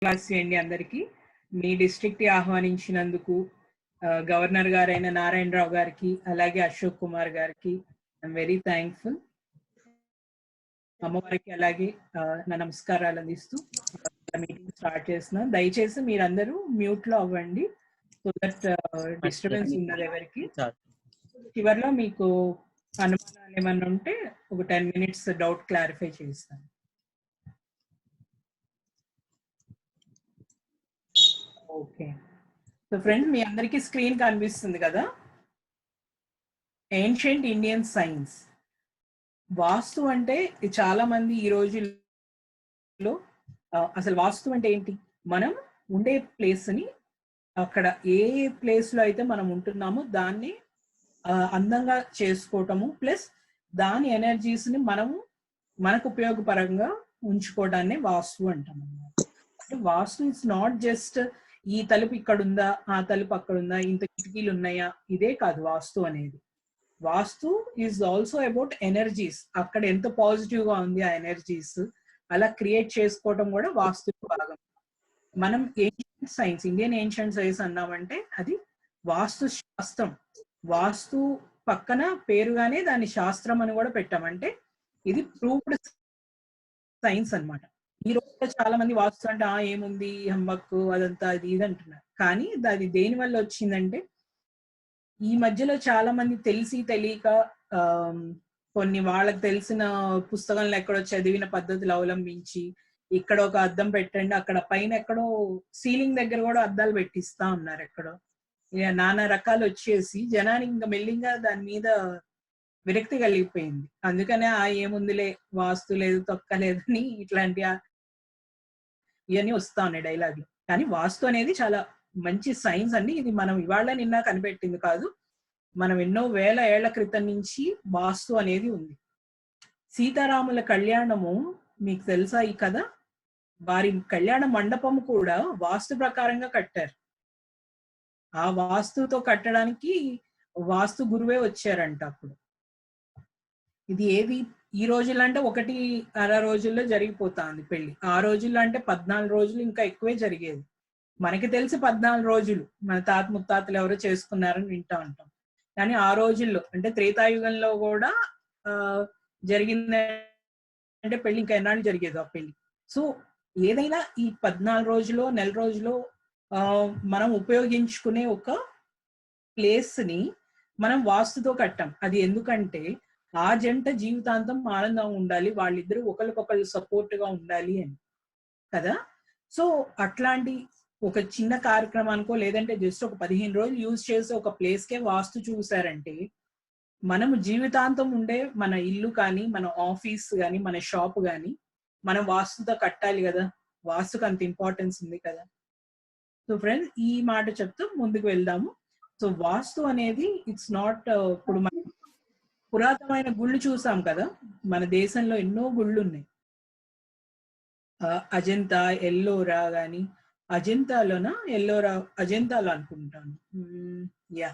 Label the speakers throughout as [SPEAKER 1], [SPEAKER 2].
[SPEAKER 1] Class చేయండి అందరికీ. మీ district ఆహ్వానించినందుకు governor గారైన నారాయణరావు గారికి అలాగే అశోక్ కుమార్ గారికి ఐఎమ్ వెరీ థ్యాంక్ఫుల్. అమ్మవారికి అలాగే నా నమస్కారాలు అందిస్తూ మీటింగ్ స్టార్ట్ చేస్తున్నాం. దయచేసి మీరందరూ మ్యూట్ లో అవ్వండి సో దట్ డిస్టర్బెన్స్ ఉన్నది ఎవరికి. చివరిలో మీకు అనుమానాలు ఏమన్నా ఉంటే ఒక 10 minutes డౌట్ క్లారిఫై చేస్తాను. ఓకే, సో ఫ్రెండ్స్ మీ అందరికీ స్క్రీన్ కనిపిస్తుంది కదా. ఏన్షియంట్ ఇండియన్ సైన్స్ వాస్తు అంటే చాలా మంది ఈ రోజుల్లో అసలు వాస్తు అంటే ఏంటి, మనం ఉండే ప్లేస్ ని అక్కడ ఏ ప్లేస్ లో అయితే మనం ఉంటున్నామో దాన్ని అందంగా చేసుకోవటము ప్లస్ దాని ఎనర్జీస్ ని మనము మనకు ఉపయోగపరంగా ఉంచుకోవడాన్ని వాస్తు అంటాం అన్నమాట. అంటే వాస్తు ఇట్స్ నాట్ జస్ట్ ఈ తలుపు ఇక్కడ ఉందా, ఆ తలుపు అక్కడ ఉందా, ఇంత కిటికీలు ఉన్నాయా, ఇదే కాదు వాస్తు అనేది. వాస్తు ఈజ్ ఆల్సో అబౌట్ ఎనర్జీస్. అక్కడ ఎంత పాజిటివ్ గా ఉంది ఆ ఎనర్జీస్ అలా క్రియేట్ చేసుకోవడం కూడా వాస్తు భాగం. మనం ancient science, Indian ancient science అన్నామంటే అది వాస్తు శాస్త్రం. వాస్తు పక్కన పేరుగానే దాని శాస్త్రం అని కూడా పెట్టామంటే ఇది ప్రూవ్డ్ సైన్స్ అన్నమాట. ఈ రోజు చాలా మంది వాస్తు అంటే ఏముంది హమ్మక్కు అదంతా అది ఇది అంటున్నారు. కానీ అది దేని వల్ల వచ్చిందంటే ఈ మధ్యలో చాలా మంది తెలిసి తెలియక కొన్ని వాళ్ళకి తెలిసిన పుస్తకంలో ఎక్కడో చదివిన పద్ధతులు అవలంబించి ఇక్కడ ఒక అద్దం పెట్టండి, అక్కడ పైన ఎక్కడో సీలింగ్ దగ్గర కూడా అద్దాలు పెట్టిస్తా ఉన్నారు ఎక్కడో. నానా రకాలు వచ్చేసి జనానికి ఇంకా మెల్లింగా దాని మీద విరక్తి కలిగిపోయింది. అందుకనే ఏముందిలే వాస్తు లేదు తొక్కలేదని ఇట్లాంటి ఇవన్నీ వస్తా ఉన్నాయి డైలాగులు. కానీ వాస్తు అనేది చాలా మంచి సైన్స్ అండి. ఇది మనం ఇవాళ నిన్న కనిపెట్టింది కాదు, మనం ఎన్నో వేల ఏళ్ల క్రితం నుంచి వాస్తు అనేది ఉంది. సీతారాముల కళ్యాణము మీకు తెలుసా ఈ కథ? వారి కళ్యాణ మండపం కూడా వాస్తు ప్రకారంగా కట్టారు. ఆ వాస్తుతో కట్టడానికి వాస్తు గురువే వచ్చారంట అప్పుడు. ఇది ఏది ఈ రోజుల్లో అంటే 1.5 రోజుల్లో జరిగిపోతుంది పెళ్లి. ఆ రోజుల్లో అంటే 14 రోజులు ఇంకా ఎక్కువే జరిగేది. మనకి తెలిసి 14 రోజులు మన తాత ముత్తాతలు ఎవరో చేసుకున్నారని వింటా ఉంటాం. కానీ ఆ రోజుల్లో అంటే త్రేతాయుగంలో కూడా జరిగిందంటే పెళ్లి ఇంకా ఎన్నాళ్ళు జరిగేది ఆ పెళ్లి. సో ఏదైనా ఈ 14 రోజులో నెల రోజులో మనం ఉపయోగించుకునే ఒక ప్లేస్ ని మనం వాస్తుతో కట్టాం. అది ఎందుకంటే ఆ జంట జీవితాంతం ఆనందంగా ఉండాలి, వాళ్ళిద్దరూ ఒకరికొకరు సపోర్ట్ గా ఉండాలి అని కదా. సో అట్లాంటి ఒక చిన్న కార్యక్రమానికో లేదంటే జస్ట్ ఒక 15 రోజులు యూజ్ చేసే ఒక ప్లేస్ కే వాస్తు చూసారంటే మనము జీవితాంతం ఉండే మన ఇల్లు కానీ మన ఆఫీస్ కానీ మన షాప్ కానీ మనం వాస్తుతో కట్టాలి కదా. వాస్తుకు అంత ఇంపార్టెన్స్ ఉంది కదా. సో ఫ్రెండ్స్ ఈ మాట చెప్తూ ముందుకు వెళ్దాము. సో వాస్తు అనేది ఇట్స్ నాట్ ఇప్పుడు మనం పురాతనమైన గుళ్ళు చూసాం కదా, మన దేశంలో ఎన్నో గుళ్ళు ఉన్నాయి. అజంతా, ఎల్లోరా గాని, అజంతాలోనా ఎల్లోరా, అజంతాలో అనుకుంటాను. యా,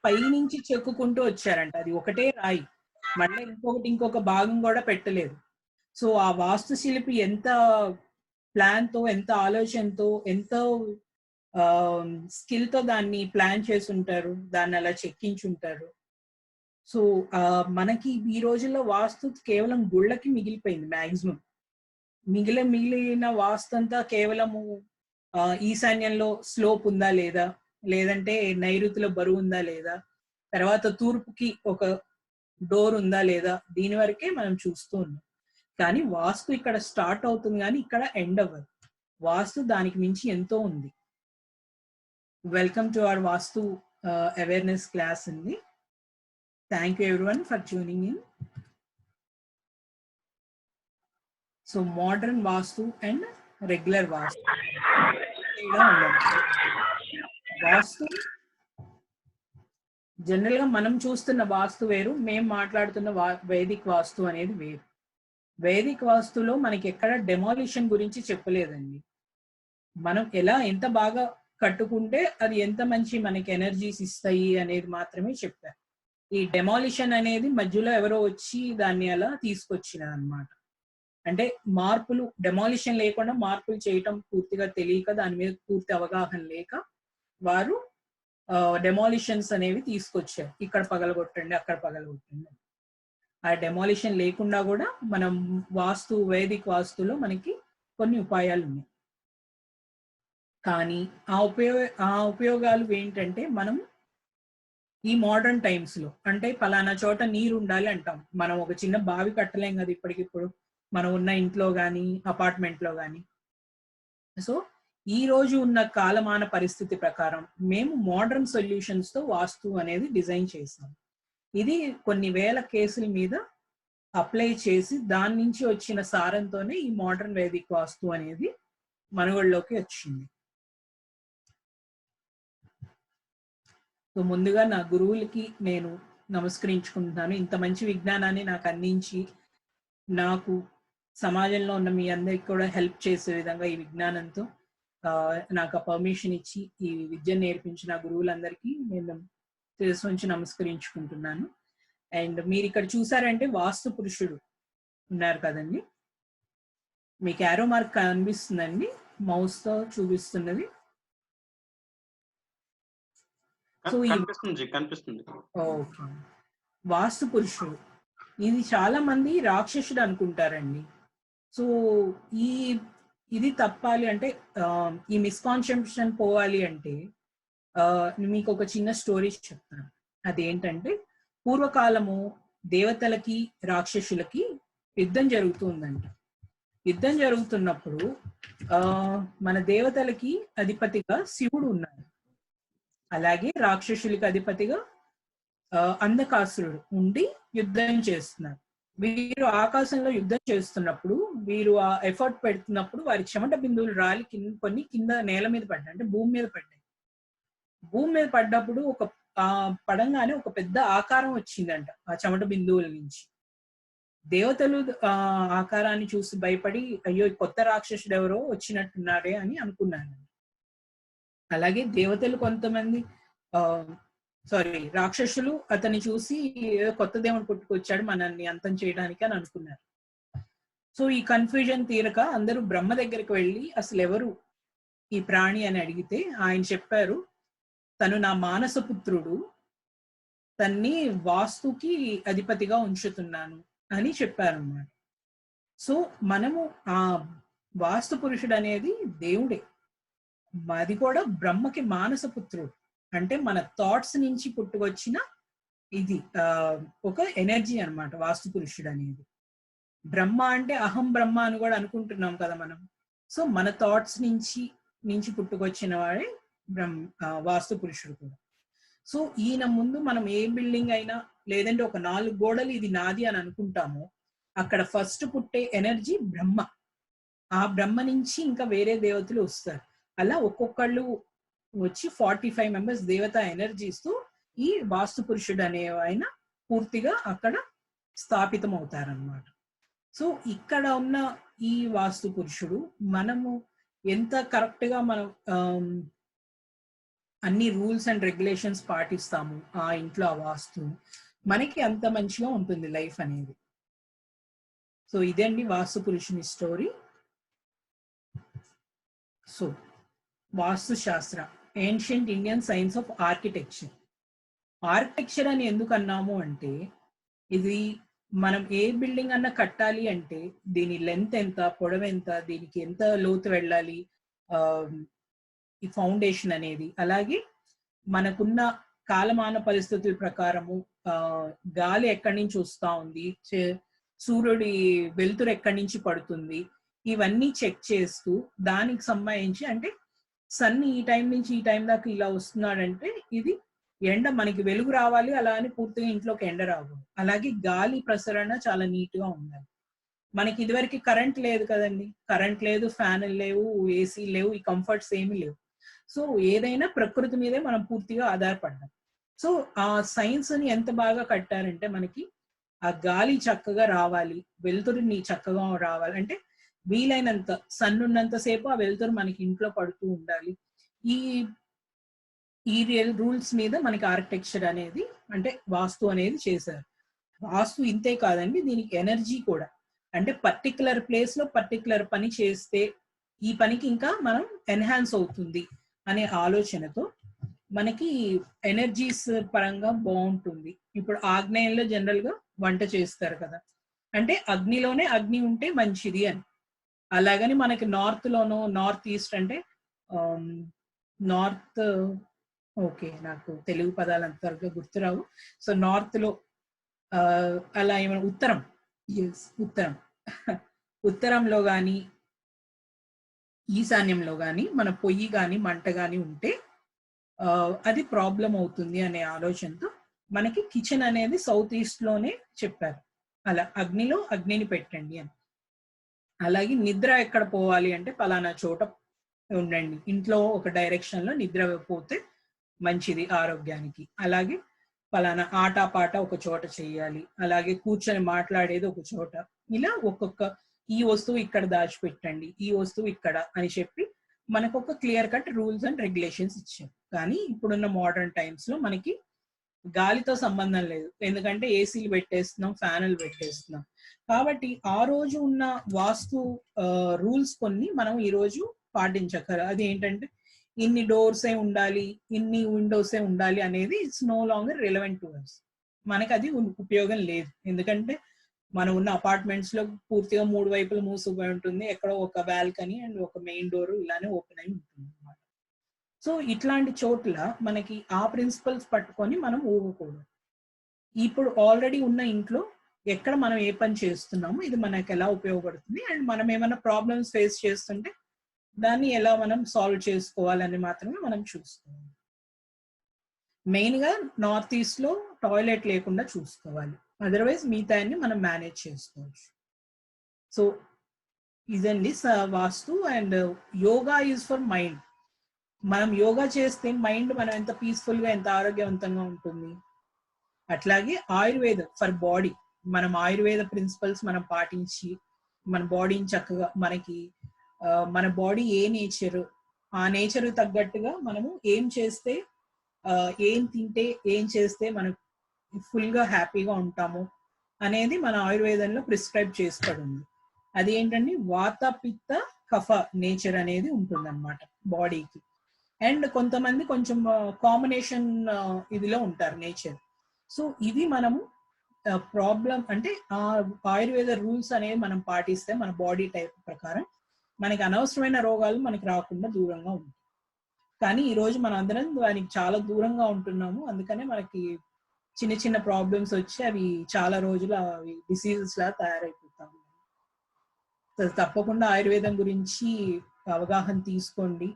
[SPEAKER 1] పైనుంచి చెక్కుకుంటూ వచ్చారంట. అది ఒకటే రాయి, మళ్ళీ ఇంకొక భాగం కూడా పెట్టలేదు. సో ఆ వాస్తు శిల్పి ఎంత ప్లాన్ తో, ఎంత ఆలోచనతో, ఎంతో స్కిల్ తో దాన్ని ప్లాన్ చేసి ఉంటారు, దాన్ని అలా చెక్కించుంటారు. సో మనకి ఈ రోజుల్లో వాస్తు కేవలం గుళ్ళకి మిగిలిపోయింది. మాక్సిమం మిగిలిన వాస్తు అంతా కేవలము ఈశాన్యంలో స్లోప్ ఉందా లేదా, లేదంటే నైరుతిలో బరువు ఉందా లేదా, తర్వాత తూర్పుకి ఒక డోర్ ఉందా లేదా, దీని వరకే మనం చూస్తూ ఉన్నాం. కానీ వాస్తు ఇక్కడ స్టార్ట్ అవుతుంది కానీ ఇక్కడ ఎండ్ అవ్వదు. వాస్తు దానికి మించి ఎంతో ఉంది. Welcome to our vastu awareness class అండి. Thank you everyone for tuning in. So modern vastu and regular vastu. Vastu general గా మనం చూస్తున్న వాస్తు వేరు, మేము మాట్లాడుతున్న వైదిక్ వాస్తు అనేది వేరు. వైదిక్ వాస్తులో మనకి ఎక్కడ డెమాలిషన్ గురించి చెప్పలేదండి. మనం ఎంత బాగా కట్టుకుంటే అది ఎంత మంచి మనకి ఎనర్జీస్ ఇస్తాయి అనేది మాత్రమే చెప్పారు. ఈ డెమాలిషన్ అనేది మధ్యలో ఎవరో వచ్చి దాన్ని అలా తీసుకొచ్చిన అన్నమాట. అంటే మార్పులు డెమాలిషన్ లేకుండా మార్పులు చేయటం పూర్తిగా తెలియక, దాని మీద పూర్తి అవగాహన లేక వారు డెమాలిషన్స్ అనేవి తీసుకొచ్చారు. ఇక్కడ పగలగొట్టండి, అక్కడ పగలగొట్టండి. ఆ డెమాలిషన్ లేకుండా కూడా మనం వేదిక్ వాస్తులో మనకి కొన్ని ఉపాయాలు ఉన్నాయి. కానీ ఆ ఉపయోగాలు ఏంటంటే, మనం ఈ మోడర్న్ టైమ్స్ లో అంటే పలానా చోట నీరు ఉండాలి అంటాం. మనం ఒక చిన్న బావి కట్టలేం కదా ఇప్పటికిప్పుడు, మనం ఉన్న ఇంట్లో గానీ అపార్ట్మెంట్ లో గానీ. సో ఈ రోజు ఉన్న కాలమాన పరిస్థితి ప్రకారం మేము మోడర్న్ సొల్యూషన్స్ తో వాస్తు అనేది డిజైన్ చేసాం. ఇది కొన్ని వేల కేసుల మీద అప్లై చేసి దాని నుంచి వచ్చిన సారంతోనే ఈ మోడర్న్ వేదిక్ వాస్తు అనేది మనుగడలోకి వచ్చింది. సో ముందుగా నా గురువులకి నేను నమస్కరించుకుంటున్నాను. ఇంత మంచి విజ్ఞానాన్ని నాకు అందించి, నాకు సమాజంలో ఉన్న మీ అందరికి కూడా హెల్ప్ చేసే విధంగా ఈ విజ్ఞానంతో నాకు ఆ పర్మిషన్ ఇచ్చి ఈ విద్యను నేర్పించిన గురువులందరికీ నేను శిరస్సు వంచి నమస్కరించుకుంటున్నాను. అండ్ మీరు ఇక్కడ చూసారంటే వాస్తు పురుషుడు ఉన్నారు కదండి, మీకు యారో మార్క్ కనిపిస్తుందండి మౌస్ తో చూపిస్తున్నది. సో
[SPEAKER 2] కనిపిస్తుంది.
[SPEAKER 1] ఓకే, వాస్తు పురుషుడు ఇది చాలా మంది రాక్షసుడు అనుకుంటారండి. సో ఇది తప్పాలి అంటే, ఈ మిస్కాన్సెప్షన్ పోవాలి అంటే మీకు ఒక చిన్న స్టోరీ చెప్తాను. అదేంటంటే, పూర్వకాలము దేవతలకి రాక్షసులకి యుద్ధం జరుగుతుందంట. యుద్ధం జరుగుతున్నప్పుడు మన దేవతలకి అధిపతిగా శివుడు ఉన్నాడు, అలాగే రాక్షసులకి అధిపతిగా అంధకాసురుడు ఉండి యుద్ధం చేస్తున్నారు. వీరు ఆకాశంలో యుద్ధం చేస్తున్నప్పుడు, వీరు ఆ ఎఫర్ట్ పెడుతున్నప్పుడు వారి చెమట బిందువులు రాలి కొన్ని కింద నేల మీద పడ్డాయి, అంటే భూమి మీద పడ్డాయి. భూమి మీద పడ్డప్పుడు పడంగానే ఒక పెద్ద ఆకారం వచ్చిందంట ఆ చెమట బిందువుల నుంచి. దేవతలు ఆకారాన్ని చూసి భయపడి, అయ్యో కొత్త రాక్షసుడు ఎవరో వచ్చినట్టున్నారే అని అనుకున్నాను. అలాగే దేవతలు కొంతమంది రాక్షసులు అతన్ని చూసి కొత్త దేవుడు పుట్టుకొచ్చాడు మనల్ని అంతం చేయడానికి అని అనుకున్నారు. సో ఈ కన్ఫ్యూజన్ తీరక అందరూ బ్రహ్మ దగ్గరికి వెళ్ళి అసలు ఎవరు ఈ ప్రాణి అని అడిగితే ఆయన చెప్పారు, తను నా మానసపుత్రుడు, తన్ని వాస్తుకి అధిపతిగా ఉంచుతున్నాను అని చెప్పారన్నమాట. సో మనము ఆ వాస్తు పురుషుడు అనేది దేవుడే, అది కూడా బ్రహ్మకి మానసపుత్రుడు. అంటే మన థాట్స్ నుంచి పుట్టుకొచ్చిన ఇది ఒక ఎనర్జీ అన్నమాట వాస్తు పురుషుడు అనేది. బ్రహ్మ అంటే అహం బ్రహ్మ అని కూడా అనుకుంటున్నాం కదా మనం. సో మన థాట్స్ నుంచి పుట్టుకొచ్చిన వాడే వాస్తు పురుషుడు కూడా. సో ఈయన ముందు మనం ఏ బిల్డింగ్ అయినా, లేదంటే ఒక 4 గోడలు ఇది నాది అని అనుకుంటామో, అక్కడ ఫస్ట్ పుట్టే ఎనర్జీ బ్రహ్మ. ఆ బ్రహ్మ నుంచి ఇంకా వేరే దేవతలు వస్తారు. అలా ఒక్కొక్కళ్ళు వచ్చి 45 మెంబర్స్ దేవతా ఎనర్జీస్తో ఈ వాస్తు పురుషుడు అనే ఆయన పూర్తిగా అక్కడ స్థాపితం అవుతారన్నమాట. సో ఇక్కడ ఉన్న ఈ వాస్తు పురుషుడు మనము ఎంత కరెక్ట్ గా మనం అన్ని రూల్స్ అండ్ రెగ్యులేషన్స్ పాటిస్తాము ఆ ఇంట్లో ఆ వాస్తు, మనకి అంత మంచిగా ఉంటుంది లైఫ్ అనేది. సో ఇదండి వాస్తు పురుషుని స్టోరీ. సో వాస్తు శాస్త్ర, ancient Indian science of architecture. Architecture అని ఎందుకు అన్నాము అంటే, ఇది మనం ఏ బిల్డింగ్ అన్నా కట్టాలి అంటే దీని లెంత్ ఎంత, పొడవు ఎంత, దీనికి ఎంత లోతు వెళ్ళాలి, ఈ ఫౌండేషన్ అనేది. అలాగే మనకున్న కాలమాన పరిస్థితుల ప్రకారము గాలి ఎక్కడి నుంచి వస్తా ఉంది, సూర్యుడి వెలుతురు ఎక్కడి నుంచి పడుతుంది, ఇవన్నీ చెక్ చేస్తూ దానికి సంబంధించి, అంటే సన్ ఈ టైం నుంచి ఈ టైం దాకా ఇలా వస్తున్నాడంటే ఇది ఎండ మనకి వెలుగు రావాలి, అలా అని పూర్తిగా ఇంట్లోకి ఎండ రావాలి. అలాగే గాలి ప్రసరణ చాలా నీట్ గా ఉండాలి. మనకి ఇదివరకు కరెంట్ లేదు కదండి, కరెంట్ లేదు, ఫ్యాన్లు లేవు, ఏసీ లేవు, ఈ కంఫర్ట్స్ ఏమీ లేవు. సో ఏదైనా ప్రకృతి మీదే మనం పూర్తిగా ఆధారపడ్డాం. సో ఆ సైన్స్ ని ఎంత బాగా కట్టారంటే, మనకి ఆ గాలి చక్కగా రావాలి, వెలుతురుని చక్కగా రావాలి అంటే వీలైనంత సన్ ఉన్నంతసేపు ఆ వెలుతురు మనకి ఇంట్లో పడుతూ ఉండాలి. ఈ రూల్స్ మీద మనకి ఆర్కిటెక్చర్ అనేది, అంటే వాస్తు అనేది చేశారు. వాస్తు ఇంతే కాదండి, దీనికి ఎనర్జీ కూడా. అంటే పర్టికులర్ ప్లేస్ లో పర్టికులర్ పని చేస్తే ఈ పనికి ఇంకా మనం ఎన్హాన్స్ అవుతుంది అనే ఆలోచనతో మనకి ఎనర్జీస్ పరంగా బాగుంటుంది. ఇప్పుడు ఆగ్నేయంలో జనరల్ గా వంట చేస్తారు కదా, అంటే అగ్నిలోనే అగ్ని ఉంటే మంచిది అని. అలాగని మనకి నార్త్ లోనో నార్త్ ఈస్ట్ అంటే నార్త్, ఓకే నాకు తెలుగు పదాలు అంతగా గుర్తురావు. సో నార్త్ లో అలా ఏమైనా ఉత్తరం, ఎస్ ఉత్తరం ఉత్తరంలో కానీ ఈశాన్యంలో కానీ మన పొయ్యి కానీ మంట కానీ ఉంటే అది ప్రాబ్లం అవుతుంది అనే ఆలోచనతో మనకి కిచెన్ అనేది సౌత్ ఈస్ట్ లోనే చెప్పారు. అలా అగ్నిలో అగ్నిని పెట్టండి అని. అలాగే నిద్ర ఎక్కడ పోవాలి అంటే పలానా చోట ఉండండి, ఇంట్లో ఒక డైరెక్షన్ లో నిద్ర పోతే మంచిది ఆరోగ్యానికి. అలాగే పలానా ఆటపాట ఒక చోట చేయాలి, అలాగే కూర్చొని మాట్లాడేది ఒక చోట, ఇలా ఒక్కొక్క ఈ వస్తువు ఇక్కడ దాచిపెట్టండి, ఈ వస్తువు ఇక్కడ అని చెప్పి మనకు ఒక clear cut rules and regulations ఇచ్చారు. కానీ ఇప్పుడున్న మోడర్న్ టైమ్స్ లో మనకి గాలితో సంబంధం లేదు, ఎందుకంటే ఏసీలు పెట్టేస్తున్నాం, ఫ్యాన్లు పెట్టేస్తున్నాం. కాబట్టి ఆ రోజు ఉన్న వాస్తు రూల్స్ కొన్ని మనం ఈ రోజు పాటించగలరు. అది ఏంటంటే ఇన్ని డోర్సే ఉండాలి, ఇన్ని విండోసే ఉండాలి అనేది it's no longer relevant to us. మనకి అది ఉపయోగం లేదు, ఎందుకంటే మనం ఉన్న అపార్ట్మెంట్స్ లో పూర్తిగా 3 వైపులు మూసుకుపోయి ఉంటుంది, ఎక్కడో ఒక బాల్కనీ అండ్ ఒక మెయిన్ డోర్ ఇలానే ఓపెన్ అయి ఉంటుంది అన్నమాట. సో ఇట్లాంటి చోట్ల మనకి ఆ ప్రిన్సిపల్స్ పట్టుకొని మనం ఊగకూడదు. ఇప్పుడు ఆల్రెడీ ఉన్న ఇంట్లో ఎక్కడ మనం ఏ పని చేస్తున్నామో ఇది మనకి ఎలా ఉపయోగపడుతుంది, అండ్ మనం ఏమైనా ప్రాబ్లమ్స్ ఫేస్ చేస్తుంటే దాన్ని ఎలా మనం సాల్వ్ చేసుకోవాలని మాత్రమే మనం చూసుకోవాలి. మెయిన్ గా నార్త్ ఈస్ట్ లో టాయిలెట్ లేకుండా చూసుకోవాలి, అదర్వైజ్ మిగతాన్ని మనం మేనేజ్ చేసుకోవచ్చు. సో ఇదండి vastu. And yoga is for mind. మనం యోగా చేస్తే మైండ్ మనం ఎంత పీస్ఫుల్ గా ఎంత ఆరోగ్యవంతంగా ఉంటుంది. అట్లాగే ఆయుర్వేదం ఫర్ బాడీ, మనం ఆయుర్వేద ప్రిన్సిపల్స్ మనం పాటించి మన బాడీని చక్కగా మనకి మన బాడీ ఏ నేచర్, ఆ నేచర్ తగ్గట్టుగా మనము ఏం చేస్తే ఏం తింటే ఏం చేస్తే మనం ఫుల్ గా హ్యాపీగా ఉంటాము అనేది మన ఆయుర్వేదంలో ప్రిస్క్రైబ్ చేసుకోబడింది. అది ఏంటంటే వాత పిత్త కఫ నేచర్ అనేది ఉంటుంది అన్నమాట బాడీకి. అండ్ కొంతమంది కొంచెం కాంబినేషన్ ఇదిలో ఉంటారు నేచర్. సో ఇవి మనము ప్రాబ్లం అంటే ఆ ఆయుర్వేద రూల్స్ అనేవి మనం పాటిస్తే మన బాడీ టైప్ ప్రకారం మనకి అనవసరమైన రోగాలు మనకి రాకుండా దూరంగా ఉంటాయి. కానీ ఈ రోజు మనం అందరం దానికి చాలా దూరంగా ఉంటున్నాము, అందుకనే మనకి చిన్న చిన్న ప్రాబ్లమ్స్ వచ్చి అవి చాలా రోజులు అవి డిసీజెస్ లా తయారైపోతాము. తప్పకుండా ఆయుర్వేదం గురించి అవగాహన తీసుకోండి,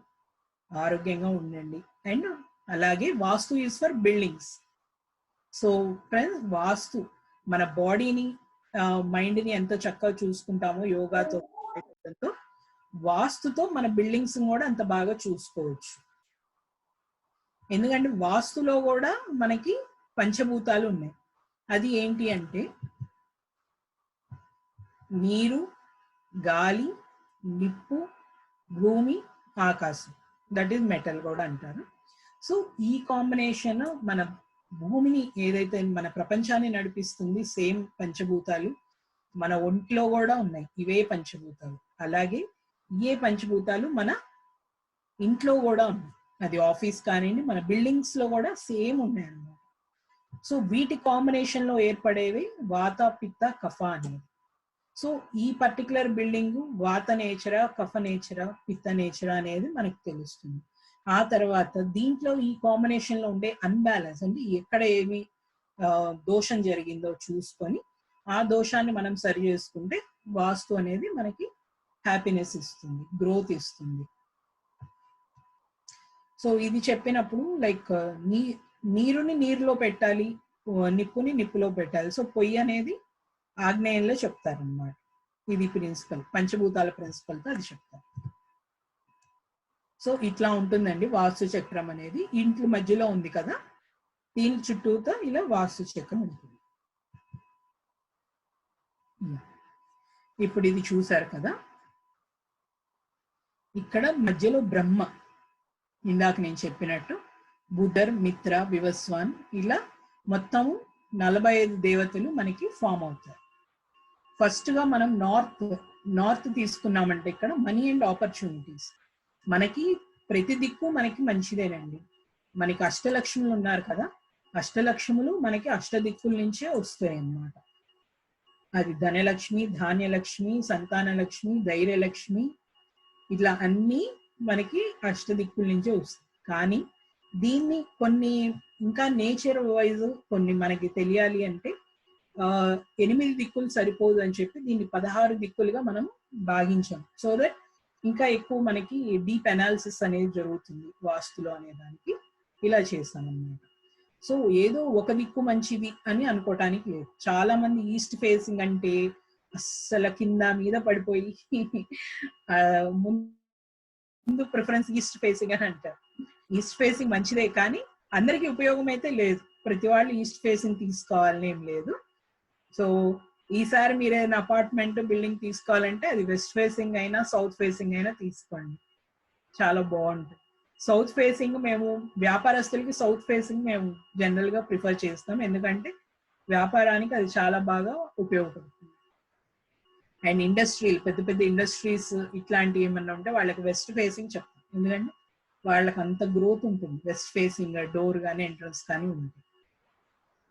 [SPEAKER 1] ఆరోగ్యంగా ఉండండి. అండ్ అలాగే vastu is for buildings. So friends, vastu మన బాడీని మైండ్ని ఎంత చక్కగా చూసుకుంటామో యోగాతో వాస్తుతో మన బిల్డింగ్స్ కూడా అంత బాగా చూసుకోవచ్చు. ఎందుకంటే వాస్తులో కూడా మనకి పంచభూతాలు ఉన్నాయి. అది ఏంటి అంటే నీరు, గాలి, నిప్పు, భూమి, ఆకాశం, దట్ ఈస్ మెటల్ కూడా అంటారు. సో ఈ కాంబినేషన్ మన భూమిని ఏదైతే మన ప్రపంచాన్ని నడిపిస్తుంది, సేమ్ పంచభూతాలు మన ఒంట్లో కూడా ఉన్నాయి, ఇవే పంచభూతాలు. అలాగే ఏ పంచభూతాలు మన ఇంట్లో కూడా ఉన్నాయి, అది ఆఫీస్ కానివ్వండి మన బిల్డింగ్స్ లో కూడా సేమ్ ఉన్నాయి అన్నమాట. సో వీటి కాంబినేషన్ లో ఏర్పడేవి వాత పిత్త కఫ అనేది. సో ఈ పర్టికులర్ బిల్డింగ్ వాత నేచరా కఫ నేచరా పిత్త నేచరా అనేది మనకు తెలుస్తుంది. ఆ తర్వాత దీంట్లో ఈ కాంబినేషన్ లో ఉండే అన్బ్యాలెన్స్ అంటే ఎక్కడ ఏమి దోషం జరిగిందో చూసుకొని ఆ దోషాన్ని మనం సరి చేసుకుంటే వాస్తు అనేది మనకి హ్యాపీనెస్ ఇస్తుంది, గ్రోత్ ఇస్తుంది. సో ఇది చెప్పినప్పుడు లైక్ నీరుని నీరులో పెట్టాలి, నిప్పుని నిప్పులో పెట్టాలి. సో పొయ్యి అనేది ఆగ్నేయంలో చెప్తారనమాట. ఇది ప్రిన్సిపల్, పంచభూతాల ప్రిన్సిపల్తో అది చెప్తారు. సో ఇట్లా ఉంటుందండి వాస్తు చక్రం అనేది. ఇంట్లో మధ్యలో ఉంది కదా, దీని చుట్టూతో ఇలా వాస్తు చక్రం ఉంటుంది. ఇప్పుడు ఇది చూసారు కదా, ఇక్కడ మధ్యలో బ్రహ్మ, ఇందాక నేను చెప్పినట్టు బుధర్, మిత్ర, వివస్వాన్ ఇలా మొత్తము 45 దేవతలు మనకి ఫామ్ అవుతారు. ఫస్ట్ గా మనం నార్త్ తీసుకున్నామంటే ఇక్కడ మనీ అండ్ ఆపర్చునిటీస్. మనకి ప్రతి దిక్కు మనకి మంచిదేనండి. మనకి అష్టలక్ష్ములు ఉన్నారు కదా, అష్టలక్ష్ములు మనకి అష్టదిక్కుల నుంచే వస్తాయి అన్నమాట. అది ధనలక్ష్మి, ధాన్యలక్ష్మి, సంతానలక్ష్మి, ధైర్యలక్ష్మి, ఇట్లా అన్ని మనకి అష్టదిక్కుల నుంచే వస్తాయి. కానీ దీన్ని కొన్ని ఇంకా నేచర్ వైజ్ కొన్ని మనకి తెలియాలి అంటే 8 దిక్కులు సరిపోదు అని చెప్పి దీన్ని 16 దిక్కులుగా మనం భాగించాం. సో దట్ ఇంకా ఎక్కువ మనకి డీప్ అనాలిసిస్ అనేది జరుగుతుంది వాస్తులో అనే దానికి ఇలా చేస్తాం అన్నమాట. సో ఏదో ఒక దిక్కు మంచిది అని అనుకోవటానికి లేదు. చాలా మంది ఈస్ట్ ఫేసింగ్ అంటే అస్సలు కింద మీద పడిపోయి ముందు ప్రిఫరెన్స్ ఈస్ట్ ఫేసింగ్ అని అంటారు. ఈస్ట్ ఫేసింగ్ మంచిదే కానీ అందరికీ ఉపయోగం అయితే లేదు. ప్రతి వాళ్ళు ఈస్ట్ ఫేసింగ్ తీసుకోవాలని ఏం లేదు. సో ఈసారి మీరు ఏదైనా అపార్ట్మెంట్ బిల్డింగ్ తీసుకోవాలంటే అది వెస్ట్ ఫేసింగ్ అయినా సౌత్ ఫేసింగ్ అయినా తీసుకోండి, చాలా బాగుంటుంది. సౌత్ ఫేసింగ్ మేము వ్యాపారస్తులకి సౌత్ ఫేసింగ్ మేము జనరల్ గా ప్రిఫర్ చేస్తాం, ఎందుకంటే వ్యాపారానికి అది చాలా బాగా ఉపయోగపడుతుంది. అండ్ ఇండస్ట్రియల్ పెద్ద పెద్ద ఇండస్ట్రీస్ ఇట్లాంటివి ఏమన్నా ఉంటే వాళ్ళకి వెస్ట్ ఫేసింగ్ చెప్తాం, ఎందుకంటే వాళ్ళకి అంత గ్రోత్ ఉంటుంది. వెస్ట్ ఫేసింగ్ డోర్ కానీ ఎంట్రన్స్ కానీ ఉంటుంది.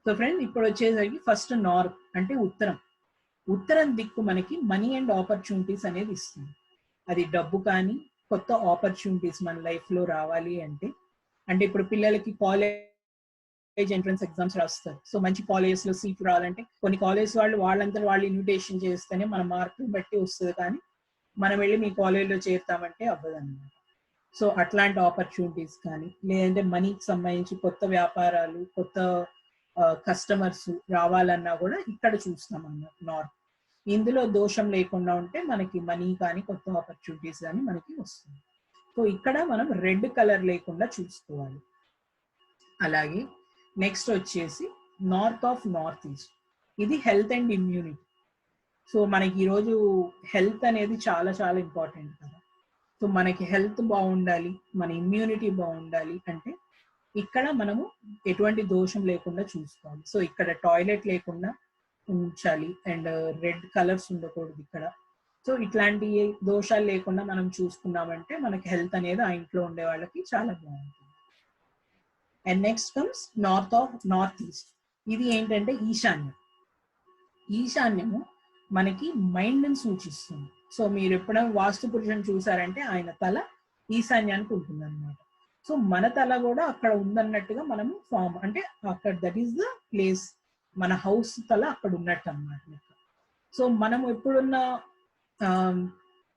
[SPEAKER 1] సో ఫ్రెండ్, ఇప్పుడు వచ్చేసరికి ఫస్ట్ నార్త్ అంటే ఉత్తరం. ఉత్తరం దిక్కు మనకి మనీ అండ్ ఆపర్చునిటీస్ అనేది ఇస్తుంది. అది డబ్బు కానీ కొత్త ఆపర్చునిటీస్ మన లైఫ్ లో రావాలి అంటే ఇప్పుడు పిల్లలకి కాలేజ్ ఎంట్రన్స్ ఎగ్జామ్స్ రాస్తారు. సో మంచి కాలేజెస్ లో సీట్ రావాలంటే కొన్ని కాలేజ్ వాళ్ళంతా వాళ్ళు ఇన్విటేషన్ చేస్తేనే మన మార్కులు బట్టి వస్తుంది, కానీ మనం వెళ్ళి మీ కాలేజ్లో చేరుతామంటే అవ్వదన్నమాట. సో అట్లాంటి ఆపర్చునిటీస్ కానీ, లేదంటే మనీకి సంబంధించి కొత్త వ్యాపారాలు, కొత్త కస్టమర్స్ రావాలన్నా కూడా ఇక్కడ చూస్తాం అన్నమాట నార్త్. ఇందులో దోషం లేకుండా ఉంటే మనకి మనీ కానీ కొత్త ఆపర్చునిటీస్ కానీ మనకి వస్తుంది. సో ఇక్కడ మనం రెడ్ కలర్ లేకుండా చూసుకోవాలి. అలాగే నెక్స్ట్ వచ్చేసి నార్త్ ఆఫ్ నార్త్ ఈస్ట్, ఇది హెల్త్ అండ్ ఇమ్యూనిటీ. సో మనకి ఈరోజు హెల్త్ అనేది చాలా చాలా ఇంపార్టెంట్ కదా. సో మనకి హెల్త్ బాగుండాలి, మన ఇమ్యూనిటీ బాగుండాలి అంటే ఇక్కడ మనము ఎటువంటి దోషం లేకుండా చూసుకోవాలి. సో ఇక్కడ టాయిలెట్ లేకుండా ఉంచాలి అండ్ రెడ్ కలర్స్ ఉండకూడదు ఇక్కడ. సో ఇట్లాంటి దోషాలు లేకుండా మనం చూసుకున్నామంటే మనకి హెల్త్ అనేది ఆ ఇంట్లో ఉండే వాళ్ళకి చాలా బాగుంటుంది. And next comes north of north east, ఇది ఏంటంటే ఈశాన్యం. ఈశాన్యము మనకి మైండ్ని సూచిస్తుంది. సో మీరు ఎప్పుడైనా వాస్తు పురుషుని చూసారంటే ఆయన తల ఈశాన్యానికి ఉంటుంది అనమాట. సో మన తల కూడా అక్కడ ఉందన్నట్టుగా మనము ఫామ్ అంటే అక్కడ దట్ ఈస్ ద ప్లేస్, మన హౌస్ తల అక్కడ ఉన్నట్టు అనమాట. సో మనం ఎప్పుడున్న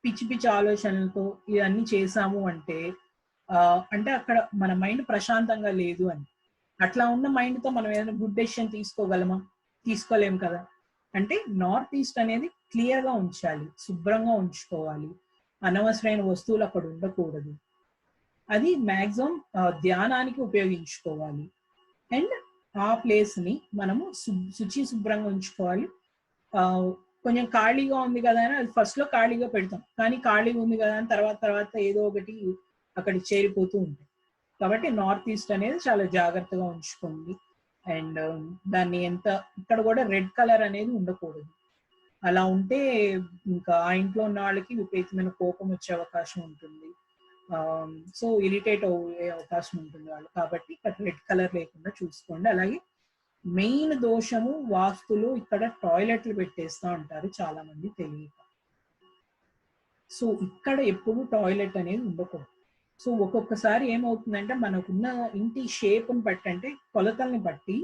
[SPEAKER 1] పిచ్చి పిచ్చి ఆలోచనలతో ఇవన్నీ చేసాము అంటే అక్కడ మన మైండ్ ప్రశాంతంగా లేదు అని. అట్లా ఉన్న మైండ్తో మనం ఏదైనా గుడ్ డెసిషన్ తీసుకోగలమా? తీసుకోలేము కదా. అంటే నార్త్ ఈస్ట్ అనేది క్లియర్గా ఉంచాలి, శుభ్రంగా ఉంచుకోవాలి, అనవసరమైన వస్తువులు అక్కడ ఉండకూడదు. అది మ్యాక్సిమం ధ్యానానికి ఉపయోగించుకోవాలి. అండ్ ఆ ప్లేస్ని మనము శుభ్రంగా ఉంచుకోవాలి. కొంచెం ఖాళీగా ఉంది కదా అని అది ఫస్ట్లో ఖాళీగా పెడతాం, కానీ ఖాళీగా ఉంది కదా అని తర్వాత ఏదో ఒకటి అక్కడికి చేరిపోతూ ఉంటాయి. కాబట్టి నార్త్ ఈస్ట్ అనేది చాలా జాగ్రత్తగా ఉంచుకోండి. అండ్ దాన్ని ఇక్కడ కూడా రెడ్ కలర్ అనేది ఉండకూడదు. అలా ఉంటే ఇంకా ఆ ఇంట్లో ఉన్న వాళ్ళకి విపరీతమైన కోపం వచ్చే అవకాశం ఉంటుంది. సో ఇరిటేట్ అయ్యే అవకాశం ఉంటుంది వాళ్ళు. కాబట్టి ఇక్కడ రెడ్ కలర్ లేకుండా చూసుకోండి. అలాగే మెయిన్ దోషము వాస్తులు ఇక్కడ టాయిలెట్లు పెట్టేస్తూ ఉంటారు చాలా మంది తెలియక. సో ఇక్కడ ఎప్పుడు టాయిలెట్ అనేది ఉండకూడదు. సో ఒక్కొక్కసారి ఏమవుతుందంటే మనకున్న ఇంటి షేప్ని బట్టి అంటే కొలతల్ని బట్టి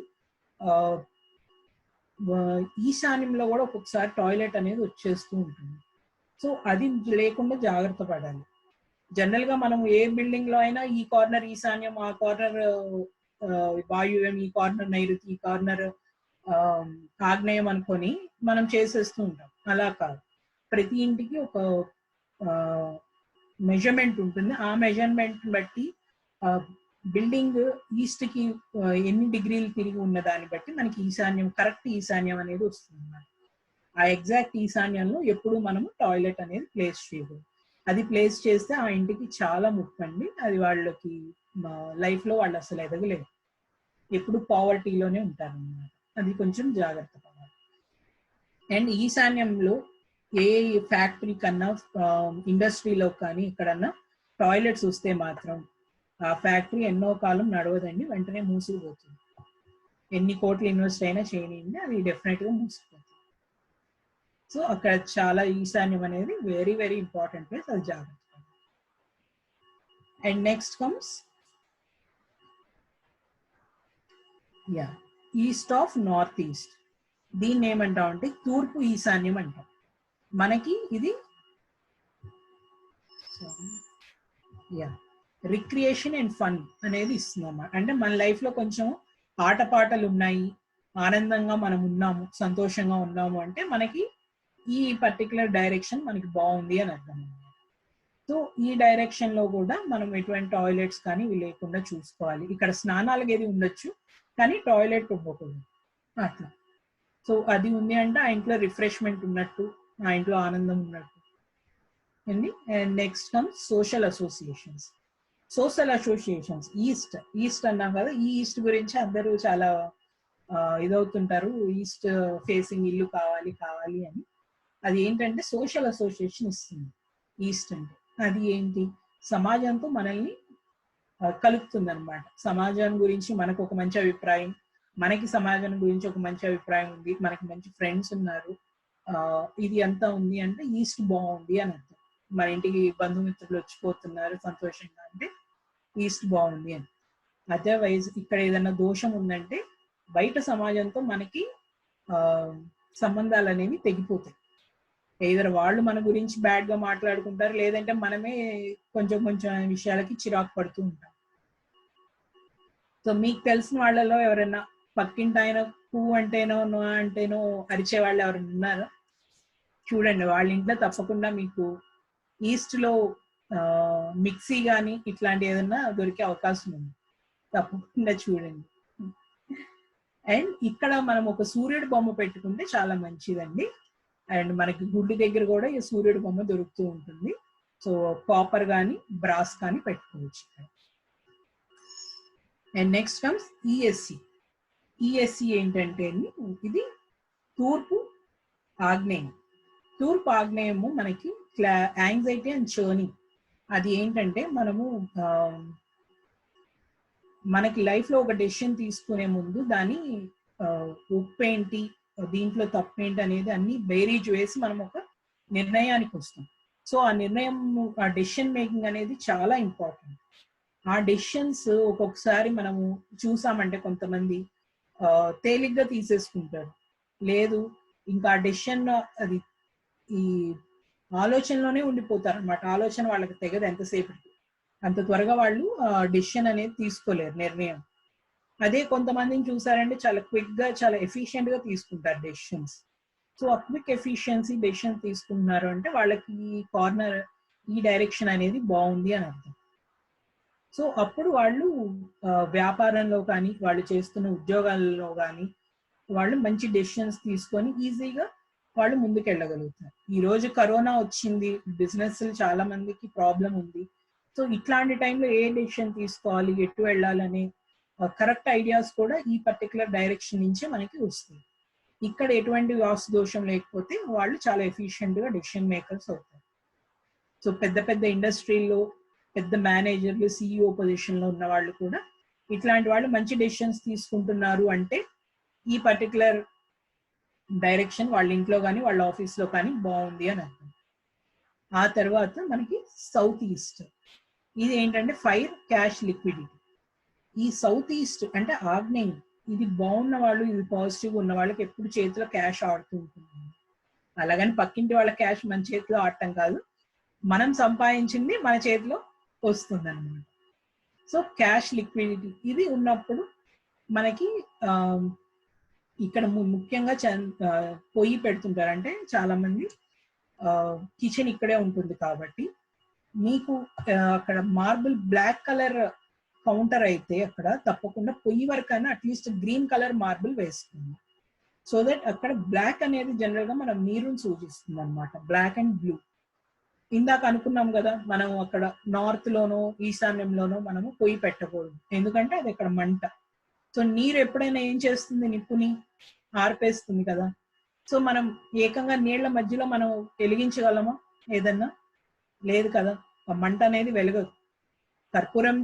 [SPEAKER 1] ఈశాన్యంలో కూడా ఒక్కొక్కసారి టాయిలెట్ అనేది వచ్చేస్తూ ఉంటుంది. సో అది లేకుండా జాగ్రత్త పడాలి. జనరల్ గా మనం ఏ బిల్డింగ్ లో అయినా ఈ కార్నర్ ఈశాన్యం, ఆ కార్నర్ వాయువ్యం, ఈ కార్నర్ నైరుతి, ఈ కార్నర్ ఆగ్నేయం అనుకొని మనం చేసేస్తూ ఉంటాం. అలా కాదు, ప్రతి ఇంటికి ఒక మెజర్మెంట్ ఉంటుంది. ఆ మెజర్మెంట్ బట్టి బిల్డింగ్ ఈస్ట్ కి ఎన్ని డిగ్రీలు తిరిగి ఉన్న దాన్ని బట్టి మనకి ఈశాన్యం, కరెక్ట్ ఈశాన్యం అనేది వస్తుంది. ఆ ఎగ్జాక్ట్ ఈశాన్యంలో ఎప్పుడు మనము టాయిలెట్ అనేది ప్లేస్ చేయకూడదు. అది ప్లేస్ చేస్తే ఆ ఇంటికి చాలా ముప్పండి. అది వాళ్ళకి లైఫ్ లో వాళ్ళు అసలు ఎదగలేదు, ఎప్పుడు పావర్టీలోనే ఉంటారు అన్నమాట. అది కొంచెం జాగ్రత్త పడాలి. అండ్ ఈశాన్యంలో ఏ ఫ్యాక్టరీ కన్నా ఇండస్ట్రీలో కానీ ఎక్కడన్నా టాయిలెట్స్ వస్తే మాత్రం ఆ ఫ్యాక్టరీ ఎన్నో కాలం నడవదండి, వెంటనే మూసిపోతుంది. ఎన్ని కోట్లు ఇన్వెస్ట్ అయినా చేయనియండి, అది డెఫినెట్గా మూసిపోతుంది. సో అక్కడ చాలా ఈశాన్యం అనేది వెరీ వెరీ ఇంపార్టెంట్ ప్లేస్, అది జాగ్రత్త. And next comes east of north east. దీన్ని ఏమంటాం అంటే తూర్పు ఈశాన్యం అంటాం. మనకి ఇది రిక్రియేషన్ అండ్ ఫన్ అనేది ఇస్తుంది అన్నమాట. అంటే మన లైఫ్ లో కొంచెం ఆటపాటలు ఉన్నాయి, ఆనందంగా మనం ఉన్నాము, సంతోషంగా ఉన్నాము అంటే మనకి ఈ పర్టికులర్ డైరెక్షన్ మనకి బాగుంది అని అర్థం. సో ఈ డైరెక్షన్ లో కూడా మనం ఎటువంటి టాయిలెట్స్ కానీ ఇవి లేకుండా చూసుకోవాలి. ఇక్కడ స్నానాలు గది ఉండొచ్చు కానీ టాయిలెట్ ఉండకూడదు అట్లా. సో అది ఉంది అంటే ఆ ఇంట్లో రిఫ్రెష్మెంట్ ఉన్నట్టు, ఆ ఇంట్లో ఆనందం ఉన్నట్టు అండి. And next comes social associations. Social associations east అన్నాం కదా, ఈ ఈస్ట్ గురించి అందరూ చాలా ఇదవుతుంటారు, ఈస్ట్ ఫేసింగ్ ఇల్లు కావాలి కావాలి అని. అది ఏంటంటే సోషల్ అసోసియేషన్ ఇస్తుంది ఈస్ట్ అంటే. అది ఏంటి, సమాజంతో మనల్ని కలుపుతుంది అనమాట. సమాజం గురించి మనకు ఒక మంచి అభిప్రాయం, మనకి సమాజం గురించి ఒక మంచి అభిప్రాయం ఉంది, మనకి మంచి ఫ్రెండ్స్ ఉన్నారు, ఇది అంతా ఉంది అంటే ఈస్ట్ బాగుంది అని అర్థం. మన ఇంటికి బంధుమిత్రులు వచ్చిపోతున్నారు సంతోషంగా అంటే ఈస్ట్ బాగుంది అని. అదర్వైజ్ ఇక్కడ ఏదైనా దోషం ఉందంటే బయట సమాజంతో మనకి సంబంధాలు అనేవి తెగిపోతాయి. ఏదైనా వాళ్ళు మన గురించి బ్యాడ్ గా మాట్లాడుకుంటారు, లేదంటే మనమే కొంచెం కొంచెం విషయాలకి చిరాకు పడుతూ ఉంటాం. సో మీకు తెలిసిన వాళ్ళలో ఎవరైనా పక్కింటి ఆయన పూ అంటేనో నో అంటేనో అరిచే వాళ్ళు ఎవరైనా ఉన్నారా? చూడండి, వాళ్ళ ఇంట్లో తప్పకుండా మీకు ఈస్ట్ లో మిక్సీ కానీ ఇట్లాంటి ఏదైనా దొరికే అవకాశం ఉంది, తప్పకుండా చూడండి. అండ్ ఇక్కడ మనం ఒక సూర్యుడు బొమ్మ పెట్టుకుంటే చాలా మంచిదండి. అండ్ మనకి గుడ్డి దగ్గర కూడా ఈ సూర్యుడు బొమ్మ దొరుకుతూ ఉంటుంది. సో కాపర్ కానీ బ్రాస్ కానీ పెట్టుకోవచ్చు. And next comes ESC. ESC ఏంటంటే ఇది తూర్పు ఆగ్నేయం. తూర్పు ఆగ్నేయము మనకి యాంగ్జైటీ అండ్ చర్నింగ్. అది ఏంటంటే మనము మనకి లైఫ్ లో ఒక డెసిషన్ తీసుకునే ముందు దాని ఉప్పేంటి, దీంట్లో తప్పేంటి అనేది అన్ని బేరీజ్ వేసి మనం ఒక నిర్ణయానికి వస్తాం. సో ఆ నిర్ణయం, ఆ డెసిషన్ మేకింగ్ అనేది చాలా ఇంపార్టెంట్. ఆ డెసిషన్స్ ఒక్కొక్కసారి మనము చూసామంటే కొంతమంది తేలిగ్గా తీసేసుకుంటారు, లేదు ఇంకా ఆ డెసిషన్ అది ఈ ఆలోచనలోనే ఉండిపోతారు అనమాట. ఆలోచన వాళ్ళకి తెగదు, ఎంతసేపటికి అంత త్వరగా వాళ్ళు డెసిషన్ అనేది తీసుకోలేరు, నిర్ణయం. అదే కొంతమందిని చూసారంటే చాలా క్విక్ గా చాలా ఎఫిషియెంట్ గా తీసుకుంటారు డెసిషన్స్. సో ఆ క్విక్ ఎఫిషియన్సీ డెసిషన్ తీసుకుంటున్నారు అంటే వాళ్ళకి ఈ కార్నర్, ఈ డైరెక్షన్ అనేది బాగుంది అని అర్థం. సో అప్పుడు వాళ్ళు వ్యాపారంలో కానీ వాళ్ళు చేస్తున్న ఉద్యోగాల్లో కానీ వాళ్ళు మంచి డెసిషన్స్ తీసుకొని ఈజీగా వాళ్ళు ముందుకెళ్ళగలుగుతారు. ఈ రోజు కరోనా వచ్చింది, బిజినెస్ చాలా మందికి ప్రాబ్లం ఉంది. సో ఇట్లాంటి టైంలో ఏ డెసిషన్ తీసుకోవాలి, ఎటు వెళ్ళాలనే కరెక్ట్ ఐడియాస్ కూడా ఈ పర్టికులర్ డైరెక్షన్ నుంచే మనకి వస్తుంది. ఇక్కడ ఎటువంటి వాస్తు దోషం లేకపోతే వాళ్ళు చాలా ఎఫిషియెంట్ గా డెసిషన్ మేకర్స్ అవుతారు. సో పెద్ద పెద్ద ఇండస్ట్రీల్లో పెద్ద మేనేజర్లు, సిఇఓ పొజిషన్ లో ఉన్న వాళ్ళు కూడా ఇట్లాంటి వాళ్ళు మంచి డెసిషన్స్ తీసుకుంటున్నారు అంటే ఈ పర్టికులర్ డైరెక్షన్ వాళ్ళ ఇంట్లో కానీ వాళ్ళ ఆఫీస్ లో కానీ బాగుంది అని అర్థం. ఆ తర్వాత మనకి సౌత్ ఈస్ట్. ఇది ఏంటంటే ఫైర్, క్యాష్, లిక్విడిటీ. ఈ సౌత్ ఈస్ట్ అంటే ఆగ్నేయం, ఇది బాగున్న వాళ్ళు, ఇది పాజిటివ్ ఉన్న వాళ్ళకి ఎప్పుడు చేతిలో క్యాష్ ఆడుతూ ఉంటుంది. అలాగని పక్కింటి వాళ్ళ క్యాష్ మన చేతిలో ఆడటం కాదు, మనం సంపాదించింది మన చేతిలో వస్తుంది అనమాట. సో క్యాష్, లిక్విడిటీ ఇది ఉన్నప్పుడు మనకి ఇక్కడ ముఖ్యంగా పొయ్యి పెడుతుంటారు. అంటే చాలా మంది కిచెన్ ఇక్కడే ఉంటుంది కాబట్టి మీకు అక్కడ మార్బుల్ బ్లాక్ కలర్ కౌంటర్ అయితే అక్కడ తప్పకుండా పొయ్యి వరకు అయినా అట్లీస్ట్ గ్రీన్ కలర్ మార్బుల్ వేస్తుంది. సో దట్ అక్కడ బ్లాక్ అనేది జనరల్ గా మనం నీరుని సూచిస్తుంది అనమాట, బ్లాక్ అండ్ బ్లూ. ఇందాక అనుకున్నాం కదా మనం అక్కడ నార్త్ లోనో ఈశాన్యంలోనో మనము పొయ్యి పెట్టకూడదు, ఎందుకంటే అది అక్కడ మంట. సో నీరు ఎప్పుడైనా ఏం చేస్తుంది, నిప్పుని ఆర్పేస్తుంది కదా. సో మనం ఏకంగా నీళ్ల మధ్యలో మనం వెలిగించగలమా ఏదన్నా? లేదు కదా. ఆ మంట అనేది వెలగదు. కర్పూరం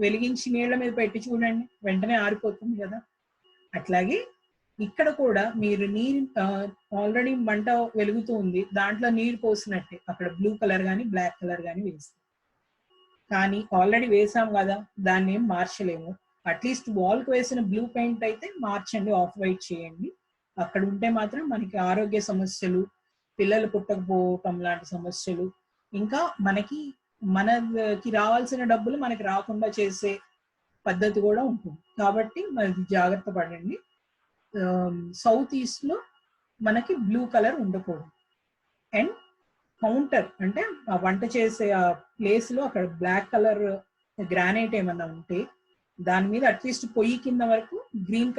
[SPEAKER 1] వెలిగించి నీళ్ల మీద పెట్టి చూడండి, వెంటనే ఆరిపోతుంది కదా. అట్లాగే ఇక్కడ కూడా మీరు నీరు ఆల్రెడీ మంట వెలుగుతూ ఉంది, దాంట్లో నీరు పోసినట్టే అక్కడ బ్లూ కలర్ కానీ బ్లాక్ కలర్ కానీ వేస్తాం. కానీ ఆల్రెడీ వేసాం కదా, దాన్ని ఏం మార్చలేము. అట్లీస్ట్ వాల్కి వేసిన బ్లూ పెయింట్ అయితే మార్చండి, ఆఫ్ వైట్ చేయండి. అక్కడ ఉంటే మాత్రం మనకి ఆరోగ్య సమస్యలు, పిల్లలు పుట్టకపోవటం లాంటి సమస్యలు, ఇంకా మనకి రావాల్సిన డబ్బులు మనకి రాకుండా చేసే పద్ధతి కూడా ఉంటుంది. కాబట్టి మనకి జాగ్రత్త పడండి. సౌత్ ఈస్ట్ లో మనకి బ్లూ కలర్ ఉండకూడదు. అండ్ కౌంటర్ అంటే ఆ వంట చేసే ఆ ప్లేస్ లో అక్కడ బ్లాక్ కలర్ గ్రానైట్ ఏమన్నా ఉంటే దాని మీద అట్లీస్ట్ పొయ్యి కింద వరకు గ్రీన్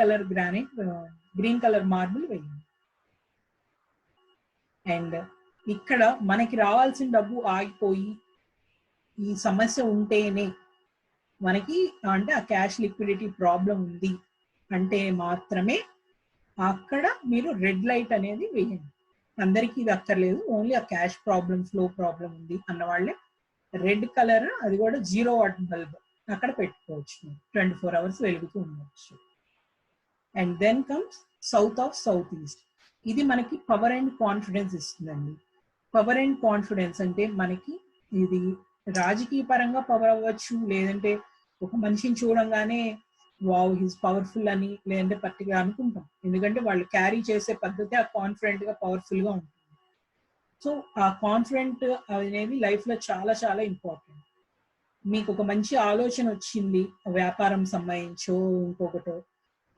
[SPEAKER 1] కలర్ మార్బుల్ వేయండి. అండ్ ఇక్కడ మనకి రావాల్సిన డబ్బు ఆగిపోయి ఈ సమస్య ఉంటేనే మనకి అంటే ఆ క్యాష్ లిక్విడిటీ ప్రాబ్లం ఉంది అంటే మాత్రమే అక్కడ మీరు రెడ్ లైట్ అనేది వేయండి. అందరికీ ఇది అక్కర్లేదు, ఓన్లీ ఆ క్యాష్ ప్రాబ్లం, ఫ్లో ప్రాబ్లం ఉంది అన్న వాళ్ళే రెడ్ కలర్, అది కూడా 0 వాట్ బల్బ్ అక్కడ పెట్టుకోవచ్చు, 24 hours వెలుగుతూ ఉండవచ్చు. And then comes south of south east. ఇది మనకి పవర్ అండ్ కాన్ఫిడెన్స్ ఇస్తుందండి. పవర్ అండ్ కాన్ఫిడెన్స్ అంటే మనకి ఇది రాజకీయ పరంగా పవర్ అవ్వచ్చు, లేదంటే ఒక మనిషిని చూడంగానే వావ్ హీస్ పవర్ఫుల్ అని, లేదంటే పర్టికులర్ అనుకుంటాం. ఎందుకంటే వాళ్ళు క్యారీ చేసే పద్ధతి ఆ కాన్ఫిడెంట్ గా పవర్ఫుల్ గా ఉంటుంది. సో ఆ కాన్ఫిడెంట్ అనేది లైఫ్ లో చాలా చాలా ఇంపార్టెంట్. మీకు ఒక మంచి ఆలోచన వచ్చింది, వ్యాపారం సంబంధించో ఇంకొకటో,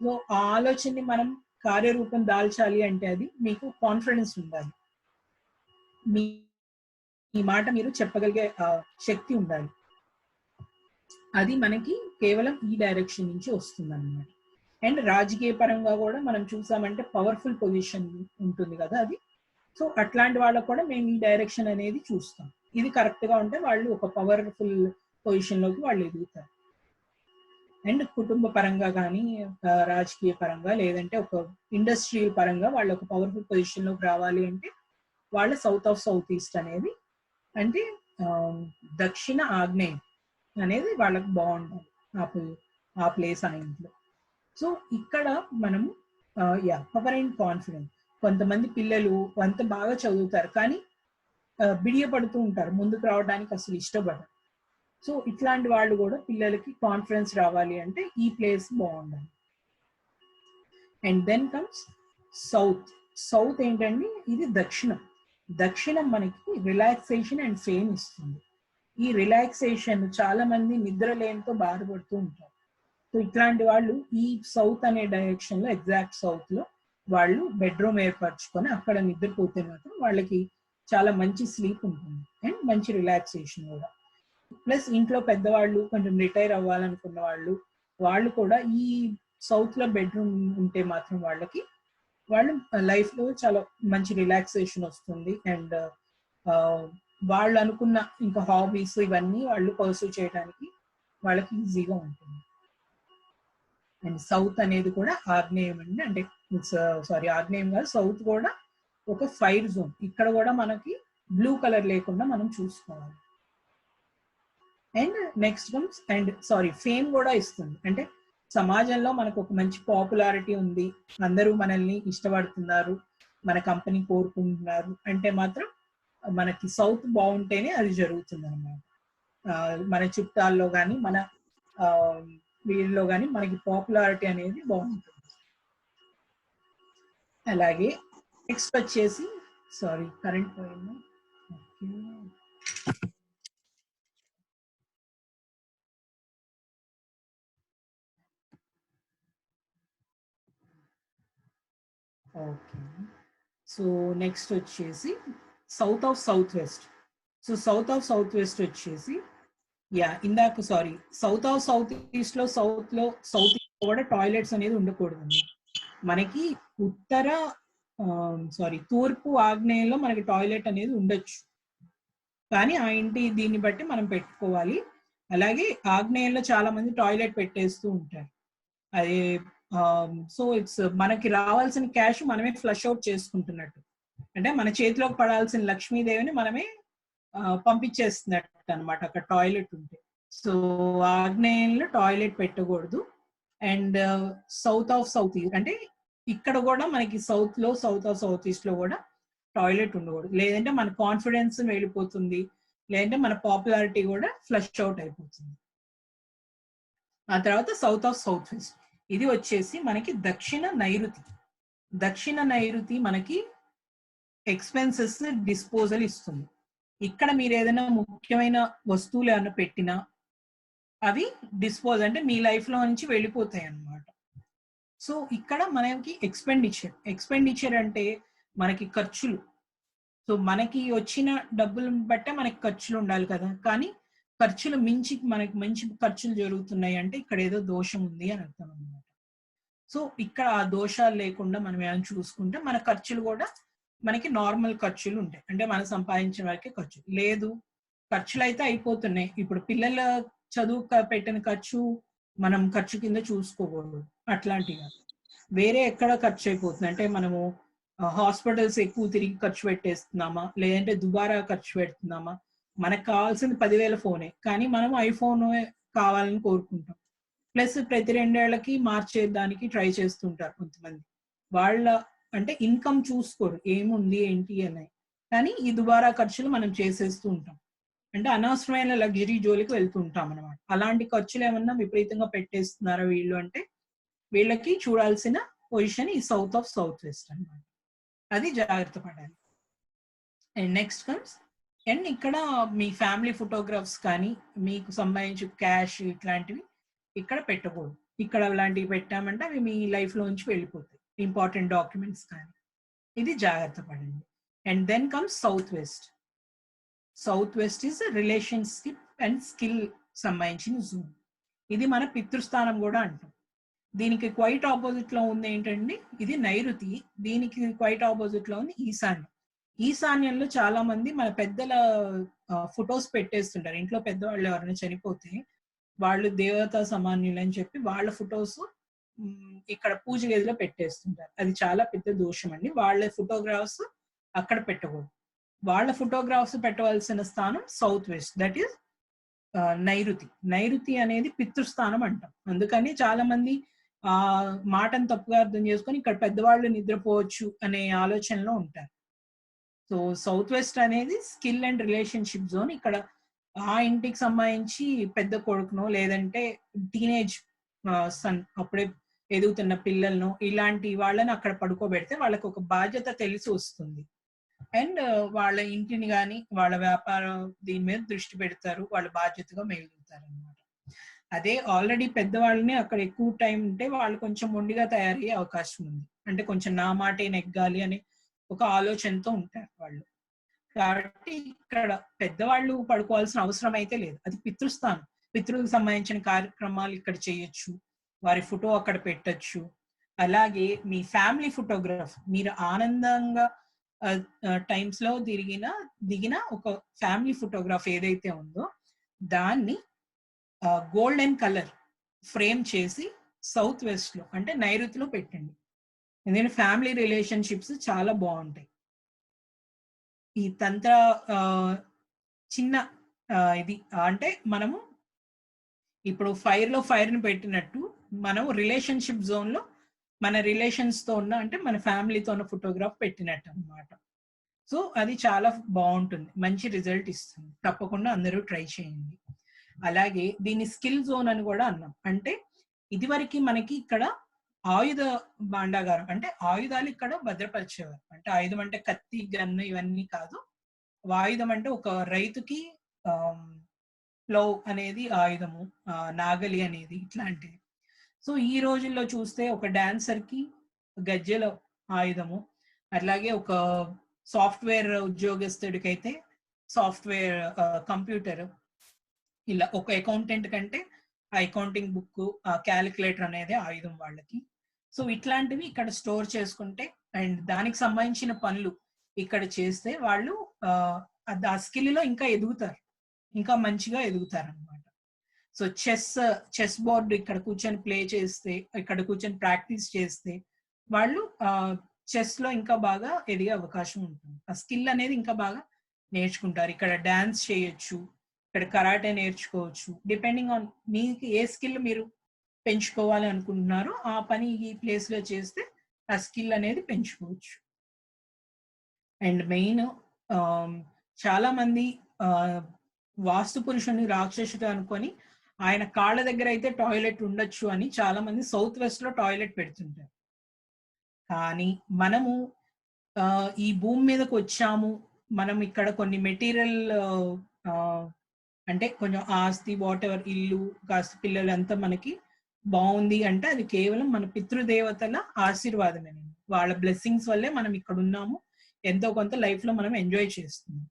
[SPEAKER 1] సో ఆ ఆలోచనని మనం కార్యరూపం దాల్చాలి అంటే అది మీకు కాన్ఫిడెన్స్ ఉండాలి, మీ మాట మీరు చెప్పగలిగే శక్తి ఉండాలి. అది మనకి కేవలం ఈ డైరెక్షన్ నుంచి వస్తుంది అన్నమాట. అండ్ రాజకీయ పరంగా కూడా మనం చూసామంటే పవర్ఫుల్ పొజిషన్ ఉంటుంది కదా అది. సో అట్లాంటి వాళ్ళకు కూడా మేము ఈ డైరెక్షన్ అనేది చూస్తాం. ఇది కరెక్ట్ గా ఉంటే వాళ్ళు ఒక పవర్ఫుల్ పొజిషన్ లోకి వాళ్ళు ఎదుగుతారు. అండ్ కుటుంబ పరంగా కానీ, రాజకీయ పరంగా, లేదంటే ఒక ఇండస్ట్రియల్ పరంగా వాళ్ళు ఒక పవర్ఫుల్ పొజిషన్ లోకి రావాలి అంటే వాళ్ళ సౌత్ ఆఫ్ సౌత్ ఈస్ట్ అనేది, అంటే దక్షిణ ఆగ్నేయం అనేది వాళ్ళకి బాగుంటుంది ఆ ప్లేస్ ఆ ఇంట్లో. సో ఇక్కడ మనము పవర్ అండ్ కాన్ఫిడెన్స్. కొంతమంది పిల్లలు అంత బాగా చదువుతారు కానీ బిడియపడుతూ ఉంటారు, ముందుకు రావడానికి అసలు ఇష్టపడరు. సో ఇట్లాంటి వాళ్ళు కూడా పిల్లలకి కాన్ఫిడెన్స్ రావాలి అంటే ఈ ప్లేస్ బాగుండాలి. And then comes south. South ఏంటండి, ఇది దక్షిణం మనకి రిలాక్సేషన్ అండ్ ఫేమ్ ఇస్తుంది. ఈ రిలాక్సేషన్ చాలా మంది నిద్ర లేనితో బాధపడుతూ ఉంటారు. సో ఇట్లాంటి వాళ్ళు ఈ సౌత్ అనే డైరెక్షన్ లో, ఎగ్జాక్ట్ సౌత్ లో వాళ్ళు బెడ్రూమ్ ఏర్పరచుకొని అక్కడ నిద్రపోతే మాత్రం వాళ్ళకి చాలా మంచి స్లీప్ ఉంటుంది అండ్ మంచి రిలాక్సేషన్ కూడా. ప్లస్ ఇంట్లో పెద్దవాళ్ళు, కొంచెం రిటైర్ అవ్వాలనుకున్న వాళ్ళు కూడా ఈ సౌత్ లో బెడ్రూమ్ ఉంటే మాత్రం వాళ్ళు లైఫ్ లో చాలా మంచి రిలాక్సేషన్ వస్తుంది. అండ్ వాళ్ళు అనుకున్న ఇంకా హాబీస్ ఇవన్నీ వాళ్ళు పర్సూ చేయడానికి వాళ్ళకి ఈజీగా ఉంటుంది. అండ్ సౌత్ అనేది కూడా ఆగ్నేయం అండి, అంటే ఆగ్నేయం కాదు, సౌత్ కూడా ఒక ఫైర్ జోన్. ఇక్కడ కూడా మనకి బ్లూ కలర్ లేకుండా మనం చూసుకోవాలి. అండ్ నెక్స్ట్ కమ్స్ ఫేమ్ కూడా ఇస్తుంది. అంటే సమాజంలో మనకు ఒక మంచి పాపులారిటీ ఉంది, అందరూ మనల్ని ఇష్టపడుతున్నారు, మన కంపెనీ కోరుకుంటున్నారు అంటే మాత్రం మనకి సౌత్ బాగుంటేనే అది జరుగుతుంది అన్నమాట. మన చుట్టాల్లో కానీ మన వీళ్ళలో కానీ మనకి పాపులారిటీ అనేది బాగుంటుంది. అలాగే నెక్స్ట్ వచ్చేసి కరెంట్ పోయింది. ఓకే, సో నెక్స్ట్ వచ్చేసి south of south west. So south of south west వచ్చేసి సౌత్ ఆఫ్ సౌత్ ఈస్ట్ లో సౌత్ కూడా టాయిలెట్స్ అనేది ఉండకూడదండి. మనకి తూర్పు ఆగ్నేయంలో మనకి టాయిలెట్ అనేది ఉండొచ్చు, కానీ ఆ ఇంటి దీన్ని బట్టి మనం పెట్టుకోవాలి. అలాగే ఆగ్నేయంలో చాలా మంది టాయిలెట్ పెట్టేస్తూ ఉంటారు, అది సో ఇట్స్ మనకి రావాల్సిన క్యాష్ మనమే ఫ్లష్ అవుట్ చేసుకుంటున్నట్టు. అంటే మన చేతిలోకి పడాల్సిన లక్ష్మీదేవిని మనమే పంపించేస్తున్నట్టు అనమాట అక్కడ టాయిలెట్ ఉంటే. సో ఆగ్నేయంలో టాయిలెట్ పెట్టకూడదు. అండ్ సౌత్ ఈస్ట్ అంటే ఇక్కడ కూడా మనకి సౌత్ ఆఫ్ సౌత్ ఈస్ట్ లో కూడా టాయిలెట్ ఉండకూడదు. లేదంటే మన కాన్ఫిడెన్స్ వెళ్ళిపోతుంది, లేదంటే మన పాపులారిటీ కూడా ఫ్లష్ అవుట్ అయిపోతుంది. ఆ తర్వాత సౌత్ ఆఫ్ సౌత్ వెస్ట్, ఇది వచ్చేసి మనకి దక్షిణ నైరుతి. దక్షిణ నైరుతి మనకి ఎక్స్పెన్సెస్ డిస్పోజల్ ఇస్తుంది. ఇక్కడ మీరు ఏదైనా ముఖ్యమైన వస్తువులు ఏమైనా పెట్టినా అవి డిస్పోజ్ అంటే మీ లైఫ్ లో నుంచి వెళ్ళిపోతాయి అన్నమాట. సో ఇక్కడ మనకి ఎక్స్పెండిచర్ అంటే మనకి ఖర్చులు. సో మనకి వచ్చిన డబ్బులను బట్టే మనకి ఖర్చులు ఉండాలి కదా, కానీ ఖర్చులు మించి మనకి మంచి ఖర్చులు జరుగుతున్నాయి అంటే ఇక్కడ ఏదో దోషం ఉంది అని అర్థం అనమాట. సో ఇక్కడ ఆ దోషాలు లేకుండా మనం ఏమైనా చూసుకుంటే మన ఖర్చులు కూడా మనకి నార్మల్ ఖర్చులు ఉంటాయి. అంటే మనం సంపాదించిన వరకే ఖర్చు లేదు, ఖర్చులు అయితే అయిపోతున్నాయి. ఇప్పుడు పిల్లల చదువు పెట్టిన ఖర్చు మనం ఖర్చు కింద చూసుకోకూడదు. అట్లాంటివి వేరే ఎక్కడ ఖర్చు అయిపోతుంది అంటే మనము హాస్పిటల్స్ ఎక్కువ తిరిగి ఖర్చు పెట్టేస్తున్నామా, లేదంటే దుబారా ఖర్చు పెడుతున్నామా. మనకు కావాల్సింది 10,000 ఫోనే, కానీ మనం ఐఫోన్ కావాలని కోరుకుంటాం. ప్లస్ ప్రతి 2 ఏళ్లకి మార్చేదానికి ట్రై చేస్తుంటారు కొంతమంది. వాళ్ళ అంటే ఇన్కమ్ చూసుకోరు ఏముంది ఏంటి అని, కానీ ఈ దుబారా ఖర్చులు మనం చేసేస్తూ ఉంటాం. అంటే అనవసరమైన లగ్జరీ జోలికి వెళ్తూ ఉంటాం అనమాట. అలాంటి ఖర్చులు ఏమన్నా విపరీతంగా పెట్టేస్తున్నారా వీళ్ళు అంటే వీళ్ళకి చూడాల్సిన పొజిషన్ ఈ సౌత్ ఆఫ్ సౌత్ వెస్ట్ అనమాట. అది జాగ్రత్త పడాలి. అండ్ నెక్స్ట్ కమ్స్, అండ్ ఇక్కడ మీ ఫ్యామిలీ ఫోటోగ్రాఫ్స్ కానీ మీకు సంబంధించి క్యాష్ ఇట్లాంటివి ఇక్కడ పెట్టకూడదు. ఇక్కడ అలాంటివి పెట్టామంటే అవి మీ లైఫ్ లోంచి వెళ్ళిపోతాయి, ఇంపార్టెంట్ డాక్యుమెంట్స్ కానీ. ఇది జాగ్రత్త పడండి. And then comes south west. South west is relationship and skill సంబంధించిన జోన్. ఇది మన పితృస్థానం కూడా అంటాం. దీనికి క్వైట్ ఆపోజిట్ లో ఉంది ఏంటండి, ఇది నైరుతి. దీనికి క్వైట్ ఆపోజిట్ లో ఉంది ఈశాన్యం. ఈశాన్యంలో చాలా మంది మన పెద్దల ఫొటోస్ పెట్టేస్తుంటారు. ఇంట్లో పెద్దవాళ్ళు ఎవరైనా చనిపోతే వాళ్ళు దేవతా సమాన్యులు అని చెప్పి వాళ్ళ ఫొటోస్ ఇక్కడ పూజ గదిలో పెట్టేస్తుంటారు. అది చాలా పెద్ద దోషం అండి. వాళ్ళ ఫోటోగ్రాఫ్స్ అక్కడ పెట్టకూడదు. వాళ్ళ ఫోటోగ్రాఫ్స్ పెట్టవలసిన స్థానం సౌత్ వెస్ట్, దట్ ఈస్ నైరుతి. నైరుతి అనేది పితృస్థానం అంటాం. అందుకని చాలా మంది ఆ మాటను తప్పుగా అర్థం చేసుకొని ఇక్కడ పెద్దవాళ్ళు నిద్రపోవచ్చు అనే ఆలోచనలో ఉంటారు. సో సౌత్ వెస్ట్ అనేది స్కిల్ అండ్ రిలేషన్షిప్ జోన్. ఇక్కడ ఆ ఇంటికి సంబంధించి పెద్ద కొడుకునో లేదంటే టీనేజ్ సన్, అప్పుడే ఎదుగుతున్న పిల్లలను, ఇలాంటి వాళ్ళని అక్కడ పడుకోబెడితే వాళ్ళకి ఒక బాధ్యత తెలిసి వస్తుంది. అండ్ వాళ్ళ ఇంటిని కానీ వాళ్ళ వ్యాపారం దీని మీద దృష్టి పెడతారు, వాళ్ళ బాధ్యతగా మెలుగుతారు అనమాట. అదే ఆల్రెడీ పెద్దవాళ్ళని అక్కడ ఎక్కువ టైం ఉంటే వాళ్ళు కొంచెం మొండిగా తయారయ్యే అవకాశం ఉంది. అంటే కొంచెం నా మాటే నెగ్గాలి అని ఒక ఆలోచనతో ఉంటారు వాళ్ళు. కాబట్టి ఇక్కడ పెద్దవాళ్ళు పడుకోవాల్సిన అవసరం అయితే లేదు. అది పితృస్థానం. పితృలకు సంబంధించిన కార్యక్రమాలు ఇక్కడ చేయొచ్చు, వారి ఫోటో అక్కడ పెట్టచ్చు. అలాగే మీ ఫ్యామిలీ ఫోటోగ్రాఫ్, మీరు ఆనందంగా టైమ్స్ లో దిగిన ఒక ఫ్యామిలీ ఫోటోగ్రాఫ్ ఏదైతే ఉందో దాన్ని గోల్డెన్ కలర్ ఫ్రేమ్ చేసి సౌత్ వెస్ట్ లో అంటే నైరుతిలో పెట్టండి. ఎందుకంటే ఫ్యామిలీ రిలేషన్షిప్స్ చాలా బాగుంటాయి. ఈ తంత్ర చిన్న ఇది అంటే మనము ఇప్పుడు ఫైర్ ని పెట్టినట్టు మనం రిలేషన్షిప్ జోన్ లో మన రిలేషన్స్ తో ఉన్న అంటే మన ఫ్యామిలీతో ఉన్న ఫోటోగ్రాఫ్ పెట్టినట్టు అనమాట. సో అది చాలా బాగుంటుంది, మంచి రిజల్ట్ ఇస్తుంది. తప్పకుండా అందరూ ట్రై చేయండి. అలాగే దీన్ని స్కిల్ జోన్ అని కూడా అన్నాం. అంటే ఇదివరకు మనకి ఇక్కడ ఆయుధ భాండాగారం అంటే ఆయుధాలు ఇక్కడ భద్రపరిచేవారు. అంటే ఆయుధం అంటే కత్తి, గన్ను ఇవన్నీ కాదు. ఆయుధం అంటే ఒక రైతుకి ప్లౌ అనేది ఆయుధము, నాగలి అనేది ఇట్లాంటివి. సో ఈ రోజుల్లో చూస్తే ఒక డాన్సర్ కి గజ్జెల ఆయుధము, అలాగే ఒక సాఫ్ట్వేర్ ఉద్యోగస్తుడికి అయితే సాఫ్ట్వేర్ కంప్యూటర్, ఇలా ఒక అకౌంటెంట్ కంటే ఆ అకౌంటింగ్ బుక్, ఆ క్యాలిక్యులేటర్ అనేది ఆయుధం వాళ్ళకి. సో ఇట్లాంటివి ఇక్కడ స్టోర్ చేసుకుంటే అండ్ దానికి సంబంధించిన పనులు ఇక్కడ చేస్తే వాళ్ళు ఆ స్కిల్ లో ఇంకా ఎదుగుతారు, ఇంకా మంచిగా ఎదుగుతారు అనమాట. సో చెస్ బోర్డ్ ఇక్కడ కూర్చొని ప్లే చేస్తే, ఇక్కడ కూర్చొని ప్రాక్టీస్ చేస్తే వాళ్ళు చెస్ లో ఇంకా బాగా ఎదిగే అవకాశం ఉంటుంది. ఆ స్కిల్ అనేది ఇంకా బాగా నేర్చుకుంటారు. ఇక్కడ డాన్స్ చేయొచ్చు, ఇక్కడ కరాటే నేర్చుకోవచ్చు. డిపెండింగ్ ఆన్ మీకు ఏ స్కిల్ మీరు పెంచుకోవాలి అనుకుంటున్నారో ఆ పని ఈ ప్లేస్ లో చేస్తే ఆ స్కిల్ అనేది పెంచుకోవచ్చు. అండ్ మెయిన్ చాలా మంది వాస్తు పురుషుని రాక్షసుడు అనుకొని ఆయన కాళ్ళ దగ్గర అయితే టాయిలెట్ ఉండొచ్చు అని చాలా మంది సౌత్ వెస్ట్ లో టాయిలెట్ పెడుతుంటారు. కానీ మనము ఈ భూమి మీదకి వచ్చాము, మనం ఇక్కడ కొన్ని మెటీరియల్ అంటే కొంచెం ఆస్తి, వాట్ ఎవర్, ఇల్లు, కాస్త పిల్లలు అంతా మనకి బాగుంది అంటే అది కేవలం మన పితృదేవతల ఆశీర్వాదమేనండి. వాళ్ళ బ్లెస్సింగ్స్ వల్లే మనం ఇక్కడ ఉన్నాము, ఎంతో కొంత లైఫ్ లో మనం ఎంజాయ్ చేస్తున్నాం.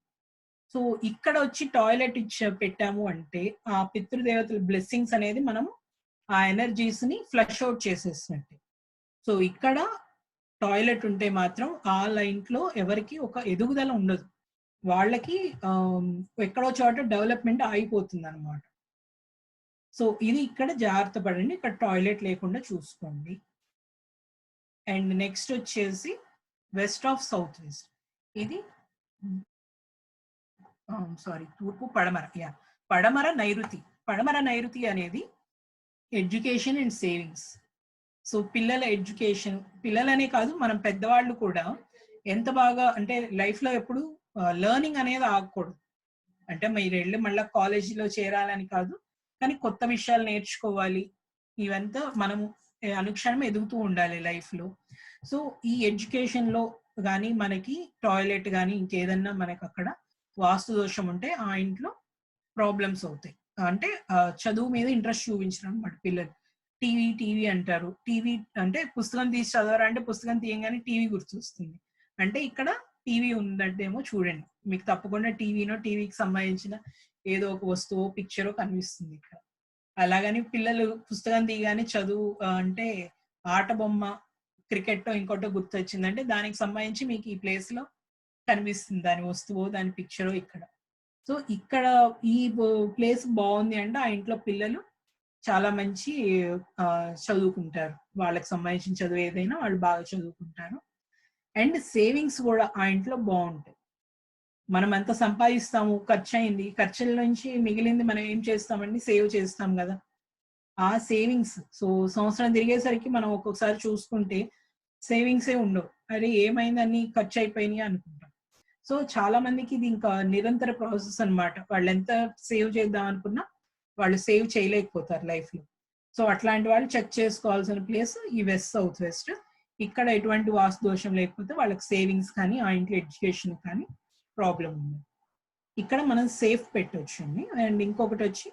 [SPEAKER 1] సో ఇక్కడ వచ్చి టాయిలెట్ పెట్టాము అంటే ఆ పితృదేవతల బ్లెస్సింగ్స్ అనేది మనము ఆ ఎనర్జీస్ ని ఫ్లష్ అవుట్ చేసేసినట్టే. సో ఇక్కడ టాయిలెట్ ఉంటే మాత్రం వాళ్ళ ఇంట్లో ఎవరికి ఒక ఎదుగుదల ఉండదు, వాళ్ళకి ఎక్కడో చోట డెవలప్మెంట్ ఆగిపోతుంది అనమాట. సో ఇది ఇక్కడ జాగ్రత్త పడండి, ఇక్కడ టాయిలెట్ లేకుండా చూసుకోండి. అండ్ నెక్స్ట్ వచ్చేసి వెస్ట్ ఆఫ్ సౌత్ వెస్ట్, ఇది తూర్పు పడమర. పడమర నైరుతి. పడమర నైరుతి అనేది ఎడ్యుకేషన్ అండ్ సేవింగ్స్. సో పిల్లల ఎడ్యుకేషన్, పిల్లలనే కాదు మనం పెద్దవాళ్ళు కూడా ఎంత బాగా అంటే లైఫ్ లో ఎప్పుడు లెర్నింగ్ అనేది ఆగకూడదు. అంటే మీరు వెళ్ళి మళ్ళీ కాలేజీలో చేరాలని కాదు, కానీ కొత్త విషయాలు నేర్చుకోవాలి. ఇవంతా మనం అనుక్షణం ఎదుగుతూ ఉండాలి లైఫ్ లో. సో ఈ ఎడ్యుకేషన్ లో కానీ మనకి టాయిలెట్ కానీ ఇంకేదన్నా మనకు అక్కడ వాస్తు దోషం ఉంటే ఆ ఇంట్లో ప్రాబ్లమ్స్ అవుతాయి. అంటే చదువు మీద ఇంట్రెస్ట్ చూపించడం అన్నమాట పిల్లలు. టీవీ అంటారు. టీవీ అంటే పుస్తకం తీసి చదవరా అంటే పుస్తకం తీయంగానే టీవీ గుర్తొస్తుంది. అంటే ఇక్కడ టీవీ ఉందంటేమో చూడండి, మీకు తప్పకుండా టీవీకి సంబంధించిన ఏదో ఒక వస్తువు, పిక్చరో కనిపిస్తుంది ఇక్కడ. అలాగని పిల్లలు పుస్తకం తీయగానే చదువు అంటే ఆట బొమ్మ, క్రికెట్ ఇంకోటో గుర్తొచ్చిందంటే దానికి సంబంధించి మీకు ఈ ప్లేస్ లో కనిపిస్తుంది దాని వస్తువు, దాని పిక్చరో ఇక్కడ. సో ఇక్కడ ఈ ప్లేస్ బాగుంది అంటే ఆ ఇంట్లో పిల్లలు చాలా మంచి చదువుకుంటారు, వాళ్ళకి సంబంధించిన చదువు ఏదైనా వాళ్ళు బాగా చదువుకుంటారు. అండ్ సేవింగ్స్ కూడా ఆ ఇంట్లో బాగుంటాయి. మనం ఎంత సంపాదిస్తాము, ఖర్చు అయింది, ఖర్చుల నుంచి మిగిలింది మనం ఏం చేస్తామండి, సేవ్ చేస్తాం కదా. ఆ సేవింగ్స్ సో సంవత్సరం తిరిగేసరికి మనం ఒక్కొక్కసారి చూసుకుంటే సేవింగ్సే ఉండవు, అరే ఏమైంది అన్ని ఖర్చు అయిపోయినాయి అనుకుంటాం. సో చాలా మందికి ఇది ఇంకా నిరంతర ప్రాసెస్ అనమాట. వాళ్ళు ఎంత సేవ్ చేద్దాం అనుకున్నా వాళ్ళు సేవ్ చేయలేకపోతారు లైఫ్ లో. సో అట్లాంటి వాళ్ళు చెక్ చేసుకోవాల్సిన ప్లేస్ ఈ వెస్ట్ సౌత్ వెస్ట్. ఇక్కడ ఎటువంటి వాస్తు దోషం లేకపోతే వాళ్ళకి సేవింగ్స్ కానీ ఆ ఇంట్లో ఎడ్యుకేషన్ కానీ ప్రాబ్లం ఉంది. ఇక్కడ మనం సేఫ్ పెట్టొచ్చు అండి. అండ్ ఇంకొకటి వచ్చి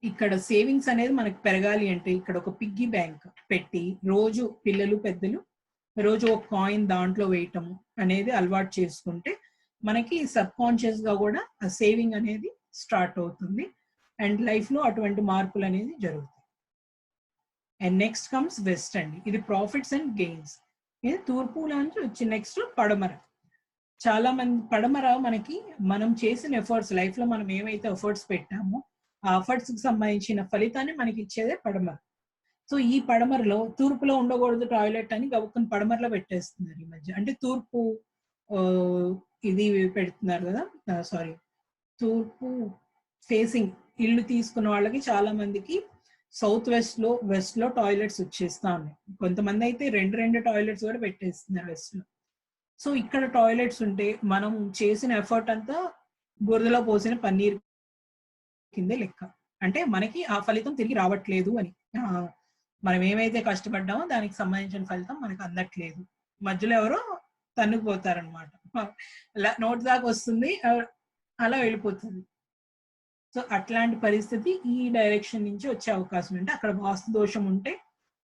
[SPEAKER 1] ఇక్కడ సేవింగ్స్ అనేది మనకు పెరగాలి అంటే ఇక్కడ ఒక పిగ్గీ బ్యాంక్ పెట్టి రోజు పిల్లలు పెద్దలు రోజు ఒక కాయిన్ దాంట్లో వేయటం అనేది అలవాటు చేసుకుంటే మనకి సబ్ కాన్షియస్ గా కూడా ఆ సేవింగ్ అనేది స్టార్ట్ అవుతుంది అండ్ లైఫ్ లో అటువంటి మార్పులు అనేది జరుగుతాయి. అండ్ నెక్స్ట్ కమ్స్ వెస్ట్ అండి, ఇది ప్రాఫిట్స్ అండ్ గెయిన్స్. ఇది తూర్పులో నుంచి వచ్చి నెక్స్ట్ పడమర. చాలా మంది పడమర మనకి మనం చేసిన ఎఫర్ట్స్ లైఫ్ లో మనం ఏమైతే ఎఫర్ట్స్ పెట్టామో ఆ ఎఫర్ట్స్ కి సంబంధించిన ఫలితాన్ని మనకి ఇచ్చేదే పడమర. సో ఈ పడమరలో తూర్పులో ఉండకూడదు టాయిలెట్ అని గబుక్కుని పడమరలో పెట్టేస్తున్నారు ఈ మధ్య. అంటే తూర్పు ఇది పెడుతున్నారు కదా, తూర్పు ఫేసింగ్ ఇల్లు తీసుకున్న వాళ్ళకి చాలా మందికి సౌత్ వెస్ట్ లో టాయిలెట్స్ వచ్చేస్తా ఉన్నాయి. కొంతమంది అయితే రెండు టాయిలెట్స్ కూడా పెట్టేస్తున్నారు వెస్ట్ లో. సో ఇక్కడ టాయిలెట్స్ ఉంటే మనం చేసిన ఎఫర్ట్ అంతా బురదలో పోసిన పన్నీర్ కిందే లెక్క. అంటే మనకి ఆ ఫలితం తిరిగి రావట్లేదు అని, మనం ఏమైతే కష్టపడ్డామో దానికి సంబంధించిన ఫలితం మనకు అందట్లేదు, మధ్యలో ఎవరో తన్నుకుపోతారనమాట. నోట్ దాకా వస్తుంది అలా వెళ్ళిపోతుంది. సో అట్లాంటి పరిస్థితి ఈ డైరెక్షన్ నుంచి వచ్చే అవకాశం అంటే అక్కడ వాస్తు దోషం ఉంటే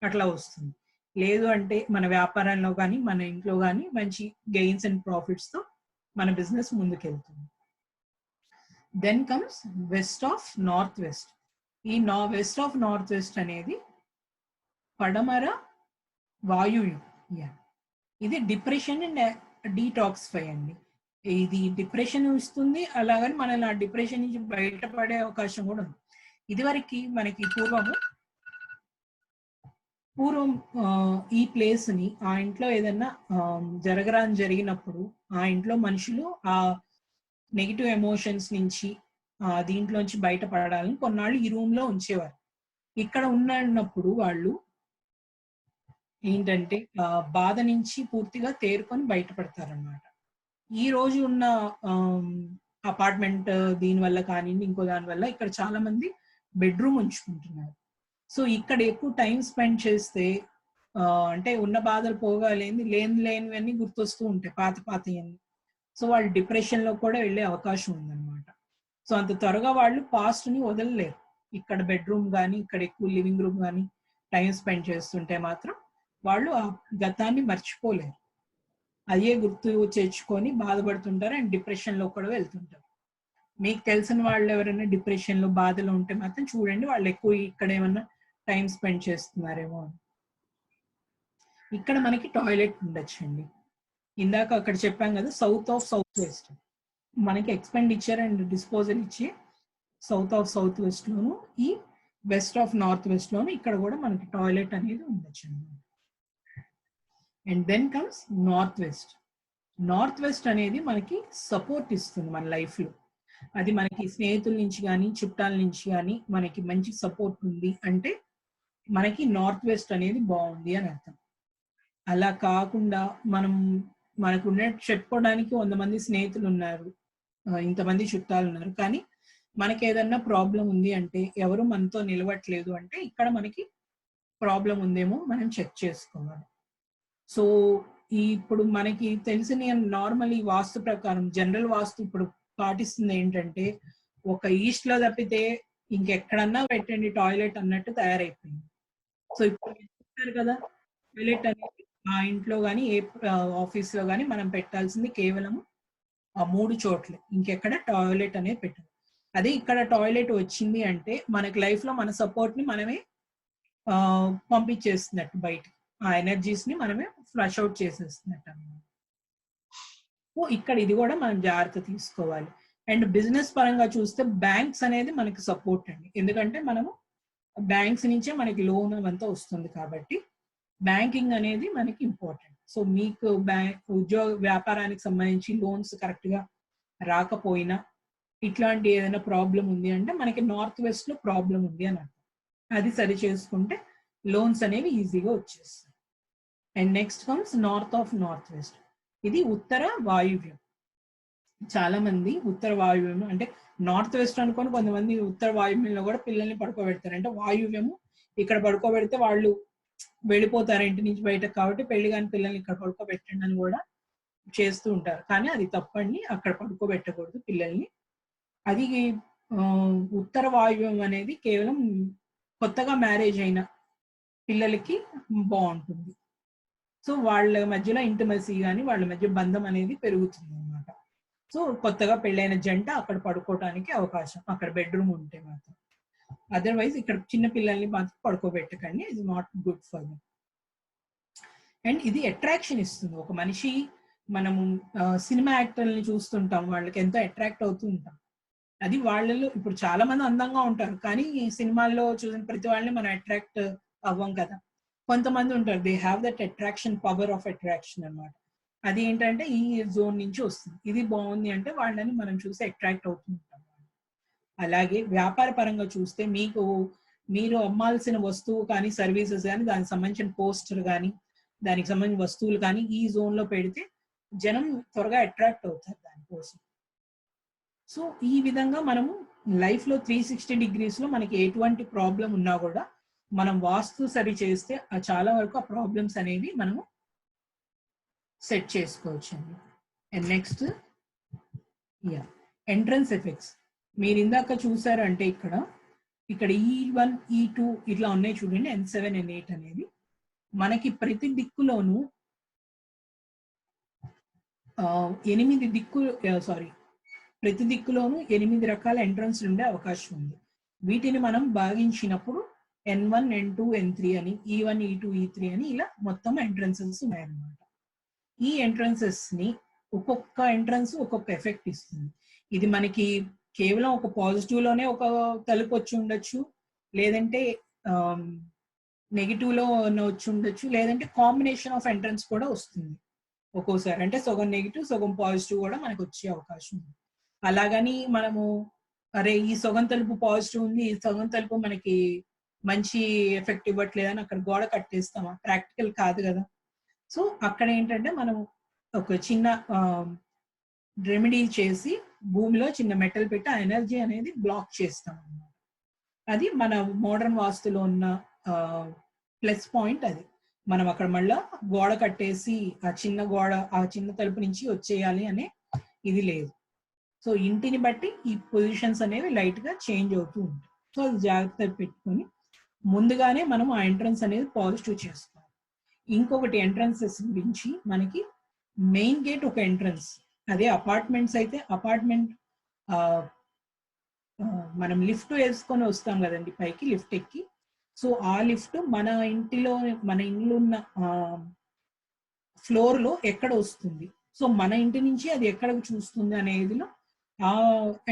[SPEAKER 1] అట్లా వస్తుంది. లేదు అంటే మన వ్యాపారంలో కానీ మన ఇంట్లో కానీ మంచి గెయిన్స్ అండ్ ప్రాఫిట్స్ తో మన బిజినెస్ ముందుకెళ్తుంది. Then comes west of north west. ఈ వెస్ట్ ఆఫ్ నార్త్ వెస్ట్ అనేది పడమర వాయువ్యం. ఇది డిప్రెషన్ అండ్ డీటాక్సిఫై అండి. ఇది డిప్రెషన్ ఇస్తుంది, అలాగని మనల్ని ఆ డిప్రెషన్ నుంచి బయటపడే అవకాశం కూడా ఉంది. ఇదివరకు మనకి పూర్వం ఈ ప్లేస్ ని ఆ ఇంట్లో ఏదైనా జరిగినప్పుడు ఆ ఇంట్లో మనుషులు ఆ నెగిటివ్ ఎమోషన్స్ నుంచి దీంట్లోంచి బయటపడాలని కొన్నాళ్ళు ఈ రూమ్ లో ఉంచేవారు. ఇక్కడ ఉన్నప్పుడు వాళ్ళు ఏంటంటే బాధ నుంచి పూర్తిగా తేరుకొని బయటపడతారన్నమాట. ఈ రోజు ఉన్న అపార్ట్మెంట్ దీని వల్ల కానివ్వండి, ఇంకో దాని వల్ల ఇక్కడ చాలా మంది బెడ్రూమ్ ఉంచుకుంటున్నారు. సో ఇక్కడ ఎక్కువ టైం స్పెండ్ చేస్తే అంటే ఉన్న బాధలు లేనివన్నీ గుర్తొస్తూ ఉంటాయి, పాతయన్ని. సో వాళ్ళు డిప్రెషన్ లో కూడా వెళ్ళే అవకాశం ఉందన్నమాట. సో అంత త్వరగా వాళ్ళు పాస్ట్ ని వదలలేరు. ఇక్కడ బెడ్రూమ్ కానీ, ఇక్కడ ఎక్కువ లివింగ్ రూమ్ కానీ టైం స్పెండ్ చేస్తుంటే మాత్రం వాళ్ళు ఆ గతాన్ని మర్చిపోలేరు. అయ్యే గుర్తు చేర్చుకొని బాధపడుతుంటారు అండ్ డిప్రెషన్ లో కూడా వెళ్తుంటారు. మీకు తెలిసిన వాళ్ళు ఎవరైనా డిప్రెషన్ లో బాధలో ఉంటే మాత్రం చూడండి, వాళ్ళు ఎక్కువ ఇక్కడ ఏమన్నా టైం స్పెండ్ చేస్తున్నారేమో అని. ఇక్కడ మనకి టాయిలెట్ ఉండొచ్చండి. ఇందాక అక్కడ చెప్పాం కదా, సౌత్ వెస్ట్ మనకి ఎక్స్పెండిచర్ అండ్ డిస్పోజల్ ఇచ్చి సౌత్ వెస్ట్ లోను, ఈ వెస్ట్ ఆఫ్ నార్త్ వెస్ట్ లోను ఇక్కడ కూడా మనకి టాయిలెట్ అనేది ఉండొచ్చండి. And then comes north west అనేది మనకి సపోర్ట్ ఇస్తుంది మన లైఫ్ లో. అది మనకి స్నేహితుల నుంచి కానీ, చుట్టాల నుంచి కానీ మనకి మంచి సపోర్ట్ ఉంది అంటే మనకి నార్త్ వెస్ట్ అనేది బాగుంది అని అర్థం. అలా కాకుండా మనకు ఉన్నట్టు చెప్పుకోవడానికి 100 మంది స్నేహితులు ఉన్నారు, ఇంతమంది చుట్టాలు ఉన్నారు, కానీ మనకి ఏదన్నా ప్రాబ్లం ఉంది అంటే, ఎవరు మనతో నిలవట్లేదు అంటే ఇక్కడ మనకి ప్రాబ్లం ఉందేమో మనం చెక్ చేసుకోవాలి. సో ఇప్పుడు మనకి తెలిసిన నార్మల్ ఈ వాస్తు ప్రకారం జనరల్ వాస్తు ఇప్పుడు పాటిస్తుంది ఏంటంటే, ఒక ఈస్ట్ లో తప్పితే ఇంకెక్కడన్నా పెట్టండి టాయిలెట్ అన్నట్టు తయారైపోయింది. సో ఇప్పుడు చూస్తారు కదా, టాయిలెట్ అనేది ఆ ఇంట్లో కానీ ఏ ఆఫీస్ లో కానీ మనం పెట్టాల్సింది కేవలం ఆ 3 చోట్లే, ఇంకెక్కడ టాయిలెట్ అనేది పెట్టాలి. అదే ఇక్కడ టాయిలెట్ వచ్చింది అంటే మనకి లైఫ్ లో మన సపోర్ట్ ని మనమే పంపించేస్తున్నట్టు, బయటికి ఆ ఎనర్జీస్ ని మనమే ఫ్లష్ అవుట్ చేసేస్తున్నట్టు అన్నమాట. సో ఇక్కడ ఇది కూడా మనం జాగ్రత్త తీసుకోవాలి. అండ్ బిజినెస్ పరంగా చూస్తే బ్యాంక్స్ అనేది మనకి సపోర్ట్ అండి, ఎందుకంటే మనము బ్యాంక్స్ నుంచే మనకి లోన్ అవంతా వస్తుంది కాబట్టి బ్యాంకింగ్ అనేది మనకి ఇంపార్టెంట్. సో మీకు వ్యాపారానికి సంబంధించి లోన్స్ కరెక్ట్ గా రాకపోయినా, ఇట్లాంటి ఏదైనా ప్రాబ్లం ఉంది అంటే మనకి నార్త్ వెస్ట్ లో ప్రాబ్లం ఉంది అని అర్థం. అది సరి చేసుకుంటే లోన్స్ అనేవి ఈజీగా వచ్చేస్తాయి. And next comes north west. ఇది ఉత్తర వాయువ్యం. చాలా మంది ఉత్తర వాయువ్యం అంటే నార్త్ వెస్ట్ అనుకొని కొంతమంది ఉత్తర వాయువ్యంలో కూడా పిల్లల్ని పడుకోబెడతారు. అంటే వాయువ్యము ఇక్కడ పడుకోబెడితే వాళ్ళు వెళ్ళిపోతారు ఇంటి నుంచి బయటకు, కాబట్టి పెళ్లి కాని పిల్లల్ని ఇక్కడ పడుకోబెట్టండి అని కూడా చేస్తూ ఉంటారు. కానీ అది తప్పండి, అక్కడ పడుకోబెట్టకూడదు పిల్లల్ని. అది ఉత్తర వాయువ్యం అనేది కేవలం కొత్తగా మ్యారేజ్ అయిన పిల్లలకి బాగుంటుంది. సో వాళ్ళ మధ్యలో ఇంటిమసీ కానీ వాళ్ళ మధ్య బంధం అనేది పెరుగుతుంది అన్నమాట. సో కొత్తగా పెళ్ళైన జంట అక్కడ పడుకోవడానికి అవకాశం, అక్కడ బెడ్రూమ్ ఉంటే మాత్రం. అదర్వైజ్ ఇక్కడ చిన్న పిల్లల్ని మాత్రం పడుకోబెట్టకండి, ఇది not good for them. And ఇది అట్రాక్షన్ ఇస్తుంది. ఒక మనిషి, మనము సినిమా యాక్టర్ని చూస్తుంటాం, వాళ్ళకి ఎంతో అట్రాక్ట్ అవుతూ ఉంటాం. అది వాళ్ళలో ఇప్పుడు చాలా మంది అందంగా ఉంటారు, కానీ సినిమాల్లో చూసిన ప్రతి వాళ్ళని మనం అట్రాక్ట్ అవ్వం కదా. కొంతమంది ఉంటారు, they have that attraction, power of attraction అన్నమాట. అది ఏంటంటే ఈ జోన్ నుంచి వస్తుంది. ఇది బాగుంది అంటే వాళ్ళని మనం చూసి అట్రాక్ట్ అవుతూ ఉంటాం. అలాగే వ్యాపార పరంగా చూస్తే మీరు అమ్మాల్సిన వస్తువు కానీ, సర్వీసెస్ కానీ, దానికి సంబంధించిన పోస్టర్ కానీ, దానికి సంబంధించిన వస్తువులు కానీ ఈ జోన్ లో పెడితే జనం త్వరగా అట్రాక్ట్ అవుతారు దానికోసం. సో ఈ విధంగా మనము లైఫ్ లో 360 degrees లో మనకి ఎటువంటి ప్రాబ్లం ఉన్నా కూడా మనం వాస్తు సరి చేస్తే చాలా వరకు ఆ ప్రాబ్లమ్స్ అనేవి మనము సెట్ చేసుకోవచ్చు అండి. And next entrance effects. మీరు ఇందాక చూసారు అంటే ఇక్కడ E1 E2 ఇట్లా ఉన్నాయి చూడండి, N7 N8 అనేది మనకి ప్రతి దిక్కులోను 8 రకాల ఎంట్రన్స్ ఉండే అవకాశం ఉంది. వీటిని మనం భాగించినప్పుడు N1 N2 N3 అని, E1 E2 E3 అని ఇలా మొత్తం ఎంట్రన్సెస్ ఉన్నాయన్నమాట. ఈ ఎంట్రన్సెస్ ని ఒక్కొక్క ఎంట్రన్స్ ఒక్కొక్క ఎఫెక్ట్ ఇస్తుంది. ఇది మనకి కేవలం ఒక పాజిటివ్ లోనే ఒక తలుపు వచ్చి ఉండొచ్చు, లేదంటే నెగిటివ్ లో వచ్చి ఉండొచ్చు, లేదంటే కాంబినేషన్ ఆఫ్ ఎంట్రన్స్ కూడా వస్తుంది ఒక్కోసారి. అంటే సగం నెగిటివ్ సగం పాజిటివ్ కూడా మనకు వచ్చే అవకాశం ఉంది. అలాగని మనము అరే ఈ సగం తలుపు పాజిటివ్ ఉంది, ఈ సగం తలుపు మనకి మంచి ఎఫెక్ట్ ఇవ్వట్లేదని అక్కడ గోడ కట్టేస్తామా? ప్రాక్టికల్ కాదు కదా. సో అక్కడ ఏంటంటే మనం ఒక చిన్న రెమెడీ చేసి భూమిలో చిన్న మెటల్ పెట్టి ఆ ఎనర్జీ అనేది బ్లాక్ చేస్తాం అన్నమాట. అది మన మోడర్న్ వాస్తులో ఉన్న ప్లస్ పాయింట్. అది మనం అక్కడ మళ్ళా గోడ కట్టేసి ఆ చిన్న తలుపు నుంచి వచ్చేయాలి అనే ఇది లేదు. సో ఇంటిని బట్టి ఈ పొజిషన్స్ అనేవి లైట్ గా చేంజ్ అవుతూ ఉంటాయి. సో అది జాగ్రత్త పెట్టుకొని ముందుగానే మనం ఆ ఎంట్రన్స్ అనేది పాజిటివ్ చేసుకోవాలి. ఇంకొకటి ఎంట్రన్సెస్ గురించి మనకి మెయిన్ గేట్ ఒక ఎంట్రన్స్. అదే అపార్ట్మెంట్స్ అయితే అపార్ట్మెంట్ మనం లిఫ్ట్ వేసుకొని వస్తాం కదండి పైకి లిఫ్ట్ ఎక్కి. సో ఆ లిఫ్ట్ మన ఇల్లు ఉన్న ఫ్లోర్ లో ఎక్కడ వస్తుంది, సో మన ఇంటి నుంచి అది ఎక్కడికి చూస్తుంది అనేదిలో ఆ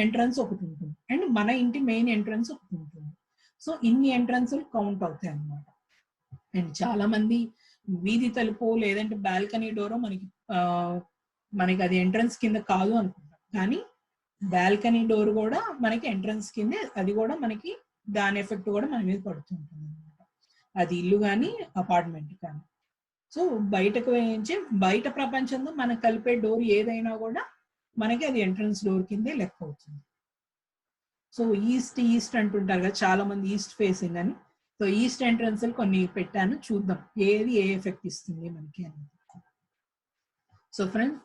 [SPEAKER 1] ఎంట్రన్స్ ఒకటి ఉంటుంది, అండ్ మన ఇంటి మెయిన్ ఎంట్రన్స్ ఒకటి ఉంటుంది. సో ఇన్ని ఎంట్రన్స్ కౌంట్ అవుతాయి అన్నమాట. అండ్ చాలా మంది వీధి తలుపు లేదంటే బాల్కనీ డోర్ మనకి అది ఎంట్రన్స్ కింద కాదు అనుకుంటాం, కానీ బాల్కనీ డోర్ కూడా మనకి ఎంట్రన్స్ కిందే. అది కూడా మనకి దాని ఎఫెక్ట్ కూడా మన మీద పడుతుంటుంది అనమాట, అది ఇల్లు కానీ అపార్ట్మెంట్ కానీ. సో బయటకు వేయించి బయట ప్రపంచంలో మనకు కలిపే డోర్ ఏదైనా కూడా మనకి అది ఎంట్రన్స్ డోర్ కిందే లెక్క అవుతుంది. సో ఈస్ట్ అంటుంటారు కదా చాలా మంది, ఈస్ట్ ఫేసింగ్ అని. సో ఈస్ట్ ఎంట్రన్స్ కొన్ని పెట్టాను, చూద్దాం ఏది ఏ ఎఫెక్ట్ ఇస్తుంది మనకి అనేది. సో ఫ్రెండ్స్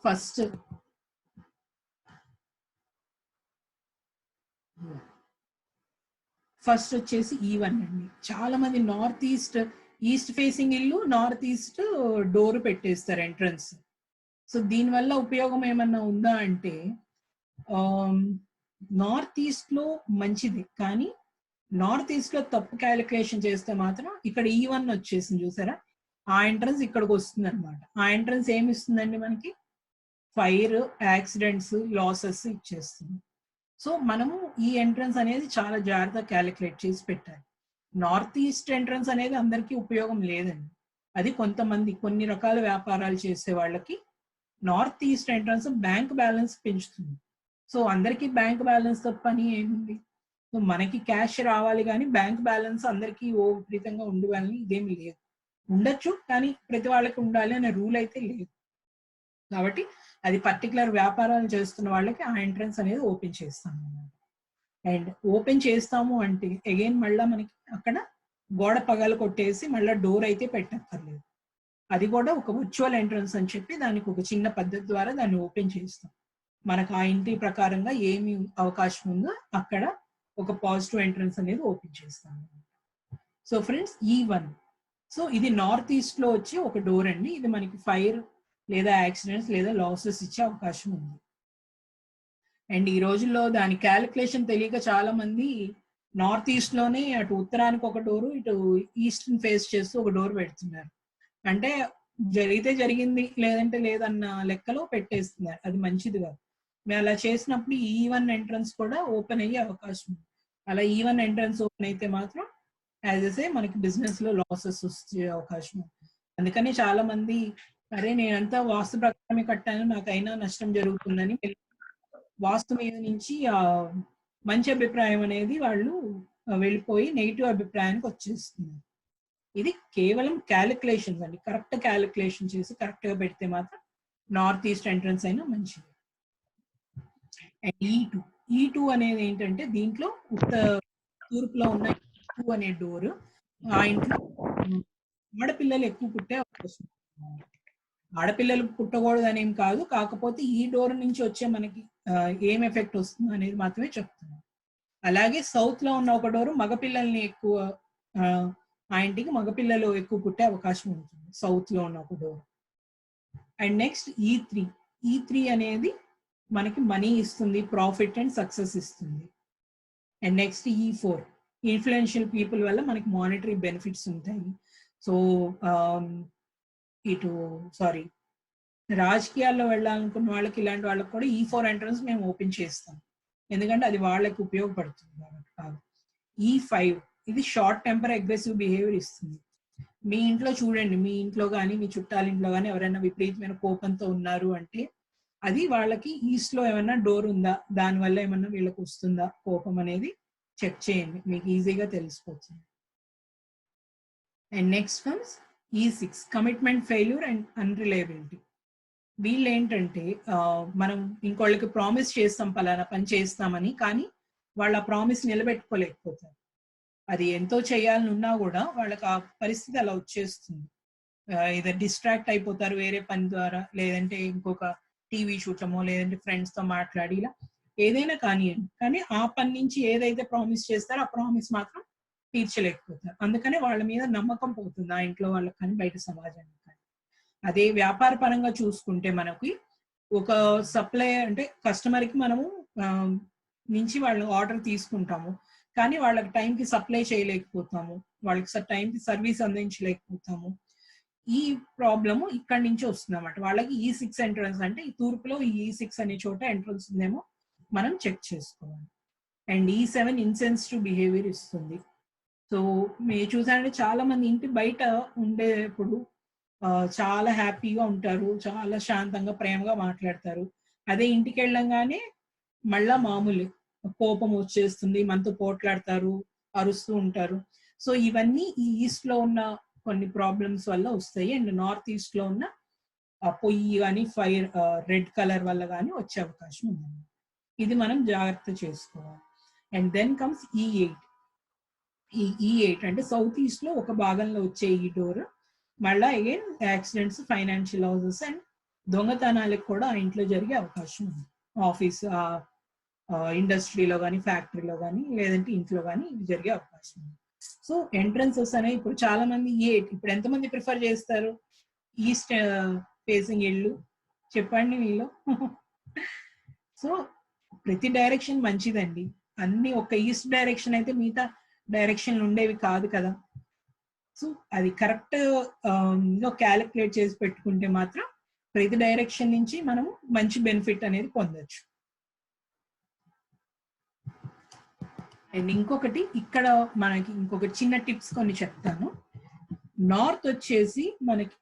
[SPEAKER 1] ఫస్ట్ వచ్చేసి E1 అండి. చాలా మంది ఈస్ట్ ఫేసింగ్ ఇల్లు నార్త్ ఈస్ట్ డోర్ పెట్టేస్తారు ఎంట్రన్స్. సో దీనివల్ల ఉపయోగం ఏమన్నా ఉందా అంటే నార్త్ ఈస్ట్ లో మంచిది, కానీ నార్త్ ఈస్ట్ లో తప్పు క్యాలిక్యులేషన్ చేస్తే మాత్రం ఇక్కడ E1 వచ్చేసింది చూసారా, ఆ ఎంట్రన్స్ ఇక్కడికి వస్తుంది అనమాట. ఆ ఎంట్రన్స్ ఏమి ఇస్తుందండి మనకి? ఫైర్, యాక్సిడెంట్స్, లాసెస్ ఇచ్చేస్తుంది. సో మనము ఈ ఎంట్రన్స్ అనేది చాలా జాగ్రత్తగా క్యాలిక్యులేట్ చేసి పెట్టాలి. నార్త్ ఈస్ట్ ఎంట్రన్స్ అనేది అందరికీ ఉపయోగం లేదండి. అది కొన్ని రకాల వ్యాపారాలు చేసే వాళ్ళకి north east entrance bank balance పెంచుతుంది. సో అందరికీ బ్యాంక్ బ్యాలెన్స్ తప్ప పని ఏముంది? సో మనకి క్యాష్ రావాలి, కానీ బ్యాంక్ బ్యాలెన్స్ అందరికీ విపరీతంగా ఉండాలని ఇదేమి లేదు. ఉండొచ్చు, కానీ ప్రతి వాళ్ళకి ఉండాలి అనే రూల్ అయితే లేదు. కాబట్టి అది పర్టికులర్ వ్యాపారాలు చేస్తున్న వాళ్ళకి ఆ ఎంట్రన్స్ అనేది ఓపెన్ చేస్తాము. అండ్ ఓపెన్ చేస్తాము అంటే అగైన్ మళ్ళీ మనకి అక్కడ గోడ పగలు కొట్టేసి మళ్ళీ డోర్ అయితే పెట్టక్కర్లేదు. అది కూడా ఒక వర్చువల్ ఎంట్రన్స్ అని చెప్పి దానికి ఒక చిన్న పద్ధతి ద్వారా దాన్ని ఓపెన్ చేస్తాం. మనకు ఆ ఇంటి ప్రకారంగా ఏమి అవకాశం ఉందో అక్కడ ఒక పాజిటివ్ ఎంట్రన్స్ అనేది ఓపెన్ చేస్తాం. సో ఫ్రెండ్స్ E1, సో ఇది నార్త్ ఈస్ట్ లో వచ్చి ఒక డోర్ అండి. ఇది మనకి ఫైర్ లేదా యాక్సిడెంట్స్ లేదా లాసెస్ ఇచ్చే అవకాశం ఉంది. అండ్ ఈ రోజుల్లో దాని క్యాలిక్యులేషన్ తెలియక చాలా మంది నార్త్ ఈస్ట్ లోనే అటు ఉత్తరానికి ఒక డోరు, ఇటు ఈస్ట్ ఫేస్ చేస్తూ ఒక డోర్ పెడుతున్నారు. అంటే జరిగితే జరిగింది, లేదంటే లేదన్న లెక్కలో పెట్టేస్తున్నారు. అది మంచిది కాదు. మేము అలా చేసినప్పుడు E1 ఎంట్రన్స్ కూడా ఓపెన్ అయ్యే అవకాశం ఉంది. అలా E1 ఎంట్రన్స్ ఓపెన్ అయితే మాత్రం మనకి బిజినెస్ లో లాసెస్ వచ్చే అవకాశం ఉంది. అందుకని చాలా మంది అరే నేనంతా వాస్తు ప్రకారమే కట్టాను, నాకైనా నష్టం జరుగుతుందని వాస్తు మీద నుంచి మంచి అభిప్రాయం అనేది వాళ్ళు వెళ్ళిపోయి నెగిటివ్ అభిప్రాయానికి వచ్చేస్తున్నారు. ఇది కేవలం క్యాలిక్యులేషన్స్ అండి. కరెక్ట్ క్యాలిక్యులేషన్ చేసి కరెక్ట్ గా పెడితే మాత్రం నార్త్ ఈస్ట్ ఎంట్రన్స్ అయినా మంచిది. అండ్ E2 అనేది ఏంటంటే దీంట్లో తూర్పులో ఉన్న E2 అనే డోర్, ఆ ఇంట్లో ఆడపిల్లలు ఎక్కువ పుట్టే అవకాశం. ఆడపిల్లలు పుట్టకూడదు అనేం కాదు, కాకపోతే ఈ డోర్ నుంచి వచ్చే మనకి ఏం ఎఫెక్ట్ వస్తుంది అనేది మాత్రమే చెప్తున్నాను. అలాగే సౌత్ లో ఉన్న ఒక డోర్ మగపిల్లల్ని ఎక్కువ, ఆ ఇంటికి మగపిల్లలు ఎక్కువ పుట్టే అవకాశం ఉంటుంది సౌత్ లో ఉన్న ఒక డోర్. అండ్ నెక్స్ట్ E3 అనేది మనకి మనీ ఇస్తుంది, ప్రాఫిట్ అండ్ సక్సెస్ ఇస్తుంది. And next E4 influential people వల్ల మనకి మానిటరీ బెనిఫిట్స్ ఉంటాయి. సో రాజకీయాల్లో వెళ్ళాలనుకున్న వాళ్ళకి, ఇలాంటి వాళ్ళకి కూడా E4 ఎంట్రన్స్ మేము ఓపెన్ చేస్తాం. ఎందుకంటే అది వాళ్ళకి ఉపయోగపడుతుంది కాబట్టి కాదు. E5 ఇది షార్ట్ టెంపర్ అగ్రెసివ్ బిహేవియర్ ఇస్తుంది. మీ ఇంట్లో చూడండి, మీ ఇంట్లో కానీ మీ చుట్టాల ఇంట్లో కానీ ఎవరైనా విపరీతమైన కోపంతో ఉన్నారు అంటే అది వాళ్ళకి ఈస్ట్ లో ఏమైనా డోర్ ఉందా, దానివల్ల ఏమన్నా వీళ్ళకి వస్తుందా కోపం అనేది చెక్ చేయండి, మీకు ఈజీగా తెలిసిపోతుంది. And next comes E6 commitment failure and unreliability. వీళ్ళు ఏంటంటే మనం ఇంకోళ్ళకి ప్రామిస్ చేస్తాం పలానా పని చేస్తామని, కానీ వాళ్ళ ప్రామిస్ నిలబెట్టుకోలేకపోతారు. అది ఎంతో చేయాలని ఉన్నా కూడా వాళ్ళకి ఆ పరిస్థితి అలా వచ్చేస్తుంది. ఇది డిస్ట్రాక్ట్ అయిపోతారు వేరే పని ద్వారా, లేదంటే ఇంకొక టీవీ చూడటమో, లేదంటే ఫ్రెండ్స్ తో మాట్లాడి, ఇలా ఏదైనా కానివ్వండి, కానీ ఆ పని నుంచి ఏదైతే ప్రామిస్ చేస్తారో ఆ ప్రామిస్ మాత్రం తీర్చలేకపోతారు. అందుకనే వాళ్ళ మీద నమ్మకం పోతుంది, ఆ ఇంట్లో వాళ్ళకి కానీ బయట సమాజానికి కానీ. అదే వ్యాపార పరంగా చూసుకుంటే మనకి ఒక సప్లై అంటే కస్టమర్ కి మనము నుంచి వాళ్ళు ఆర్డర్ తీసుకుంటాము, కానీ వాళ్ళకి టైంకి సప్లై చేయలేకపోతాము, వాళ్ళకి టైంకి సర్వీస్ అందించలేకపోతాము. ఈ ప్రాబ్లము ఇక్కడి నుంచి వస్తుంది అన్నమాట. వాళ్ళకి E6 ఎంట్రన్స్ అంటే ఈ తూర్పులో ఈ E6 అనే చోట ఎంట్రన్స్ ఉందేమో మనం చెక్ చేసుకోవాలి. అండ్ E7 ఇన్సెన్సిటివ్ బిహేవియర్ ఇస్తుంది. సో మీరు చూసారంటే చాలా మంది ఇంటి బయట ఉండేప్పుడు చాలా హ్యాపీగా ఉంటారు, చాలా శాంతంగా ప్రేమగా మాట్లాడతారు. అదే ఇంటికి వెళ్ళంగానే మళ్ళా మామూలు కోపం వచ్చేస్తుంది, మనతో పోట్లాడతారు, అరుస్తూ ఉంటారు. సో ఇవన్నీ ఈ ఈస్ట్ లో ఉన్న కొన్ని ప్రాబ్లమ్స్ వల్ల వస్తాయి. అండ్ నార్త్ ఈస్ట్ లో ఉన్న పొయ్యి కానీ ఫైర్ రెడ్ కలర్ వల్ల కానీ వచ్చే అవకాశం ఉంది. ఇది మనం జాగ్రత్త చేసుకోవాలి. And then comes E8. ఈ E8 అంటే సౌత్ ఈస్ట్ లో ఒక భాగంలో వచ్చే ఈ డోర్ మళ్ళా again accidents, financial losses and దొంగతనాలకు కూడా ఆ ఇంట్లో జరిగే అవకాశం ఉంది. ఆఫీస్ ఇండస్ట్రీలో కానీ, ఫ్యాక్టరీలో కానీ, లేదంటే ఇంట్లో కానీ ఇవి జరిగే అవకాశం ఉంది. సో ఎంట్రన్సెస్ అనేవి ఇప్పుడు చాలా మంది E8 ఇప్పుడు ఎంతమంది ప్రిఫర్ చేస్తారు ఈస్ట్ ఫేసింగ్ ఇళ్ళు చెప్పండి మీలో. సో ప్రతి డైరెక్షన్ మంచిదండి, అన్ని ఒక ఈస్ట్ డైరెక్షన్ అయితే మిగతా డైరెక్షన్ ఉండేవి కాదు కదా. సో అది కరెక్ట్ క్యాలిక్యులేట్ చేసి పెట్టుకుంటే మాత్రం ప్రతి డైరెక్షన్ నుంచి మనము మంచి బెనిఫిట్ అనేది పొందొచ్చు. అండ్ ఇంకొకటి ఇక్కడ మనకి ఇంకొక చిన్న టిప్స్ కొన్ని చెప్తాను. నార్త్ వచ్చేసి మనకి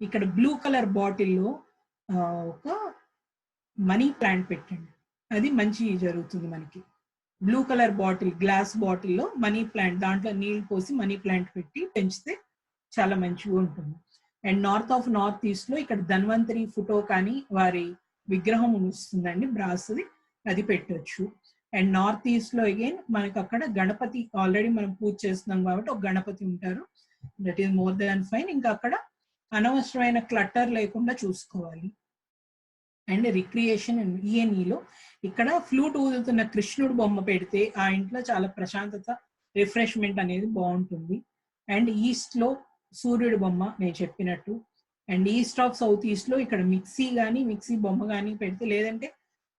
[SPEAKER 1] ఇక్కడ బ్లూ కలర్ బాటిల్లో ఒక మనీ ప్లాంట్ పెట్టండి, అది మంచి జరుగుతుంది మనకి. బ్లూ కలర్ బాటిల్, గ్లాస్ బాటిల్లో మనీ ప్లాంట్, దాంట్లో నీళ్ళు పోసి మనీ ప్లాంట్ పెట్టి పెంచితే చాలా మంచిగా ఉంటుంది. అండ్ నార్త్ ఈస్ట్ లో ఇక్కడ ధన్వంతరి ఫోటో కానీ వారి విగ్రహం వస్తుందండి బ్రాస్ది, అది పెట్టొచ్చు. అండ్ నార్త్ ఈస్ట్ లో అగైన్ మనకి అక్కడ గణపతి ఆల్రెడీ మనం పూజ చేస్తున్నాం కాబట్టి ఒక గణపతి ఉంటారు, that is more than fine. ఇంకా అక్కడ అనవసరమైన క్లటర్ లేకుండా చూసుకోవాలి. అండ్ రిక్రియేషన్ అండ్ ఈఎన్ఈలో ఇక్కడ ఫ్లూట్ ఊదుతున్న కృష్ణుడు బొమ్మ పెడితే ఆ ఇంట్లో చాలా ప్రశాంతత, రిఫ్రెష్మెంట్ అనేది బాగుంటుంది. అండ్ ఈస్ట్ లో సూర్యుడు బొమ్మ నేను చెప్పినట్టు. And east of south east లో ఇక్కడ మిక్సీ కానీ, మిక్సీ బొమ్మ కానీ పెడితే, లేదంటే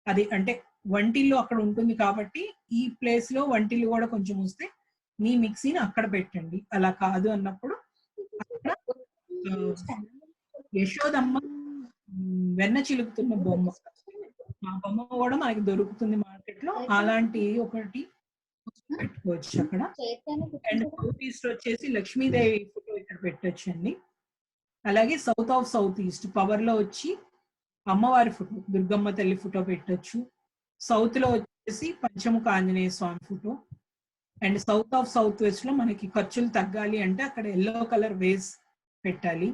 [SPEAKER 1] అది అంటే వంటిల్లు అక్కడ ఉంటుంది కాబట్టి ఈ ప్లేస్ లో వంటిల్లు కూడా కొంచెం వస్తే మీ మిక్సీని అక్కడ పెట్టండి. అలా కాదు అన్నప్పుడు అక్కడ యశోదమ్మ వెన్న చిలుకుతున్న బొమ్మ, ఆ బొమ్మ కూడా మనకి దొరుకుతుంది మార్కెట్ లో, అలాంటి ఒకటి పెట్టుకోవచ్చు అక్కడ. అండ్ సౌత్ ఈస్ట్ వచ్చేసి లక్ష్మీదేవి ఫోటో ఇక్కడ పెట్టొచ్చండి. అలాగే south of south east power లో వచ్చి అమ్మవారి ఫోటో, దుర్గమ్మ తల్లి ఫోటో పెట్టొచ్చు. సౌత్ లో వచ్చేసి Panchamukha Anjaneya Swamy photo. And south of south west లో మనకి ఖర్చులు తగ్గాలి అంటే అక్కడ ఎల్లో కలర్ వేస్ పెట్టాలి.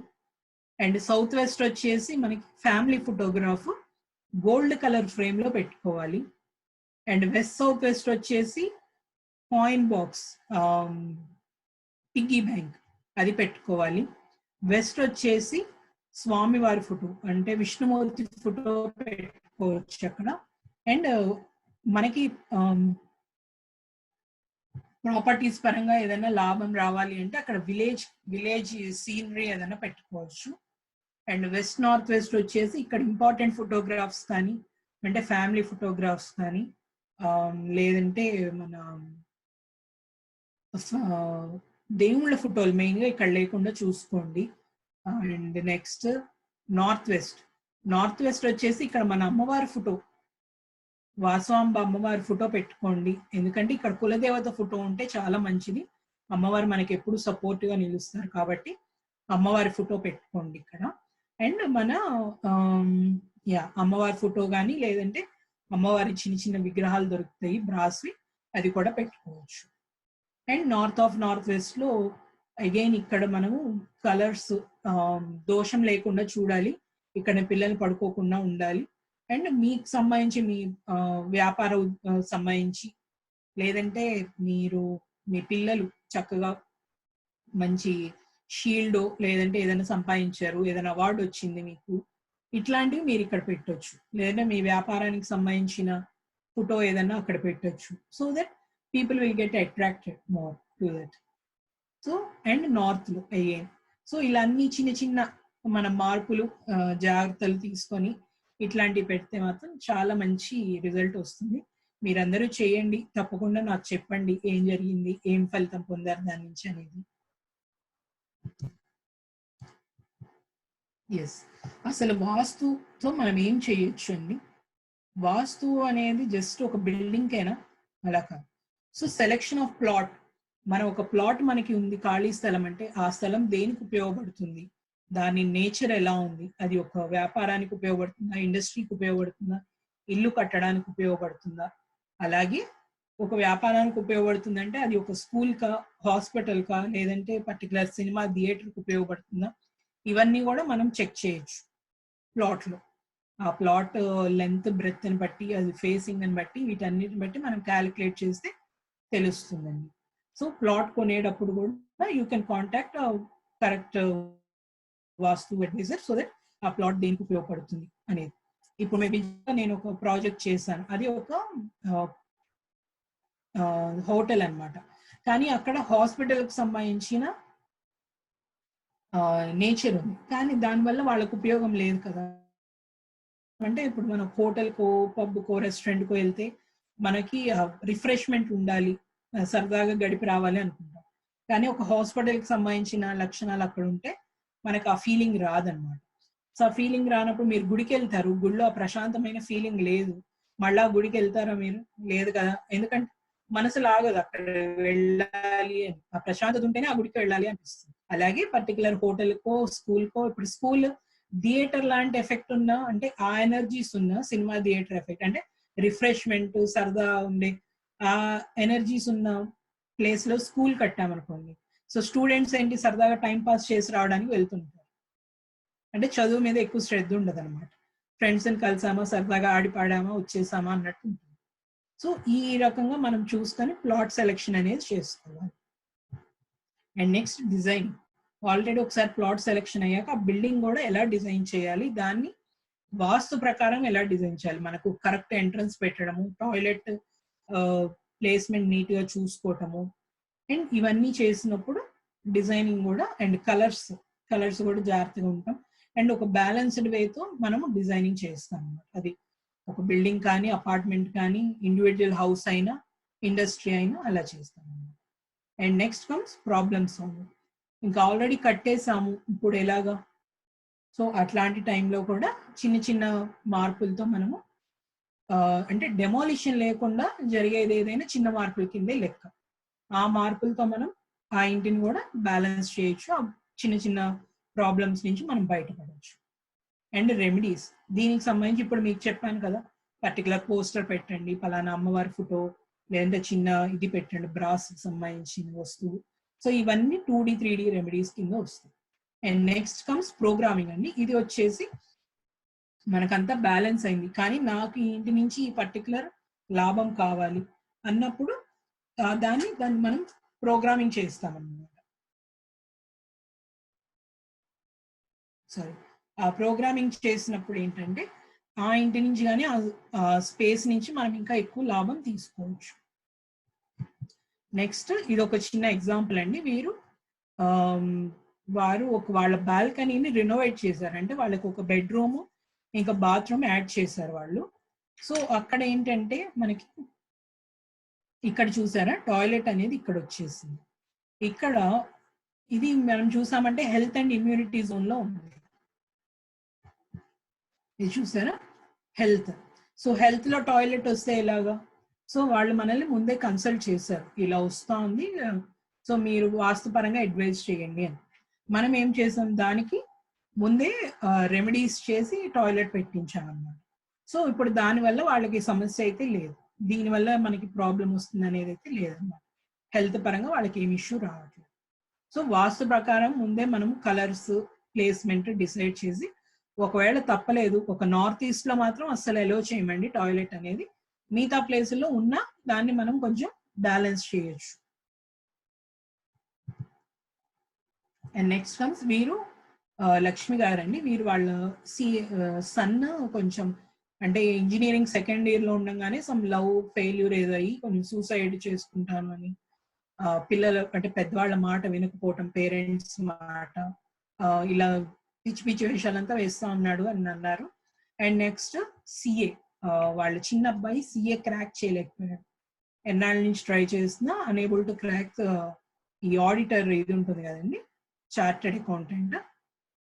[SPEAKER 1] అండ్ సౌత్ వెస్ట్ వచ్చేసి మనకి family photograph gold colour frame లో పెట్టుకోవాలి. అండ్ వెస్ట్ సౌత్ వెస్ట్ వచ్చేసి కాయిన్ బాక్స్, పిగ్గీ బ్యాంక్, అది పెట్టుకోవాలి. వెస్ట్ వచ్చేసి స్వామివారి ఫోటో అంటే విష్ణుమూర్తి ఫోటో పెట్టుకోవచ్చు అక్కడ. అండ్ మనకి ప్రాపర్టీస్ పరంగా ఏదైనా లాభం రావాలి అంటే అక్కడ విలేజ్ సీనరీ ఏదైనా పెట్టుకోవచ్చు. అండ్ వెస్ట్ నార్త్ వెస్ట్ వచ్చేసి ఇక్కడ ఇంపార్టెంట్ ఫోటోగ్రాఫ్స్ కానీ, అంటే ఫ్యామిలీ ఫోటోగ్రాఫ్స్ కానీ, లేదంటే మన దేవుళ్ళ ఫోటోలు మెయిన్గా ఇక్కడ లేకుండా చూసుకోండి. అండ్ నెక్స్ట్ నార్త్ వెస్ట్ వచ్చేసి ఇక్కడ మన అమ్మవారి ఫోటో వాసవాంబ అమ్మవారి ఫోటో పెట్టుకోండి. ఎందుకంటే ఇక్కడ కులదేవత ఫోటో ఉంటే చాలా మంచిది. అమ్మవారు మనకి ఎప్పుడు సపోర్ట్ గా నిలుస్తారు కాబట్టి అమ్మవారి ఫోటో పెట్టుకోండి ఇక్కడ. అండ్ మన అమ్మవారి ఫోటో కానీ లేదంటే అమ్మవారి చిన్న చిన్న విగ్రహాలు దొరుకుతాయి బ్రాస్వి, అది కూడా పెట్టుకోవచ్చు. అండ్ నార్త్ వెస్ట్ లో అగైన్ ఇక్కడ మనము కలర్స్ దోషం లేకుండా చూడాలి. ఇక్కడ పిల్లలు పడుకోకుండా ఉండాలి. అండ్ మీకు సంబంధించి మీ వ్యాపార సంబంధించి లేదంటే మీరు మీ పిల్లలు చక్కగా మంచి షీల్డ్ లేదంటే ఏదైనా సంపాదించారు, ఏదైనా అవార్డు వచ్చింది మీకు, ఇట్లాంటివి మీరు ఇక్కడ పెట్టొచ్చు. లేదంటే మీ వ్యాపారానికి సంబంధించిన ఫోటో ఏదైనా అక్కడ పెట్టొచ్చు. So that people will get attracted more to that. So and north లో అయ్యాయి. సో ఇలా అన్ని చిన్న చిన్న మన మార్పులు జాగ్రత్తలు తీసుకొని ఇట్లాంటివి పెడితే మాత్రం చాలా మంచి రిజల్ట్ వస్తుంది. మీరందరూ చేయండి, తప్పకుండా నాకు చెప్పండి ఏం జరిగింది, ఏం ఫలితం పొందారు దాని నుంచి అనేది. ఎస్, అసలు వాస్తుతో మనం ఏం చేయొచ్చు అండి? వాస్తు అనేది జస్ట్ ఒక బిల్డింగ్ కైనా అలా కాదు. సో సెలెక్షన్ ఆఫ్ ప్లాట్, మనం ఒక ప్లాట్ మనకి ఉంది ఖాళీ స్థలం అంటే ఆ స్థలం దేనికి ఉపయోగపడుతుంది, దాని నేచర్ ఎలా ఉంది, అది ఒక వ్యాపారానికి ఉపయోగపడుతుందా, ఇండస్ట్రీకి ఉపయోగపడుతుందా, ఇల్లు కట్టడానికి ఉపయోగపడుతుందా, అలాగే ఒక వ్యాపారానికి ఉపయోగపడుతుందంటే అది ఒక స్కూల్ కా, హాస్పిటల్ కా, లేదంటే పర్టికులర్ సినిమా థియేటర్కి ఉపయోగపడుతుందా, ఇవన్నీ కూడా మనం చెక్ చేయొచ్చు ప్లాట్లో. ఆ ప్లాట్ లెంత్ బ్రెత్ ని బట్టి, అది ఫేసింగ్ అని బట్టి, వీటన్నిటిని బట్టి మనం క్యాలిక్యులేట్ చేస్తే తెలుస్తుందండి. సో ప్లాట్ కొనేటప్పుడు కూడా you can contact correct vastu advisor so that ఆ ప్లాట్ దేనికి ఉపయోగపడుతుంది అనేది. ఇప్పుడు మేబీ నేను ఒక ప్రాజెక్ట్ చేశాను, అది ఒక హోటల్ అన్నమాట. కానీ అక్కడ హాస్పిటల్కి సంబంధించిన నేచర్ ఉంది, కానీ దానివల్ల వాళ్ళకు ఉపయోగం లేదు కదా. అంటే ఇప్పుడు మనం హోటల్కో, పబ్కో, రెస్టారెంట్కో వెళ్తే మనకి రిఫ్రెష్మెంట్ ఉండాలి, సరదాగా గడిపి రావాలి అనుకుంటాం. కానీ ఒక హాస్పిటల్కి సంబంధించిన లక్షణాలు అక్కడ ఉంటే మనకు ఆ ఫీలింగ్ రాదనమాట. సో ఆ ఫీలింగ్ రానప్పుడు మీరు గుడికి వెళ్తారు, గుడిలో ఆ ప్రశాంతమైన ఫీలింగ్ లేదు, మళ్ళా గుడికి వెళ్తారా మీరు? లేదు కదా. ఎందుకంటే మనసు లాగదు అక్కడ వెళ్ళాలి అని, ఆ ప్రశాంతత ఉంటేనే ఆ గుడికి వెళ్ళాలి అనిపిస్తుంది. అలాగే పర్టికులర్ హోటల్కో, స్కూల్కో, ఇప్పుడు స్కూల్ థియేటర్ లాంటి ఎఫెక్ట్ ఉన్న, అంటే ఆ ఎనర్జీస్ ఉన్న సినిమా థియేటర్ ఎఫెక్ట్, అంటే రిఫ్రెష్మెంట్ సరదా ఉండే ఆ ఎనర్జీస్ ఉన్న ప్లేస్ లో స్కూల్ కట్టామనుకోండి, సో స్టూడెంట్స్ ఏంటి సరదాగా టైం పాస్ చేసి రావడానికి వెళ్తుంటారు. అంటే చదువు మీద ఎక్కువ శ్రద్ధ ఉండదు అనమాట. ఫ్రెండ్స్ ని కలిసామా, సరదాగా ఆడిపాడామా, వచ్చేసామా అన్నట్టు ఉంటుంది. సో ఈ రకంగా మనం చూసుకొని ప్లాట్ సెలెక్షన్ అనేది చేసుకోవాలి. And next design. ఆల్రెడీ ఒకసారి ప్లాట్ సెలెక్షన్ అయ్యాక ఆ బిల్డింగ్ కూడా ఎలా డిజైన్ చేయాలి, దాన్ని వాస్తు ప్రకారం ఎలా డిజైన్ చేయాలి, మనకు కరెక్ట్ ఎంట్రన్స్ పెట్టడము, టాయిలెట్ ప్లేస్మెంట్ నీట్ గా చూసుకోవటము, అండ్ ఇవన్నీ చేసినప్పుడు డిజైనింగ్ కూడా, అండ్ కలర్స్ కూడా జాగ్రత్తగా ఉంటాం. అండ్ ఒక బ్యాలెన్స్డ్ వేతో మనము డిజైనింగ్ చేస్తాం అన్నమాట. అది ఒక బిల్డింగ్ కానీ, అపార్ట్మెంట్ కానీ, ఇండివిజువల్ హౌస్ అయినా, ఇండస్ట్రీ అయినా అలా చేస్తాం అన్నమాట. And next comes problem solving. ఇంకా ఆల్రెడీ కట్టేసాము, ఇప్పుడు ఎలాగా? సో అట్లాంటి టైంలో కూడా చిన్న చిన్న మార్పులతో మనము అంటే డెమాలిషన్ లేకుండా జరిగేది ఏదైనా చిన్న మార్పుల కిందే లెక్క. ఆ మార్పులతో మనం ఆ ఇంటిని కూడా బ్యాలెన్స్ చేయొచ్చు, ఆ చిన్న చిన్న ప్రాబ్లమ్స్ నుంచి మనం బయటపడవచ్చు. అండ్ రెమెడీస్, దీనికి సంబంధించి ఇప్పుడు మీకు చెప్పాను కదా, పర్టికులర్ పోస్టర్ పెట్టండి, పలానా అమ్మవారి ఫోటో, లేదంటే చిన్న ఇది పెట్టండి బ్రాస్ సంబంధించిన వస్తువు. సో ఇవన్నీ 2D 3D రెమెడీస్ కింద వస్తాయి. అండ్ నెక్స్ట్ కమ్స్ ప్రోగ్రామింగ్ అండి. ఇది వచ్చేసి మనకంతా బ్యాలెన్స్ అయింది, కానీ నాకు ఈ ఇంటి నుంచి ఈ పర్టికులర్ లాభం కావాలి అన్నప్పుడు దాన్ని మనం ప్రోగ్రామింగ్ చేస్తామన్నమాట. సారీ, ఆ ప్రోగ్రామింగ్ చేసినప్పుడు ఏంటంటే ఆ ఇంటి నుంచి కానీ ఆ స్పేస్ నుంచి మనం ఇంకా ఎక్కువ లాభం తీసుకోవచ్చు. నెక్స్ట్ ఇది ఒక చిన్న ఎగ్జాంపుల్ అండి. వారు వాళ్ళ బాల్కనీని రినోవేట్ చేశారు, అంటే వాళ్ళకి ఒక బెడ్రూమ్ ఇంకా బాత్రూమ్ యాడ్ చేశారు వాళ్ళు. సో అక్కడ ఏంటంటే మనకి ఇక్కడ చూసారా, టాయిలెట్ అనేది ఇక్కడ వచ్చేసింది. ఇక్కడ ఇది మనం చూసామంటే హెల్త్ అండ్ ఇమ్యూనిటీ జోన్ లో ఉంది. ఇది చూసారా, హెల్త్. సో హెల్త్ లో టాయిలెట్ వస్తే ఎలాగా? సో వాళ్ళు మనల్ని ముందే కన్సల్ట్ చేశారు, ఇలా వస్తా ఉంది, సో మీరు వాస్తుపరంగా అడ్వైజ్ చేయండి అని. మనం ఏం చేసాం, దానికి ముందే రెమెడీస్ చేసి టాయిలెట్ పెట్టించాం అన్నమాట. సో ఇప్పుడు దానివల్ల వాళ్ళకి సమస్య అయితే లేదు, దీనివల్ల మనకి ప్రాబ్లం వస్తుంది అనేది అయితే లేదన్నమాట. హెల్త్ పరంగా వాళ్ళకి ఏమి ఇష్యూ రావట్లేదు. సో వాస్తు ప్రకారం ముందే మనం కలర్స్ ప్లేస్మెంట్ డిసైడ్ చేసి, ఒకవేళ తప్పలేదు, ఒక నార్త్ ఈస్ట్ లో మాత్రం అస్సలు ఎలో చేయమండి టాయిలెట్ అనేది, మిగతా ప్లేసుల్లో ఉన్న దాన్ని మనం కొంచెం బ్యాలెన్స్ చేయొచ్చు. అండ్ నెక్స్ట్ కమ్స్ వీరు లక్ష్మి గారండి. వీరు వాళ్ళ సన్ కొంచెం అంటే ఇంజనీరింగ్ సెకండ్ ఇయర్ లో ఉండగానే సమ్ లవ్ ఫెయిల్యూర్ ఏదో అయ్యి కొంచెం సూసైడ్ చేసుకుంటాను అని, పిల్లలు అంటే పెద్దవాళ్ళ మాట వినకపోవటం, పేరెంట్స్ మాట, ఇలా పిచ్చి పిచ్చి విషయాలంతా వేస్తా ఉన్నాడు అని అన్నారు. అండ్ నెక్స్ట్ సిఏ, వాళ్ళ చిన్న అబ్బాయి సిఏ క్రాక్ చేయలేకపోయాడు, ఎన్నాళ్ళ నుంచి ట్రై చేసినా అనేబుల్ టు క్రాక్ ఈ ఆడిటర్ ఇది ఉంటుంది కదండి, చార్టెడ్ అకౌంటెంట్,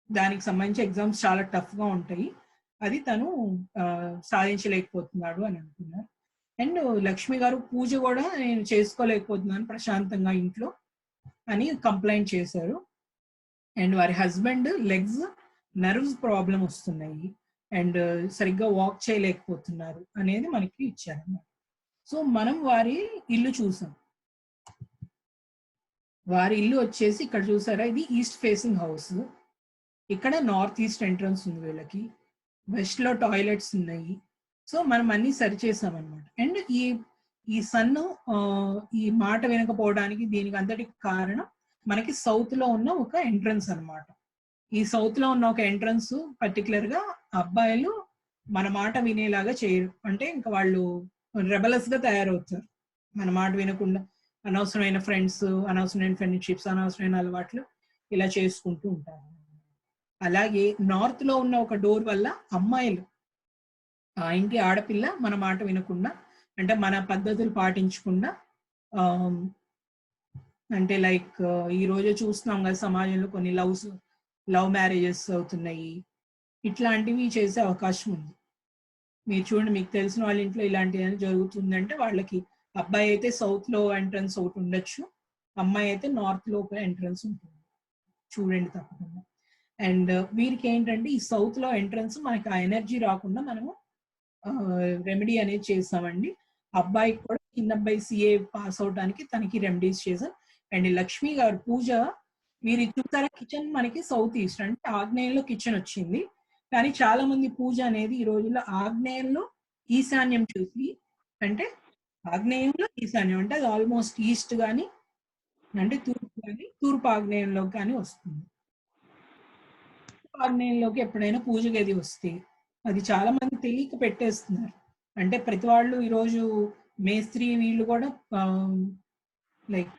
[SPEAKER 1] దానికి సంబంధించి ఎగ్జామ్స్ చాలా టఫ్ గా ఉంటాయి, అది తను సాధించలేకపోతున్నాడు అని అంటున్నారు. అండ్ లక్ష్మి గారు పూజ కూడా నేను చేసుకోలేకపోతున్నాను ప్రశాంతంగా ఇంట్లో అని కంప్లైంట్ చేశారు. అండ్ వారి హస్బెండ్ లెగ్స్ నర్వ్స్ ప్రాబ్లం వస్తున్నాయి అండ్ సరిగ్గా వాక్ చేయలేకపోతున్నారు అనేది మనకి ఇచ్చారన్నమాట. సో మనం వారి ఇల్లు చూసాం. వారి ఇల్లు వచ్చేసి ఇక్కడ చూసారా, ఇది ఈస్ట్ ఫేసింగ్ హౌస్, ఇక్కడ నార్త్ ఈస్ట్ ఎంట్రన్స్ ఉంది వీళ్ళకి, వెస్ట్ లో టాయిలెట్స్ ఉన్నాయి. సో మనం అన్ని సరి చేసాం అనమాట. అండ్ ఈ సన్ ఈ మాట వినకపోవడానికి దీనికి అంతటికి కారణం మనకి సౌత్ లో ఉన్న ఒక ఎంట్రన్స్ అన్నమాట. ఈ సౌత్ లో ఉన్న ఒక ఎంట్రన్స్ పర్టికులర్ గా అబ్బాయిలు మన మాట వినేలాగా చేయరు, అంటే ఇంకా వాళ్ళు రెబలస్ గా తయారవుతారు, మన మాట వినకుండా అనవసరమైన ఫ్రెండ్స్, అనవసరమైన ఫ్రెండ్షిప్స్, అనవసరమైన అలవాట్లు ఇలా చేసుకుంటూ ఉంటారు. అలాగే నార్త్ లో ఉన్న ఒక డోర్ వల్ల అమ్మాయిలు, ఆ ఇంటి ఆడపిల్ల మన మాట వినకుండా, అంటే మన పద్ధతులు పాటించకుండా, అంటే లైక్ ఈ రోజు చూస్తున్నాం కదా సమాజంలో కొన్ని లవ్ మ్యారేజెస్ అవుతున్నాయి, ఇట్లాంటివి చేసే అవకాశం ఉంది. మీరు చూడండి, మీకు తెలిసిన వాళ్ళ ఇంట్లో ఇలాంటివి జరుగుతుందంటే వాళ్ళకి అబ్బాయి అయితే సౌత్ లో ఎంట్రన్స్ ఒకటి ఉండొచ్చు, అమ్మాయి అయితే నార్త్ లో ఒక ఎంట్రన్స్ ఉంటుంది, చూడండి తప్పకుండా. అండ్ వీరికి ఏంటంటే ఈ సౌత్ లో ఎంట్రన్స్ మనకి ఆ ఎనర్జీ రాకుండా మనము రెమెడీ అనేది చేసామండి. అబ్బాయికి కూడా చిన్న అబ్బాయి సిఏ పాస్ అవడానికి తనకి రెమెడీస్ చేసాం. అండ్ లక్ష్మి గారు పూజ, మీరు చూసారా కిచెన్ మనకి సౌత్ ఈస్ట్ అంటే ఆగ్నేయంలో కిచెన్ వచ్చింది, కానీ చాలా మంది పూజ అనేది ఈ రోజుల్లో ఆగ్నేయంలో ఈశాన్యం చూసి, అంటే ఆగ్నేయంలో ఈశాన్యం అంటే అది ఆల్మోస్ట్ ఈస్ట్ కానీ అంటే తూర్పు కానీ తూర్పు ఆగ్నేయంలో కానీ వస్తుంది. ఆగ్నేయంలోకి ఎప్పుడైనా పూజ గది వస్తే అది చాలా మంది తెలియక పెట్టేస్తున్నారు, అంటే ప్రతి వాళ్ళు ఈరోజు మేస్త్రి వీళ్ళు కూడా లైక్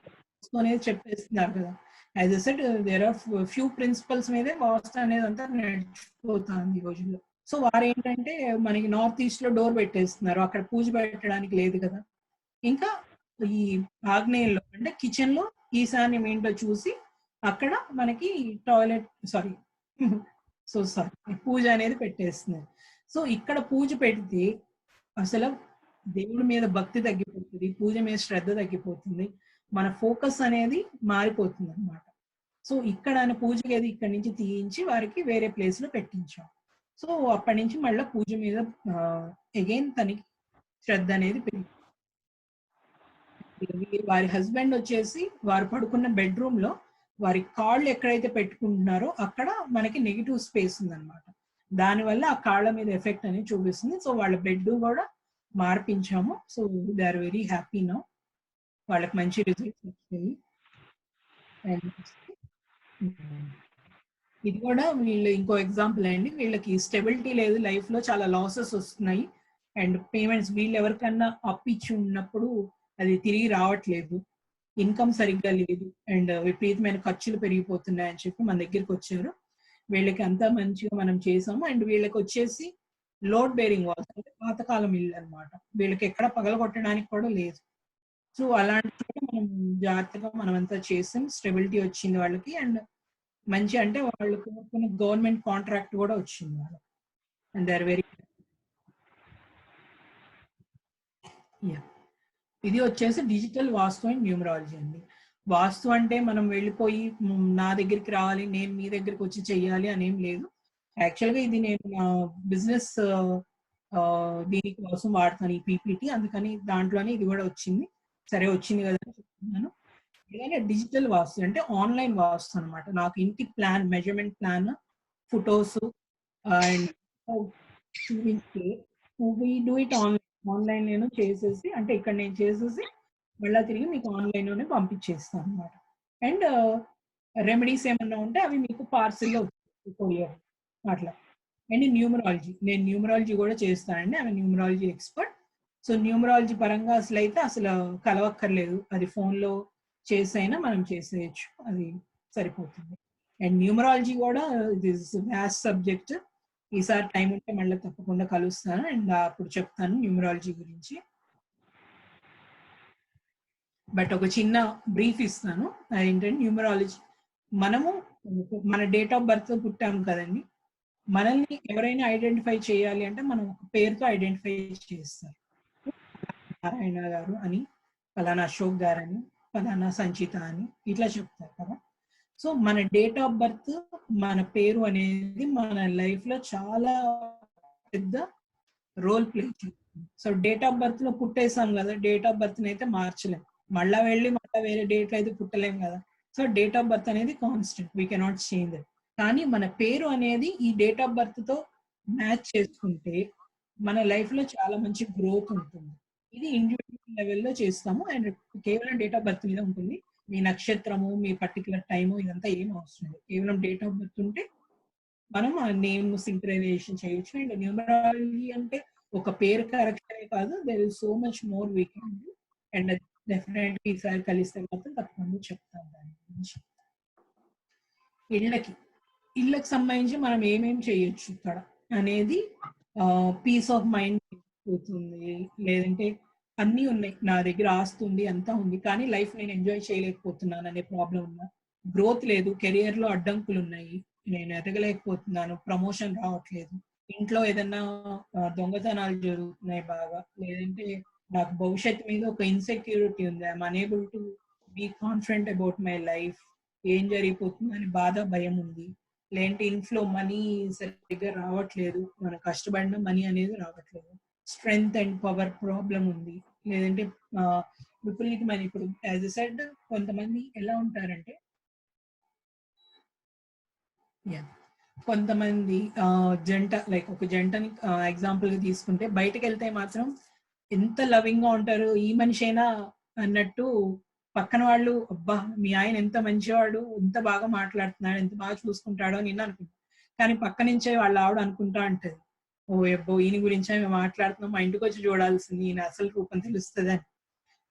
[SPEAKER 1] అనేది చెప్పేస్తున్నారు కదా. As a set there are few principles మీదే వాస్తు అనేది అంతా నడిచిపోతుంది ఈ రోజుల్లో. సో వారు ఏంటంటే మనకి నార్త్ ఈస్ట్ లో డోర్ పెట్టేస్తున్నారు, అక్కడ పూజ పెట్టడానికి లేదు కదా. ఇంకా ఈ ఆగ్నేయంలో అంటే కిచెన్ లో ఈశాన్యం ఏంటో చూసి అక్కడ మనకి టాయిలెట్ సారీ పూజ అనేది పెట్టేస్తున్నారు. సో ఇక్కడ పూజ పెడితే అసలు దేవుడి మీద భక్తి తగ్గిపోతుంది, పూజ మీద శ్రద్ధ తగ్గిపోతుంది, మన ఫోకస్ అనేది మారిపోతుంది అనమాట. సో ఇక్కడ పూజ గది ఇక్కడ నుంచి తీయించి వారికి వేరే ప్లేస్ లో పెట్టించాం. సో అప్పటి నుంచి మళ్ళీ పూజ మీద అగైన్ తనకి శ్రద్ధ అనేది పెరిగింది. వారి హస్బెండ్ వచ్చేసి వారు పడుకున్న బెడ్రూమ్ లో వారి కాళ్ళు ఎక్కడైతే పెట్టుకుంటున్నారో అక్కడ మనకి నెగిటివ్ స్పేస్ ఉందన్నమాట, దానివల్ల ఆ కాళ్ళ మీద ఎఫెక్ట్ అనేది చూపిస్తుంది. సో వాళ్ళ బెడ్ కూడా మార్పించాము. So they are very happy now, వాళ్ళకి మంచి రిజల్ట్స్ వచ్చాయి. ఇది కూడా వీళ్ళు ఇంకో ఎగ్జాంపుల్ అండి, వీళ్ళకి స్టెబిలిటీ లేదు లైఫ్ లో, చాలా లాసెస్ వస్తున్నాయి అండ్ పేమెంట్స్ వీళ్ళు ఎవరికన్నా అప్పిచ్చి ఉన్నప్పుడు అది తిరిగి రావట్లేదు, ఇన్కమ్ సరిగ్గా లేదు అండ్ విపరీతమైన ఖర్చులు పెరిగిపోతున్నాయి అని చెప్పి మన దగ్గరికి వచ్చారు. వీళ్ళకి అంతా మంచిగా మనం చేసాము. అండ్ వీళ్ళకి వచ్చేసి లోడ్ బేరింగ్ వాల్స్ అంటే పాతకాలం ఇల్లు అనమాట, వీళ్ళకి ఎక్కడ పగలగొట్టడానికి కూడా లేదు. సో అలాంటి మనం జాగ్రత్తగా మనం అంతా చేసాం, స్టెబిలిటీ వచ్చింది వాళ్ళకి. అండ్ మంచి అంటే వాళ్ళు కోరుకున్న గవర్నమెంట్ కాంట్రాక్ట్ కూడా వచ్చింది వాళ్ళకి. అండ్ దే ఆర్ వెరీ ఇది వచ్చేసి డిజిటల్ వాస్తు అండ్ న్యూమరాలజీ అండి. వాస్తు అంటే మనం వెళ్ళిపోయి నా దగ్గరికి రావాలి, నేను మీ దగ్గరికి వచ్చి చెయ్యాలి అనేం లేదు. యాక్చువల్‌గా ఇది నేను నా బిజినెస్ దీనికోసం వాడతాను ఈ పీపీటీ. అందుకని దాంట్లోనే ఇది కూడా వచ్చింది. సరే వచ్చింది కదా అని చెప్తున్నాను. ఏదైనా డిజిటల్ వాస్తు అంటే ఆన్‌లైన్ వాస్తు అనమాట. నాకు ఇంటి plan, measurement plan, photos and చూపించి వి డూ ఇట్ ఆన్‌లైన్ నేను చేసేసి అంటే ఇక్కడ నేను చేసేసి మళ్ళా తిరిగి మీకు ఆన్‌లైన్‌లోనే పంపించేస్తాను అనమాట. అండ్ రెమెడీస్ ఏమన్నా ఉంటే అవి మీకు పార్సెల్‌లో కొరియర్ అట్లా. And numerology. నేను న్యూమరాలజీ కూడా చేస్తానండి. I'm numerology expert. So, numerology పరంగా అసలైతే కలవక్కర్లేదు. అది ఫోన్‌లో చేసైనా మనం చేసేయొచ్చు. అది సరిపోతుంది. అండ్ న్యూమరాలజీ కూడా ఇట్ ఈస్ వాస్ట్ సబ్జెక్ట్. ఈసారి టైం ఉంటే మళ్ళీ తప్పకుండా కలుస్తాను. అండ్ అప్పుడు చెప్తాను న్యూమరాలజీ గురించి. బట్ ఒక చిన్న బ్రీఫ్ ఇస్తాను. అదేంటంటే న్యూమరాలజీ మనము మన డేట్ ఆఫ్ బర్త్ పుట్టాము కదండీ! మనల్ని ఎవరైనా ఐడెంటిఫై చేయాలి అంటే మనం ఒక పేరుతో ఐడెంటిఫై చేస్తారు. నారాయణ గారు అని, ఫలానా అశోక్ గారని, ఫలానా సంచిత అని ఇట్లా చెప్తారు కదా! సో, మన డేట్ ఆఫ్ బర్త్, మన పేరు అనేది మన లైఫ్‌లో చాలా పెద్ద రోల్ ప్లే చేస్తుంది. సో, డేట్ ఆఫ్ బర్త్‌లో పుట్టేసాం గదా! డేట్ ఆఫ్ బర్త్‌నయితే మార్చలేం. మళ్ళా వెళ్లి మళ్ళా వేరే డేట్‌లో అయితే పుట్టలేం గదా! సో, డేట్ ఆఫ్ బర్త్ అనేది constant. We cannot change it. కానీ మన పేరు అనేది ఈ డేట్ ఆఫ్ బర్త్‌తో మ్యాచ్ చేసుకుంటే మన లైఫ్‌లో చాలా మంచి గ్రోత్ ఉంటుంది. ఇది ఇండివిడ్యువల్ లెవెల్‌లో చేస్తాము. అండ్ కేవలం డేట్ ఆఫ్ బర్త్ మీద ఉంటుంది. మీ నక్షత్రము, మీ పర్టిక్యులర్ టైము ఇదంతా ఏమి అవసరం లేదు. కేవలం డేట్ ఆఫ్ బర్త్ ఉంటే మనం ఆ నేమ్ సింక్రనైజేషన్ చేయొచ్చు. అండ్ న్యూమరాలజీ అంటే ఒక పేరు కరెక్షనే కాదు. There is so much more we can do. And డెఫినెట్‌గా ఈసారి కలిస్తే మాత్రం తప్పకుండా చెప్తాను దాని గురించి. ఇళ్ళకి. ఇళ్ళకి సంబంధించి మనం ఏమేం చేయొచ్చు ఇక్కడ అనేది పీస్ ఆఫ్ మైండ్ పోతుంది. లేదంటే అన్నీ ఉన్నాయి. నా దగ్గర ఆస్తి ఉంది, అంతా ఉంది. కానీ లైఫ్ నేను ఎంజాయ్ చేయలేకపోతున్నాను అనే ప్రాబ్లమ్ ఉందా? గ్రోత్ లేదు. కెరియర్‌లో అడ్డంకులున్నాయి. నేను ఎదగలేకపోతున్నాను. ప్రమోషన్ రావట్లేదు. ఇంట్లో ఏదన్నా దొంగతనాలు జరుగుతున్నాయి బాగా. లేదంటే నాకు భవిష్యత్తు మీద ఒక ఇన్‌సెక్యూరిటీ ఉంది. I'm unable to be confident about my life. ఏం జరిగిపోతుందని బాధ, భయం ఉంది. లేదంటే ఇన్‌ఫ్లో మనీ సరిగ్గా రావట్లేదు. మనం కష్టపడిన మనీ అనేది రావట్లేదు. స్ట్రెంగ్త్ అండ్ పవర్ ప్రాబ్లమ్ ఉంది. లేదంటే విపరీతమైన ఇప్పుడు యాజ్ ఎ సెడ్ కొంతమంది ఎలా ఉంటారంటే యాహ్! కొంతమంది జంట లైక్ ఒక జంటని ఎగ్జాంపుల్‌గా తీసుకుంటే బయటికెళ్తే మాత్రం ఎంత లవింగ్‌గా ఉంటారు. ఈ మనిషేనా అన్నట్టు పక్కన వాళ్ళు అబ్బా! మీ ఆయన ఎంత మంచివాడు, ఎంత బాగా మాట్లాడుతున్నాడు, ఎంత బాగా చూసుకుంటాడో అని నేను అనుకుంటా. కానీ పక్క నుంచే వాళ్ళ ఆవిడ అనుకుంటా ఉంటది. ఓయబ్బో! ఈయన గురించే మేము మాట్లాడుతున్నాం. మా ఇంటికొచ్చి చూడాల్సింది ఈయన అసలు రూపం తెలుస్తదని.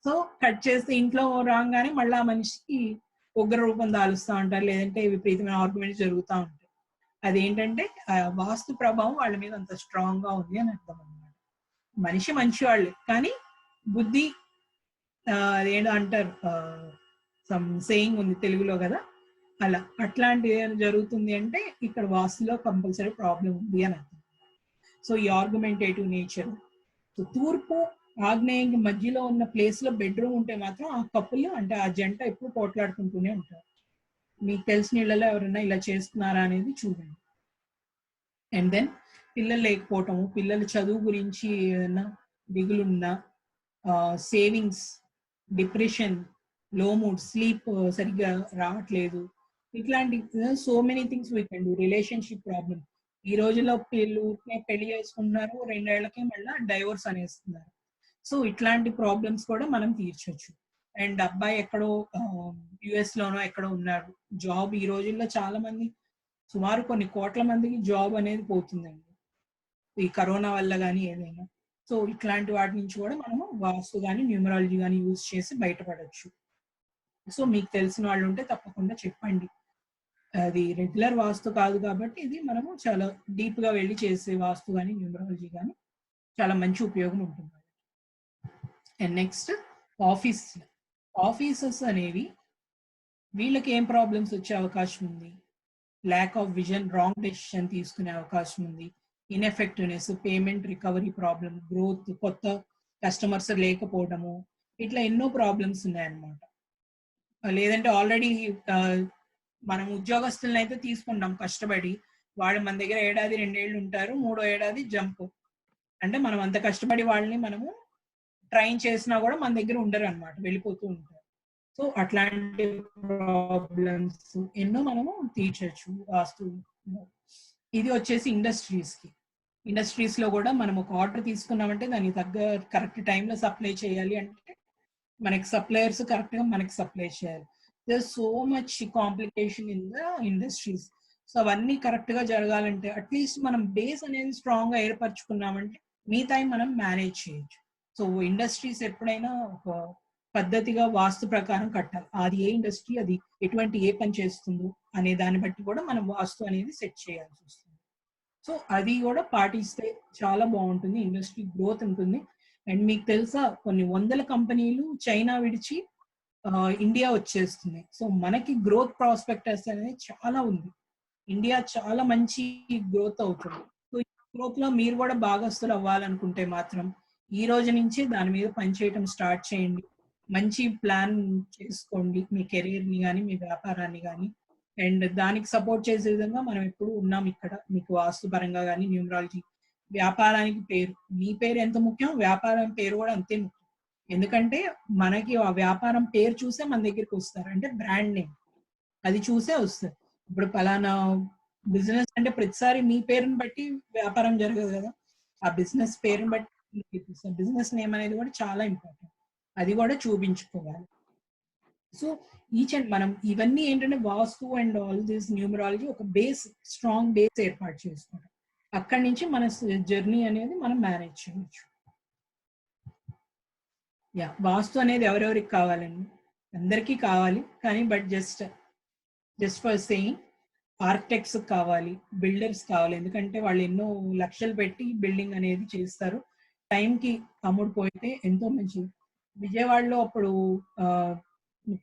[SPEAKER 1] సో, కట్ చేస్తే ఇంట్లో రాంగానే మళ్ళా ఆ మనిషికి ఉగ్ర రూపం దాలుస్తా ఉంటారు. లేదంటే విపరీతమైన ఆర్గ్యుమెంట్స్ జరుగుతా ఉంటాయి. అదేంటంటే వాస్తు ప్రభావం వాళ్ళ మీద అంత స్ట్రాంగ్‌గా ఉంది అని అర్థం అన్నమాట. మనిషి మంచివాళ్ళే. కానీ బుద్ధి అదేంటో అంటారు సమ్ సేయింగ్ ఉంది తెలుగులో గదా! అలా. అట్లాంటిది ఏమైనా జరుగుతుంది అంటే ఇక్కడ వాస్తులో కంపల్సరీ ప్రాబ్లమ్ ఉంది అని అర్థం. సో, ఈ ఆర్గ్యుమెంటేటివ్ నేచర్. సో, తూర్పు, ఆగ్నేయంకి మధ్యలో ఉన్న ప్లేస్‌లో బెడ్‌రూమ్ ఉంటే మాత్రం ఆ కపుల్ అంటే ఆ జంట ఎప్పుడు పోట్లాడుకుంటూనే ఉంటారు. మీకు తెలిసిన ఇళ్ళలో ఎవరైనా ఇలా చేస్తున్నారా అనేది చూడండి. అండ్ దెన్ పిల్లలు లేకపోవటము, పిల్లల చదువు గురించి ఏదన్నా దిగులున్నా, సేవింగ్స్, డిప్రెషన్, లో మూడ్, స్లీప్ సరిగ్గా రావట్లేదు. ఇట్లాంటి so many things we can do. Relationship problem. ఈ రోజుల్లో ఊరికే పెళ్లి చేసుకుంటున్నారు. 2 ఏళ్లకే మళ్ళా డైవోర్స్ అనేస్తున్నారు. సో, ఇట్లాంటి ప్రాబ్లమ్స్ కూడా మనం తీర్చొచ్చు. అండ్ అబ్బాయి ఎక్కడో యూఎస్‌లోనో ఎక్కడో ఉన్నాడు. జాబ్ ఈ రోజుల్లో చాలా మంది సుమారు కొన్ని కోట్ల మందికి జాబ్ అనేది పోతుందండి. ఈ కరోనా వల్ల గాని ఏదైనా. సో, ఇట్లాంటి వాటి నుంచి కూడా మనము వాస్తు గాని, న్యూమరాలజీ గాని యూజ్ చేసి బయటపడొచ్చు. సో, మీకు తెలిసిన వాళ్ళుంటే తప్పకుండా చెప్పండి. అది రెగ్యులర్ వాస్తు కాదు కాబట్టి ఇది మనము చాలా డీప్‌గా వెళ్లి చేసే వాస్తు గాని, న్యూమరాలజీ గాని చాలా మంచి ఉపయోగం ఉంటుంది. And next office. ఆఫీసెస్ అనేవి వీళ్ళకి ఏం ప్రాబ్లమ్స్ వచ్చే అవకాశం ఉంది? Lack of vision, wrong decision తీసుకునే అవకాశం ఉంది. Ineffectiveness, payment recovery problem, growth, కొత్త కస్టమర్స్ లేకపోవడము, ఇట్లా ఎన్నో ప్రాబ్లమ్స్ ఉన్నాయన్నమాట. లేదంటే ఆల్రెడీ మనం ఉద్యోగస్తులను అయితే తీసుకుంటాం కష్టపడి. వాళ్ళు మన దగ్గర ఏడాది, 2 ఏళ్ళు ఉంటారు. మూడో ఏడాది జంప్. అంటే మనం అంత కష్టపడి వాళ్ళని మనము ట్రైన్ చేసినా కూడా మన దగ్గర ఉండరన్నమాట. వెళ్ళిపోతూ ఉంటారు. సో, అట్లాంటి ప్రాబ్లమ్స్ ఎన్నో మనము తీర్చొచ్చు వాస్తువులో. ఇది వచ్చేసి ఇండస్ట్రీస్‌కి. ఇండస్ట్రీస్‌లో కూడా మనం ఒక ఆర్డర్ తీసుకున్నామంటే దానికి తగ్గ కరెక్ట్ టైమ్‌లో సప్లై చేయాలి అంటే మనకి సప్లయర్స్ కరెక్ట్‌గా మనకి సప్లై చేయాలి. There so much complication in the industries. So, అవన్నీ కరెక్ట్‌గా జరగాలంటే అట్‌లీస్ట్ మనం బేస్ అనేది స్ట్రాంగ్‌గా ఏర్పరచుకున్నామంటే మిగతాయి మనం మేనేజ్ చేయొచ్చు. సో, ఇండస్ట్రీస్ ఎప్పుడైనా ఒక పద్ధతిగా వాస్తు ప్రకారం కట్టాలి. అది ఏ ఇండస్ట్రీ, అది ఎటువంటి ఏ పని చేస్తుందో అనే దాన్ని బట్టి కూడా మనం వాస్తు అనేది సెట్ చేయాల్సొస్తుంది. సో, అది కూడా పాటిస్తే చాలా బావుంటుంది. ఇండస్ట్రీ గ్రోత్ ఉంటుంది. అండ్ మీకు తెలుసా కొన్ని వందల కంపెనీలు చైనా విడిచి ఇండియా వచ్చేస్తున్నాయి. సో, మనకి గ్రోత్ ప్రాస్పెక్టస్ అనేది చాలా ఉంది. ఇండియా చాలా మంచి గ్రోత్ అవుతుంది. సో, ఈ గ్రోత్‌లో మీరు కూడా భాగస్తులు అవ్వాలనుకుంటే మాత్రం ఈ రోజు నుంచి దాని మీద పని చేయటం స్టార్ట్ చేయండి. మంచి ప్లాన్ చేసుకోండి. మీ కెరియర్‌ని గాని, మీ వ్యాపారాన్ని గాని. అండ్ దానికి సపోర్ట్ చేసే విధంగా మనం ఎప్పుడు ఉన్నాం ఇక్కడ. మీకు వాస్తు పరంగా గాని, న్యూమరాలజీ. వ్యాపారానికి పేరు. మీ పేరు ఎంత ముఖ్యం, వ్యాపారం పేరు కూడా అంతే ముఖ్యం. ఎందుకంటే మనకి ఆ వ్యాపారం పేరు చూసే మన దగ్గరికొస్తారు. అంటే బ్రాండ్ నేమ్. అది చూసే వస్తది. ఇప్పుడు పలానా బిజినెస్ అంటే ప్రతిసారి మీ పేరుని బట్టి వ్యాపారం జరగదు గదా! ఆ బిజినెస్ పేరుని బట్టి బిజినెస్ నేమ్ అనేది కూడా చాలా ఇంపార్టెంట్. అది కూడా చూపించుకోవాలి. సో, ఈచ్ అండ్ మనం ఇవన్నీ ఏంటంటే వాస్తు అండ్ ఆల్ దిస్ న్యూమరాలజీ ఒక బేస్, స్ట్రాంగ్ బేస్ ఏర్పాటు చేసుకోవడం. అక్కడి నుంచి మన జర్నీ అనేది మనం మేనేజ్ చేయొచ్చు. యాహ్! వాస్తు అనేది ఎవరెవరికి కావాలండి? అందరికీ కావాలి. కానీ జస్ట్ ఫర్ సేయింగ్ ఆర్కిటెక్ట్స్ కావాలి, బిల్డర్స్ కావాలి. ఎందుకంటే వాళ్ళు ఎన్నో లక్షలు పెట్టి బిల్డింగ్ అనేది చేస్తారు. టైంకి అమ్ముడుపోతే ఎంతో మంచిది. విజయవాడలో అప్పుడు ఆహ్,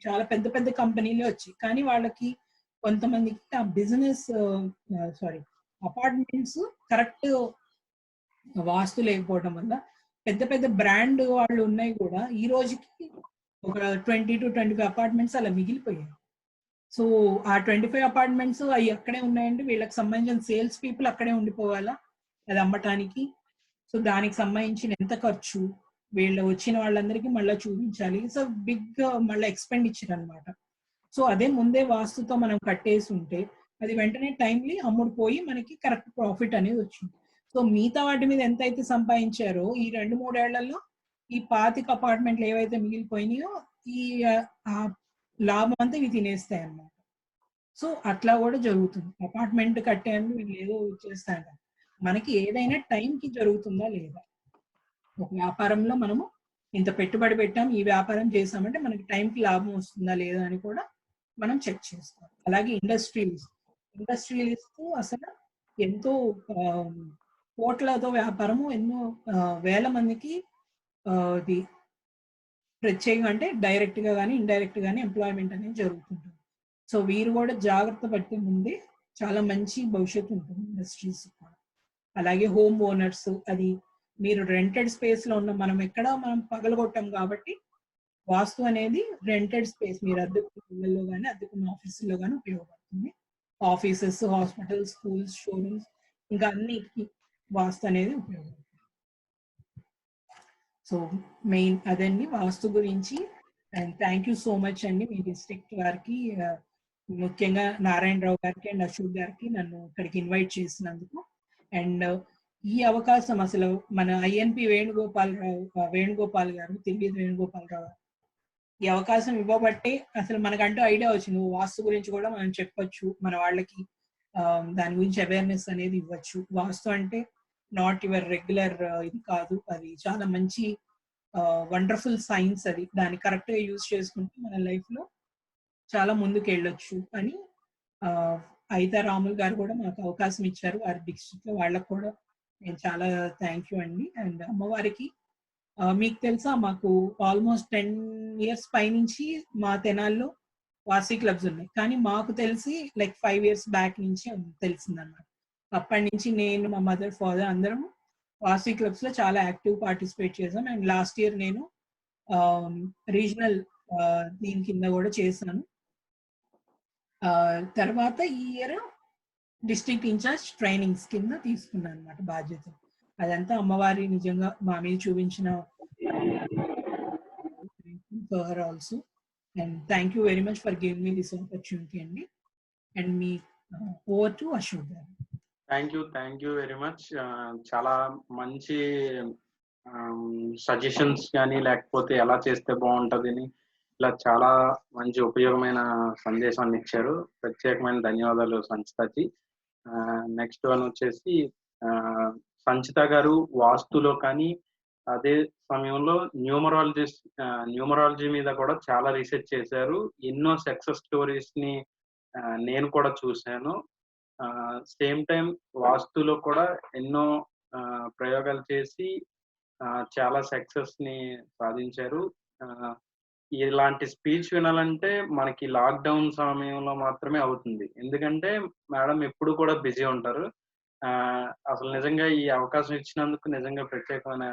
[SPEAKER 1] చాలా పెద్ద పెద్ద కంపెనీలే వచ్చాయి. కానీ వాళ్ళకి కొంతమందికి ఆ బిజినెస్ సారీ అపార్ట్మెంట్స్ కరెక్ట్ వాస్తు లేకపోవడం వల్ల పెద్ద పెద్ద బ్రాండ్ వాళ్ళు ఉన్నాయి కూడా ఈ రోజుకి ఒక 20-25 అపార్ట్మెంట్స్ అలా మిగిలిపోయాయి. సో, ఆ 25 అపార్ట్మెంట్స్ అయి అక్కడే ఉన్నాయంటే వీళ్ళకి సంబంధించిన సేల్స్ పీపుల్ అక్కడే ఉండిపోవాలా? అది అమ్మటానికి. సో, దానికి సంబంధించిన ఎంత ఖర్చు, వీళ్ళు వచ్చిన వాళ్ళందరికీ మళ్ళా చూపించాలి. సో, బిగ్ మళ్ళా ఎక్స్‌పెండిచర్ అన్నమాట. సో, అదే ముందే వాస్తుతో మనం కట్టేసుంటే అది వెంటనే టైమ్‌లీ అమ్ముడుపోయి మనకి కరెక్ట్ ప్రాఫిట్ అనేది వచ్చింది. సో, మిగతా వాటి మీద ఎంతైతే సంపాదించారో ఈ 2, 3 ఏళ్లలో ఈ 25 అపార్ట్మెంట్లు ఏవైతే మిగిలిపోయినాయో ఈ ఆ లాభం అంతా ఇవి తినేస్తాయన్నమాట. సో, అట్లా గూడా జరుగుతుంది. అపార్ట్‌మెంట్ కట్టాను వీళ్ళేదో చేస్తాంటారు. మనకి ఏదైనా టైంకి జరుగుతుందా లేదా? ఒక వ్యాపారంలో మనము ఇంత పెట్టుబడి పెట్టాం, ఈ వ్యాపారం చేసామంటే మనకి టైంకి లాభం వస్తుందా లేదా అని కూడా మనం చెక్ చేసుకోవాలి. అలాగే ఇండస్ట్రియలిస్ట్ అసలు ఎంతో ఆహ్, కోట్లతో వ్యాపారము ఎన్నో వేల మందికి ఇది ప్రత్యేకంగా అంటే డైరెక్ట్‌గా గాని, ఇండైరెక్ట్ గాని ఎంప్లాయ్‌మెంట్ అనేది జరుగుతుంటుంది. సో, వీరు గూడా జాగ్రత్త పడితే ముందే చాలా మంచి భవిష్యత్తు ఉంటుంది ఇండస్ట్రీస్‌కి కూడా. అలాగే హోమ్ ఓనర్స్ అది మీరు రెంటెడ్ స్పేస్‌లో ఉన్న మనం పగలగొట్టాం కాబట్టి వాస్తు అనేది రెంటెడ్ స్పేస్ మీరు అద్దెకున్న ఇళ్లలో గాని, అద్దెకున్న ఆఫీసుల్లో గాని ఉపయోగపడుతుంది. ఆఫీసెస్, హాస్పిటల్స్, స్కూల్స్, షోరూమ్స్ ఇంకా అన్నిటికి వాస్తు అనేది ఉపయోగపడుతుంది. సో, మెయిన్ అదండి వాస్తు గురించి. And thank you so much అండి మీ డిస్ట్రిక్ట్ వారికి ముఖ్యంగా నారాయణరావు గారికి అండ్ అశోక్ గారికి నన్ను ఇక్కడికి ఇన్వైట్ చేసినందుకు. అండ్ ఈ అవకాశం అసలు మన ఐఎన్‌పి వేణుగోపాల్ గారు, తిల్లిది వేణుగోపాలరావు ఈ అవకాశం ఇవ్వబట్టే అసలు మనకంటూ ఐడియా వచ్చింది. వాస్తు గురించి కూడా మనం చెప్పొచ్చు. మన వాళ్ళకి దాని గురించి అవేర్‌నెస్ అనేది ఇవ్వచ్చు. వాస్తు అంటే నాట్ యువర్ రెగ్యులర్ ఇది కాదు. అది చాలా మంచి వండర్‌ఫుల్ సైన్స్ అది. దాన్ని కరెక్ట్‌గా యూజ్ చేసుకుంటే మన లైఫ్‌లో చాలా ముందుకెళ్ళొచ్చు అని ఆహ్, అయితా రాములు గారు కూడా మాకు అవకాశం ఇచ్చారు. వారి డిస్ట్రిక్ట్‌లో వాళ్ళకి కూడా నేను చాలా థాంక్ యూ అండి. అండ్ అమ్మవారికి మీకు తెలుసా మాకు ఆల్‌మోస్ట్ 10 ఇయర్స్ పైనుంచి మా తెనాలిలో వాసవి క్లబ్స్ ఉన్నాయి. కానీ మాకు తెలిసి లైక్ 5 ఇయర్స్ బ్యాక్ నుంచి తెలిసిందన్నమాట. అప్పటినుంచి నేను, మా మదర్, ఫాదర్ అందరం వాసవి క్లబ్స్ లో చాలా యాక్టివ్ పార్టిసిపేట్ చేశాం. అండ్ లాస్ట్ ఇయర్ నేను రీజనల్ దీని కింద కూడా చేశాను. తర్వాత ఈ ఇయర్ డిస్ట్రిక్ట్ ఇన్ఛార్జ్ ట్రైనింగ్స్ కింద తీసుకున్నాను అనమాట బాధ్యత. అదంతా అమ్మవారి నిజంగా మా మీద చూపించిన for her also. And thank you very much for giving me this opportunity అండి. And me over to Ashok garu.
[SPEAKER 2] Thank you very much. చాలా మంచి సజెషన్స్ కానీ లేకపోతే ఎలా చేస్తే బాగుంటుందని ఇలా చాలా మంచి ఉపయోగమైన సందేశాన్ని ఇచ్చారు. ప్రత్యేకమైన ధన్యవాదాలు సంచితకి. నెక్స్ట్ వన్ వచ్చేసి సంచిత గారు వాస్తులో కానీ అదే సమయంలో న్యూమరాలజీ మీద కూడా చాలా రీసెర్చ్ చేశారు. ఎన్నో సక్సెస్ స్టోరీస్ ని నేను కూడా చూశాను. సేమ్ టైం వాస్తులో కూడా ఎన్నో ప్రయోగాలు చేసి చాలా సక్సెస్ ని సాధించారు. ఇలాంటి స్పీచ్ వినాలంటే మనకి లాక్డౌన్ సమయంలో మాత్రమే అవుతుంది. ఎందుకంటే మేడం ఎప్పుడు కూడా బిజీ ఉంటారు. అసలు నిజంగా ఈ అవకాశం ఇచ్చినందుకు నిజంగా ప్రత్యేకమైన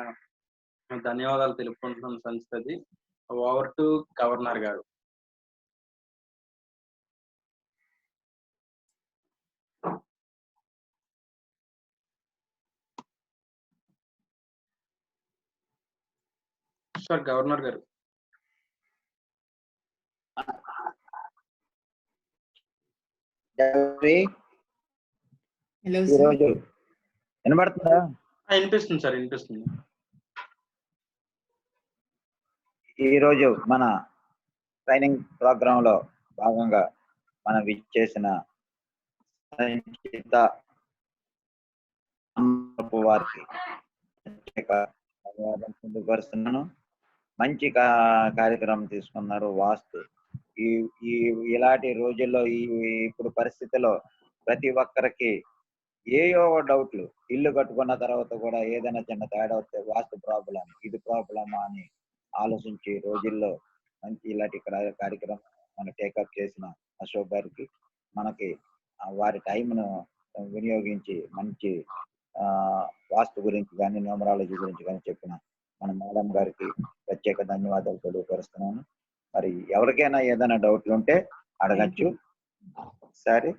[SPEAKER 2] ధన్యవాదాలు తెలుపుకుంటున్నాను సంస్థది. ఓవర్ టు గవర్నర్ గారు. సార్ గవర్నర్ గారు.
[SPEAKER 3] ఈరోజు వినబడుతుందా?
[SPEAKER 2] వినిపిస్తుంది సార్, వినిపిస్తుంది.
[SPEAKER 3] ఈరోజు మన ట్రైనింగ్ ప్రోగ్రామ్ లో భాగంగా మనం విచ్చేసిన సంచిత వారికి ధన్యవాదాలు పొందుపరుస్తున్నాను. మంచి కార్యక్రమం తీసుకున్నారు. వాస్తు ఇలాంటి రోజుల్లో ఇప్పుడు పరిస్థితిలో ప్రతి ఒక్కరికి ఏయో డౌట్లు, ఇల్లు కట్టుకున్న తర్వాత కూడా ఏదైనా చిన్న తేడా వస్తే వాస్తు ప్రాబ్లం, ఇది ప్రాబ్లమా అని ఆలోచించే రోజుల్లో మంచి ఇలాంటి కార్యక్రమం మనం టేకప్ చేసిన అశోక్ గారికి, మనకి వారి టైంను వినియోగించి మంచి వాస్తు గురించి కానీ న్యూమరాలజీ గురించి కానీ చెప్పిన మన మేడం గారికి ప్రత్యేక ధన్యవాదాలు తెలియపరుస్తున్నాను. మరి ఎవరికైనా ఏదైనా డౌట్లు ఉంటే అడగచ్చు సరే,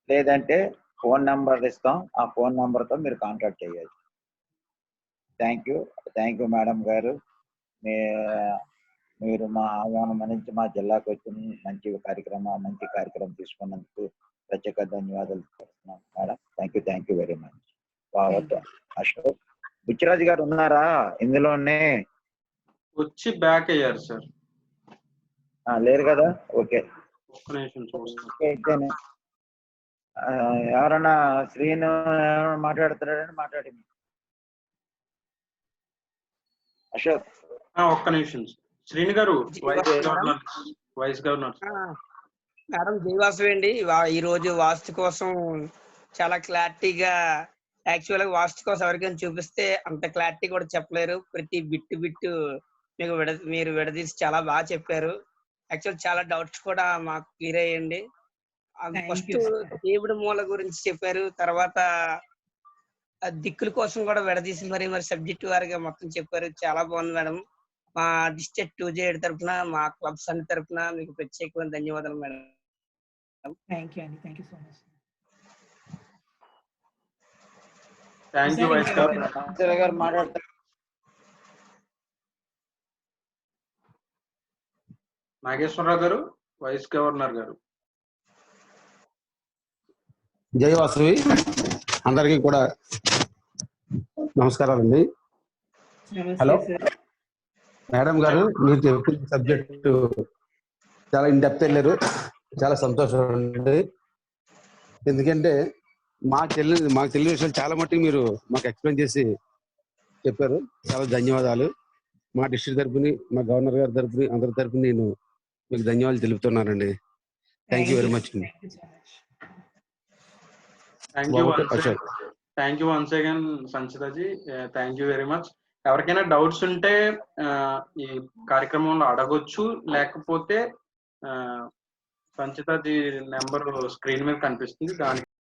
[SPEAKER 3] లేదంటే ఫోన్ నెంబర్ ఇస్తాం, ఆ ఫోన్ నెంబర్తో మీరు కాంటాక్ట్ చేయొచ్చు. థ్యాంక్ యూ మేడం గారు. మీరు మా ఆహ్వానం నుంచి మా జిల్లాకు వచ్చిన మంచి కార్యక్రమం తీసుకున్నందుకు ప్రత్యేక ధన్యవాదాలు తెలుపుతున్నాను madam. Thank you very much. Ashok Buchiraju గారు ఉన్నారా ఇందులోనే?
[SPEAKER 2] వచ్చి బ్యాక్ అయ్యారు సార్.
[SPEAKER 3] లేరు కదా? ఓకే, ఎవరన్నా శ్రీను మాట్లాడుతున్నారని మాట్లాడింది. అశోక్
[SPEAKER 2] ఒక్క నిమిషం. శ్రీను గారు వైస్ గవర్నర్.
[SPEAKER 4] మేడం జైవాసవి అండి. ఈ రోజు వాస్తు కోసం చాలా క్లారిటీగా, యాక్చువల్ గా వాస్తు కోసం ఎవరికైనా చూపిస్తే అంత క్లారిటీ కూడా చెప్పలేరు. ప్రతి బిట్టు మీకు మీరు విడదీసి చాలా బాగా చెప్పారు. యాక్చువల్ చాలా డౌట్స్ కూడా మాకు క్లియర్ అయ్యండి. ఫస్ట్ దేవుడి మూల గురించి చెప్పారు, తర్వాత దిక్కుల కోసం కూడా విడదీసి మరి సబ్జెక్ట్ వారిగా మొత్తం చెప్పారు. చాలా బాగుంది మేడం. మా డిస్ట్రిక్ట్ 2J తరఫున, మా క్లబ్స్ అన్ని తరఫున మీకు ప్రత్యేకమైన ధన్యవాదాలు మేడం.
[SPEAKER 1] థ్యాంక్ యూ అండి. Thank you so much.
[SPEAKER 2] Thank you vice governor
[SPEAKER 3] గారు మాట్లాడతారు.
[SPEAKER 2] నాగేశ్వరరావు గారు, వైస్ గవర్నర్ గారు.
[SPEAKER 5] జై వాసవి, అందరికీ కూడా నమస్కారాలండి. హలో మేడం గారు, మీరు చెప్పిన సబ్జెక్టు చాలా ఇన్ డెప్త్ వెళ్ళారు. చాలా సంతోషం అండి. ఎందుకంటే మాకు తెలియని విషయాలు చాలా మట్టుకు మీరు మాకు ఎక్స్ప్లెయిన్ చేసి చెప్పారు. చాలా ధన్యవాదాలు. మా డిస్ట్రిక్ట్ తరపుని, మా గవర్నర్ గారి తరపుని, అందరి తరపుని నేను మీకు ధన్యవాదాలు తెలుపుతున్నానండి. Thank you very much.
[SPEAKER 2] Thank you once again Sanchitaji. Thank you very much. ఎవరికైనా డౌట్స్ ఉంటే ఈ కార్యక్రమంలో అడగొచ్చు, లేకపోతే సంచితాజీ నెంబర్ స్క్రీన్ మీద కనిపిస్తుంది, దానికి